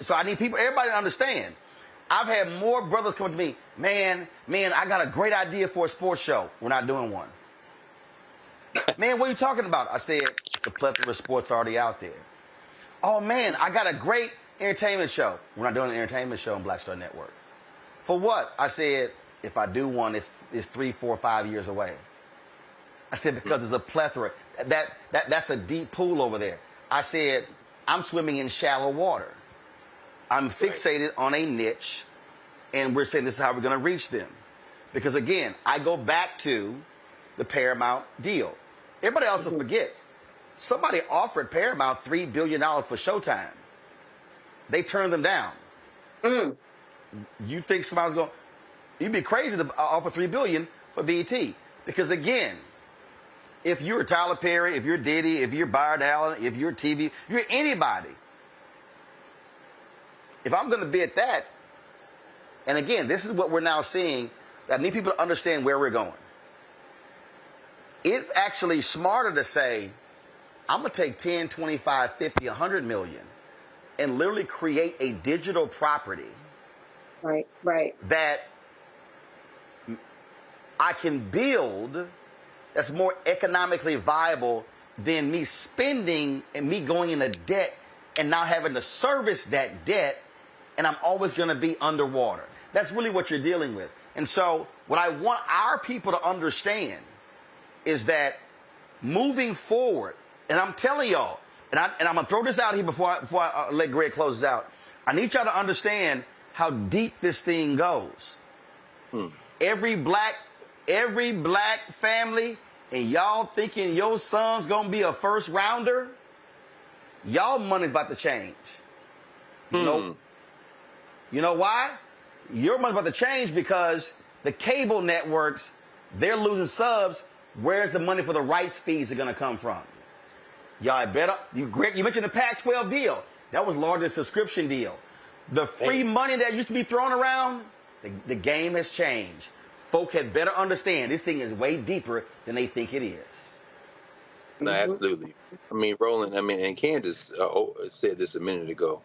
so I need everybody to understand. I've had more brothers come to me, man, I got a great idea for a sports show. We're not doing one. Man, what are you talking about? I said, it's a plethora of sports already out there. Oh man, I got a great entertainment show. We're not doing an entertainment show on Black Star Network. For what? I said, if I do one, it's 3, 4, 5 years away. I said, because there's a plethora. That's a deep pool over there. I said, I'm swimming in shallow water. I'm fixated on a niche, and we're saying this is how we're going to reach them. Because again, I go back to the Paramount deal. Everybody else forgets. Somebody offered Paramount $3 billion for Showtime. They turned them down. Mm. You think somebody's going, you'd be crazy to offer $3 billion for BET. Because again, if you're Tyler Perry, if you're Diddy, if you're Byard Allen, if you're TV, you're anybody. If I'm going to be at that, and again, this is what we're now seeing, I need people to understand where we're going. It's actually smarter to say, I'm going to take 10, 25, 50, 100 million and literally create a digital property. Right. That I can build that's more economically viable than me spending and me going into debt and now having to service that debt, and I'm always going to be underwater. That's really what you're dealing with. And so what I want our people to understand is that moving forward, and I'm telling y'all, and I'm going to throw this out here before I let Greg close this out. I need y'all to understand how deep this thing goes. Every black family, and y'all thinking your son's going to be a first rounder, y'all money's about to change. You know why? Your money's about to change because the cable networks, they're losing subs. Where's the money for the rights fees are going to come from? Y'all better. Greg, you mentioned the Pac-12 deal. That was the largest subscription deal. The free money that used to be thrown around, the game has changed. Folk had better understand this thing is way deeper than they think it is. No, absolutely. I mean, Roland, and Candace said this a minute ago.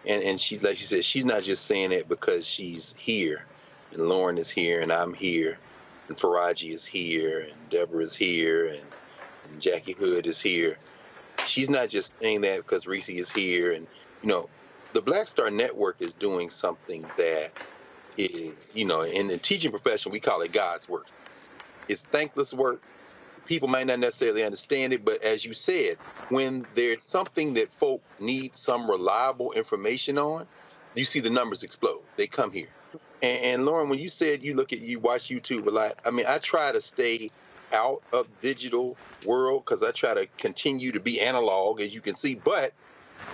And she, like she said, she's not just saying it because she's here. And Lauren is here, and I'm here. And Faraji is here, and Deborah is here, and Jackie Hood is here. She's not just saying that because Reese is here. And, the Black Star Network is doing something that is, in the teaching profession, we call it God's work. It's thankless work. People might not necessarily understand it, but as you said, when there's something that folk need some reliable information on, you see the numbers explode. They come here. And Lauren, when you said you watch YouTube a lot, I try to stay out of digital world because I try to continue to be analog, as you can see, but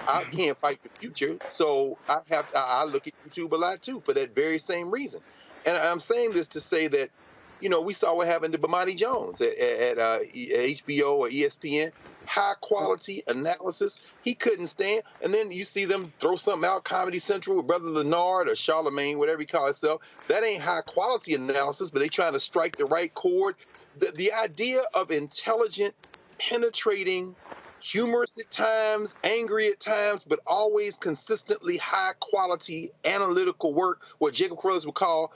I can't fight the future. So I look at YouTube a lot too for that very same reason. And I'm saying this to say that we saw what happened to Bomani Jones at HBO or ESPN. High quality analysis he couldn't stand. And then you see them throw something out, Comedy Central with Brother Leonard or Charlemagne, whatever he calls himself. That ain't high quality analysis, but they trying to strike the right chord. The idea of intelligent, penetrating, humorous at times, angry at times, but always consistently high quality analytical work, what Jacob Carruthers would call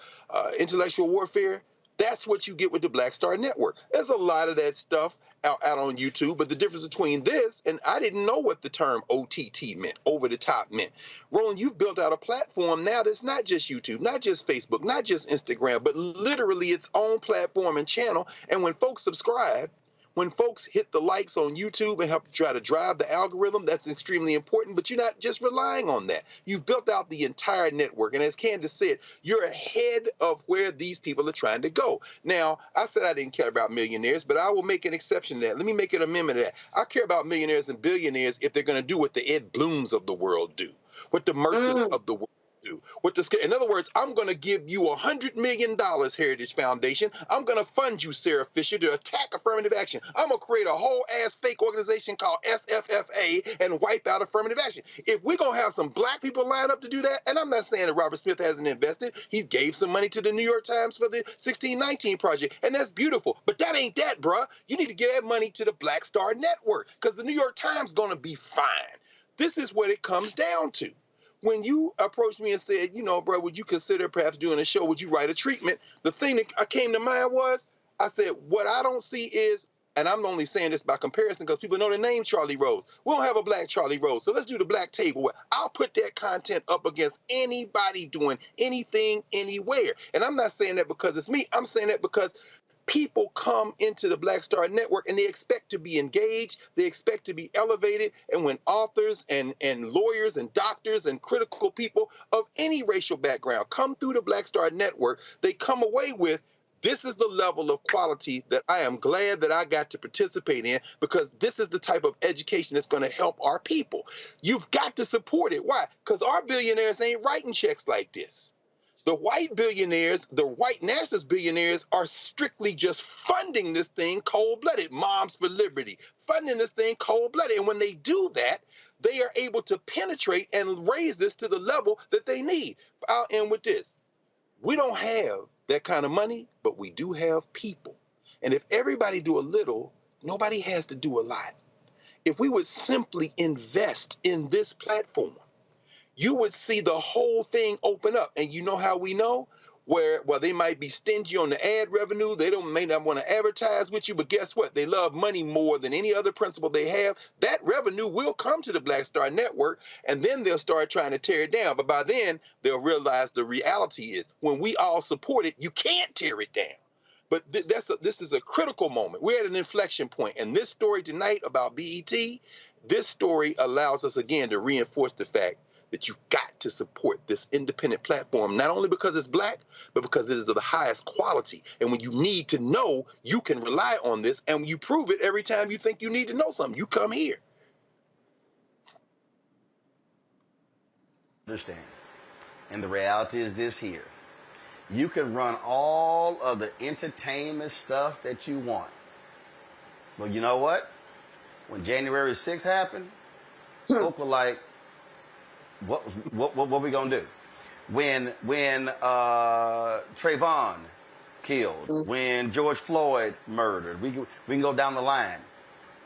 intellectual warfare. That's what you get with the Black Star Network. There's a lot of that stuff out on YouTube, but the difference between this, and I didn't know what the term OTT meant, over the top meant. Roland, you've built out a platform now that's not just YouTube, not just Facebook, not just Instagram, but literally its own platform and channel. And when folks subscribe, when folks hit the likes on YouTube and help try to drive the algorithm, that's extremely important, but you're not just relying on that. You've built out the entire network. And as Candace said, you're ahead of where these people are trying to go. Now, I said I didn't care about millionaires, but I will make an exception to that. Let me make an amendment to that. I care about millionaires and billionaires if they're going to do what the Ed Blooms of the world do, what the Murphys of the world do. In other words, I'm going to give you $100 million, Heritage Foundation. I'm going to fund you, Sarah Fisher, to attack affirmative action. I'm going to create a whole ass fake organization called SFFA and wipe out affirmative action. If we're going to have some black people line up to do that, and I'm not saying that Robert Smith hasn't invested, he gave some money to the New York Times for the 1619 project, and that's beautiful. But that ain't that, bruh. You need to get that money to the Black Star Network because the New York Times going to be fine. This is what it comes down to. When you approached me and said, bro, would you consider perhaps doing a show? Would you write a treatment? The thing that came to mind was, I said, what I don't see is, and I'm only saying this by comparison because people know the name Charlie Rose. We don't have a black Charlie Rose, so let's do the black table. I'll put that content up against anybody doing anything, anywhere. And I'm not saying that because it's me. I'm saying that because people come into the Black Star Network and they expect to be engaged, they expect to be elevated, and when authors and lawyers and doctors and critical people of any racial background come through the Black Star Network, they come away with, this is the level of quality that I am glad that I got to participate in because this is the type of education that's going to help our people. You've got to support it. Why? Because our billionaires ain't writing checks like this. The white billionaires, the white nationalist billionaires are strictly just funding this thing cold-blooded. Moms for Liberty, funding this thing cold-blooded. And when they do that, they are able to penetrate and raise this to the level that they need. I'll end with this. We don't have that kind of money, but we do have people. And if everybody do a little, nobody has to do a lot. If we would simply invest in this platform, you would see the whole thing open up. And you know how we know? Well, they might be stingy on the ad revenue. They may not want to advertise with you, but guess what? They love money more than any other principle they have. That revenue will come to the Black Star Network, and then they'll start trying to tear it down. But by then, they'll realize the reality is when we all support it, you can't tear it down. But this is a critical moment. We're at an inflection point. And this story tonight about BET, this story allows us, again, to reinforce the fact that you've got to support this independent platform, not only because it's black, but because it is of the highest quality. And when you need to know, you can rely on this, and you prove it every time you think you need to know something. You come here. Understand. And the reality is this here. You can run all of the entertainment stuff that you want. But you know what? When January 6th happened, folk were like, what we gonna do? When Trayvon killed, when George Floyd murdered, we can go down the line.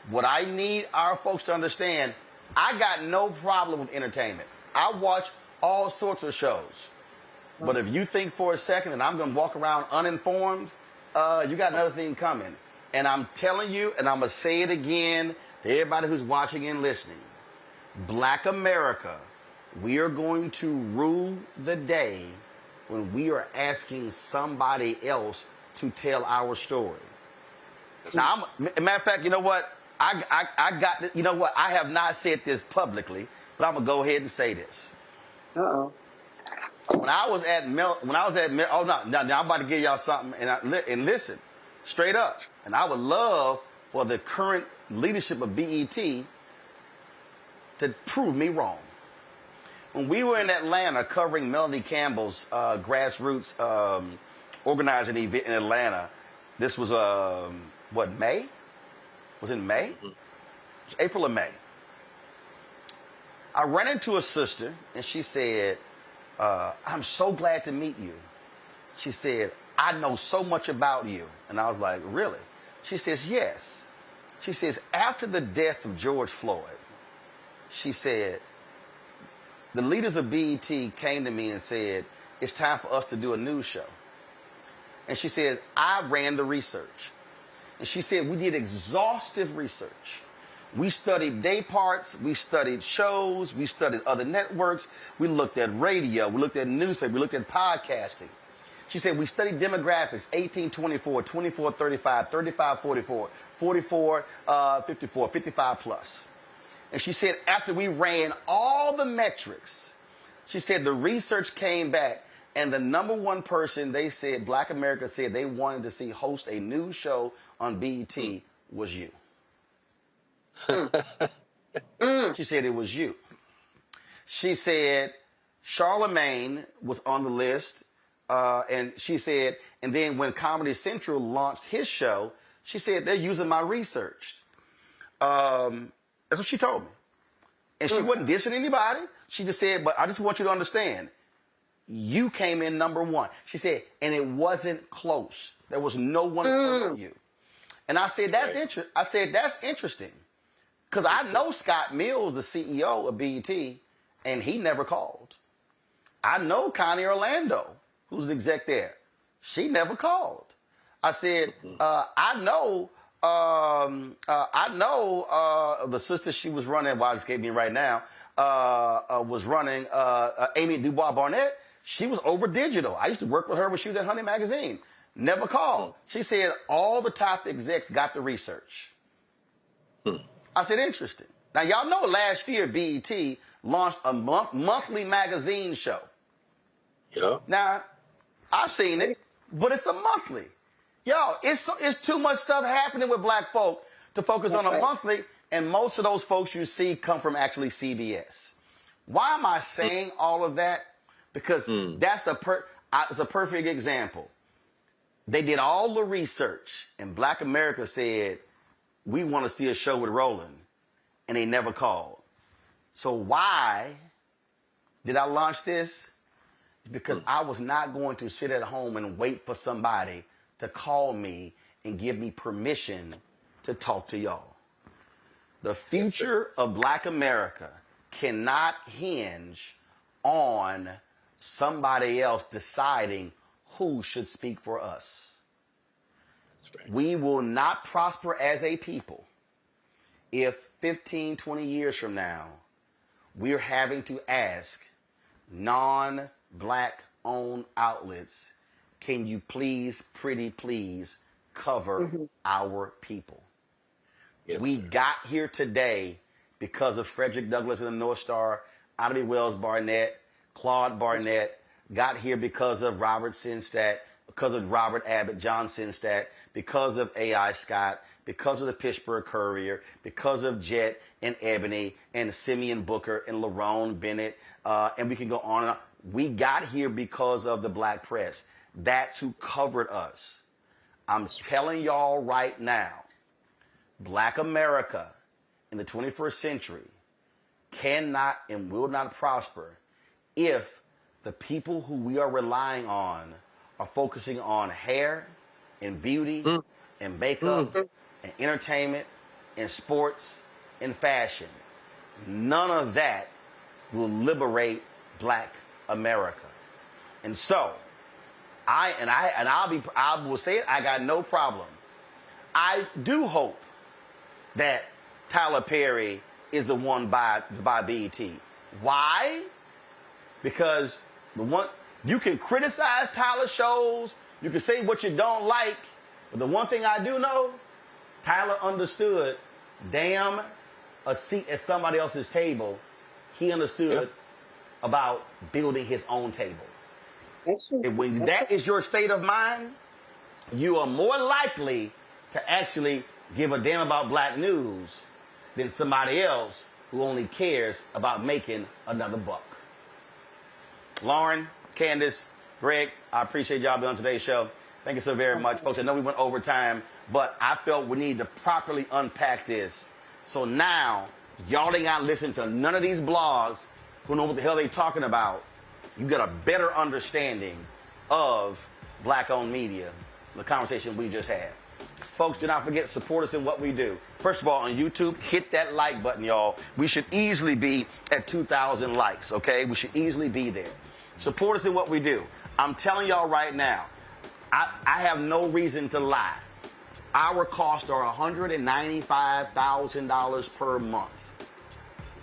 What I need our folks to understand, I got no problem with entertainment. I watch all sorts of shows. But if you think for a second that I'm gonna walk around uninformed, you got another thing coming. And I'm telling you, and I'm gonna say it again to everybody who's watching and listening, Black America, we are going to rule the day when we are asking somebody else to tell our story. Now, matter of fact, you know what? You know what? I have not said this publicly, but I'm gonna go ahead and say this. Uh-oh. When I was at now I'm about to give y'all something, and listen, straight up. And I would love for the current leadership of BET to prove me wrong. When we were in Atlanta covering Melanie Campbell's grassroots organizing an event in Atlanta. This was, May? Was it May? It was April or May. I ran into a sister, and she said, I'm so glad to meet you. She said, I know so much about you. And I was like, really? She says, yes. She says, after the death of George Floyd, she said, the leaders of BET came to me and said, it's time for us to do a news show. And she said, I ran the research. And she said, we did exhaustive research. We studied day parts, we studied shows, we studied other networks, we looked at radio, we looked at newspaper, we looked at podcasting. She said, we studied demographics, 18-24, 24-35, 35-44, 44-54, 55 plus. And she said, after we ran all the metrics, she said the research came back, and the number one person they said, Black America said they wanted to see host a news show on BET was you. She said it was you. She said Charlemagne was on the list, and she said, and then when Comedy Central launched his show, she said they're using my research. That's what she told me. And she wasn't dissing anybody. She just said, but I just want you to understand, you came in number one. She said, and it wasn't close. There was no one close to you. And I said, that's interesting. I said, that's interesting. Because I know Scott Mills, the CEO of BET, and he never called. I know Connie Orlando, who's the exec there. She never called. I said, I know the sister she was running, well, it's escaping me right now, was running, Amy Dubois Barnett. She was over digital. I used to work with her when she was at Honey Magazine. Never called. She said all the top execs got the research. I said, interesting. Now, y'all know last year BET launched a monthly magazine show. Yeah. Now, I've seen it, but it's a monthly. Y'all, it's too much stuff happening with black folk to focus on a monthly, and most of those folks you see come from actually CBS. Why am I saying all of that? Because that's it's a perfect example. They did all the research, and Black America said, we want to see a show with Roland, and they never called. So why did I launch this? Because I was not going to sit at home and wait for somebody to call me and give me permission to talk to y'all. The future of Black America cannot hinge on somebody else deciding who should speak for us. We will not prosper as a people if 15, 20 years from now, we're having to ask non-black owned outlets, can you please, pretty please, cover our people? Yes, we got here today because of Frederick Douglass and the North Star, Ida B. Wells Barnett, Claude Barnett, got here because of Robert Sinstadt, because of Robert Abbott, John Sinstadt, because of A.I. Scott, because of the Pittsburgh Courier, because of Jet and Ebony and Simeon Booker and Lerone Bennett, and we can go on and on. We got here because of the black press. That's who covered us. I'm telling y'all right now, Black America in the 21st century cannot and will not prosper if the people who we are relying on are focusing on hair and beauty and makeup and entertainment and sports and fashion. None of that will liberate Black America. And so, I will say it, I got no problem. I do hope that Tyler Perry is the one by BET. Why? Because you can criticize Tyler's shows, you can say what you don't like, but the one thing I do know, Tyler understood, damn, a seat at somebody else's table, he understood about building his own table. That's true. And when that is your state of mind, you are more likely to actually give a damn about black news than somebody else who only cares about making another buck. Lauren, Candace, Greg, I appreciate y'all being on today's show. Thank you so very much, folks. I know we went over time, but I felt we need to properly unpack this. So now, y'all ain't got to listen to none of these blogs who know what the hell they talking about. You get a better understanding of black-owned media, the conversation we just had. Folks, do not forget, support us in what we do. First of all, on YouTube, hit that like button, y'all. We should easily be at 2,000 likes, okay? We should easily be there. Support us in what we do. I'm telling y'all right now, I have no reason to lie. Our costs are $195,000 per month.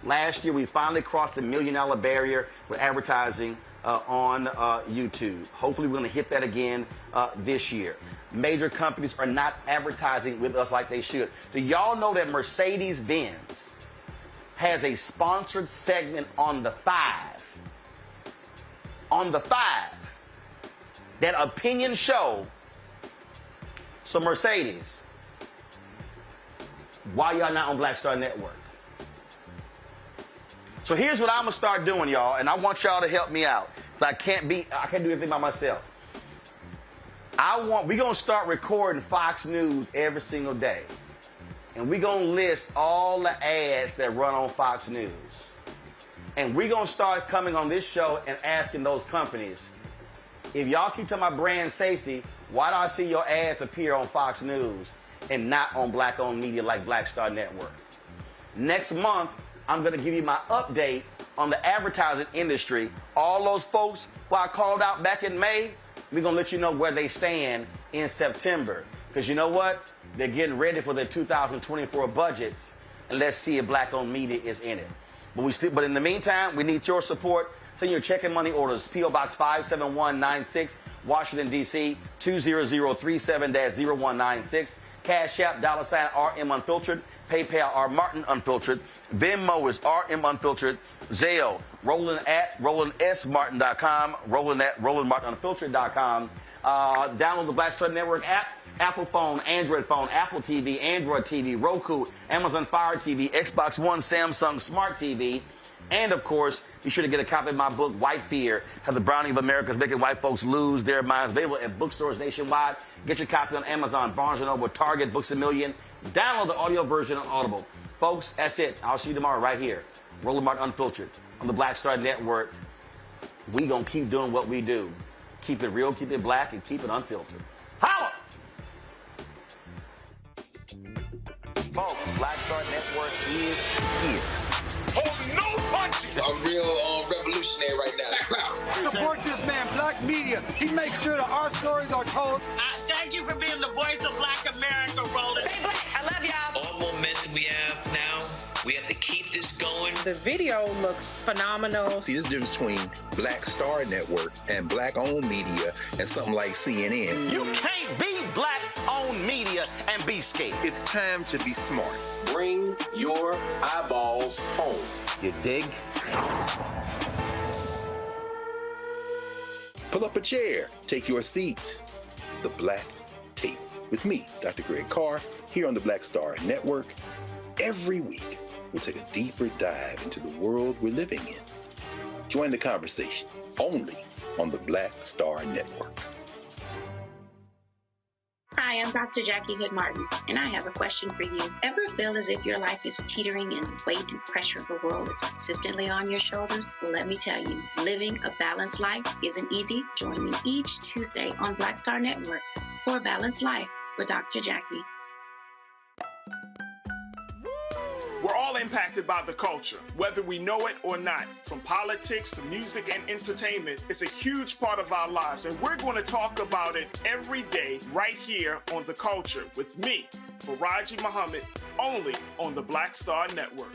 Last year, we finally crossed the $1 million barrier with advertising on YouTube. Hopefully, we're going to hit that again this year. Major companies are not advertising with us like they should. Do y'all know that Mercedes-Benz has a sponsored segment on the 5? On the 5. That opinion show. So Mercedes, why y'all not on Black Star Network? So here's what I'm gonna start doing, y'all, and I want y'all to help me out. So I can't do anything by myself. We're gonna start recording Fox News every single day. And we're gonna list all the ads that run on Fox News. And we're gonna start coming on this show and asking those companies, if y'all keep talking about brand safety, why do I see your ads appear on Fox News and not on black-owned media like Black Star Network? Next month, I'm going to give you my update on the advertising industry. All those folks who I called out back in May, we're going to let you know where they stand in September. Because you know what? They're getting ready for their 2024 budgets, and let's see if black-owned media is in it. But in the meantime, we need your support. Send your check and money orders, P.O. Box 57196, Washington, D.C., 20037-0196. Cash App, $RM Unfiltered. PayPal, R Martin Unfiltered. Venmo is RM Unfiltered. Zelle, Roland at RolandSMartin.com. Roland at RolandMartinUnfiltered.com. Download the Black Star Network app. Apple phone, Android phone, Apple TV, Android TV, Roku, Amazon Fire TV, Xbox One, Samsung Smart TV. And, of course, be sure to get a copy of my book, White Fear, How the Browning of America is Making White Folks Lose Their Minds. Available at bookstores nationwide. Get your copy on Amazon, Barnes & Noble, Target, Books A Million. Download the audio version on Audible. Folks, that's it. I'll see you tomorrow right here. Roland Martin Unfiltered on the Black Star Network. We going to keep doing what we do. Keep it real, keep it black, and keep it unfiltered. Holla! Folks, Black Star Network is here. Hold no punches. I'm real revolutionary right now. Support this man, Black Media. He makes sure that our stories are told. Thank you for being the voice of Black America, Roland. Stay black. I love y'all. All momentum we have now, we have to keep this going. The video looks phenomenal. See, there's a difference between Black Star Network and black-owned media and something like CNN. You can't be black-owned media and be scared. It's time to be smart. Bring your eyeballs home. You dig? Pull up a chair. Take your seat. The Black Tape. With me, Dr. Greg Carr, here on the Black Star Network. Every week, we'll take a deeper dive into the world we're living in. Join the conversation only on the Black Star Network. Hi, I'm Dr. Jackie Hood Martin, and I have a question for you. Ever feel as if your life is teetering and the weight and pressure of the world is consistently on your shoulders? Well, let me tell you, living a balanced life isn't easy. Join me each Tuesday on Black Star Network for a Balanced Life with Dr. Jackie. We're all impacted by the culture, whether we know it or not. From politics to music and entertainment, it's a huge part of our lives, and we're going to talk about it every day right here on The Culture with me, Faraji Muhammad, only on the Black Star Network.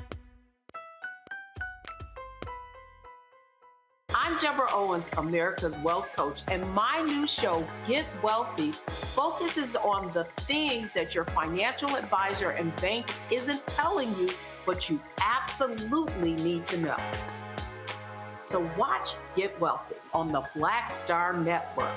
I'm Deborah Owens, America's Wealth Coach, and my new show, Get Wealthy, focuses on the things that your financial advisor and bank isn't telling you, but you absolutely need to know. So watch Get Wealthy on the Black Star Network.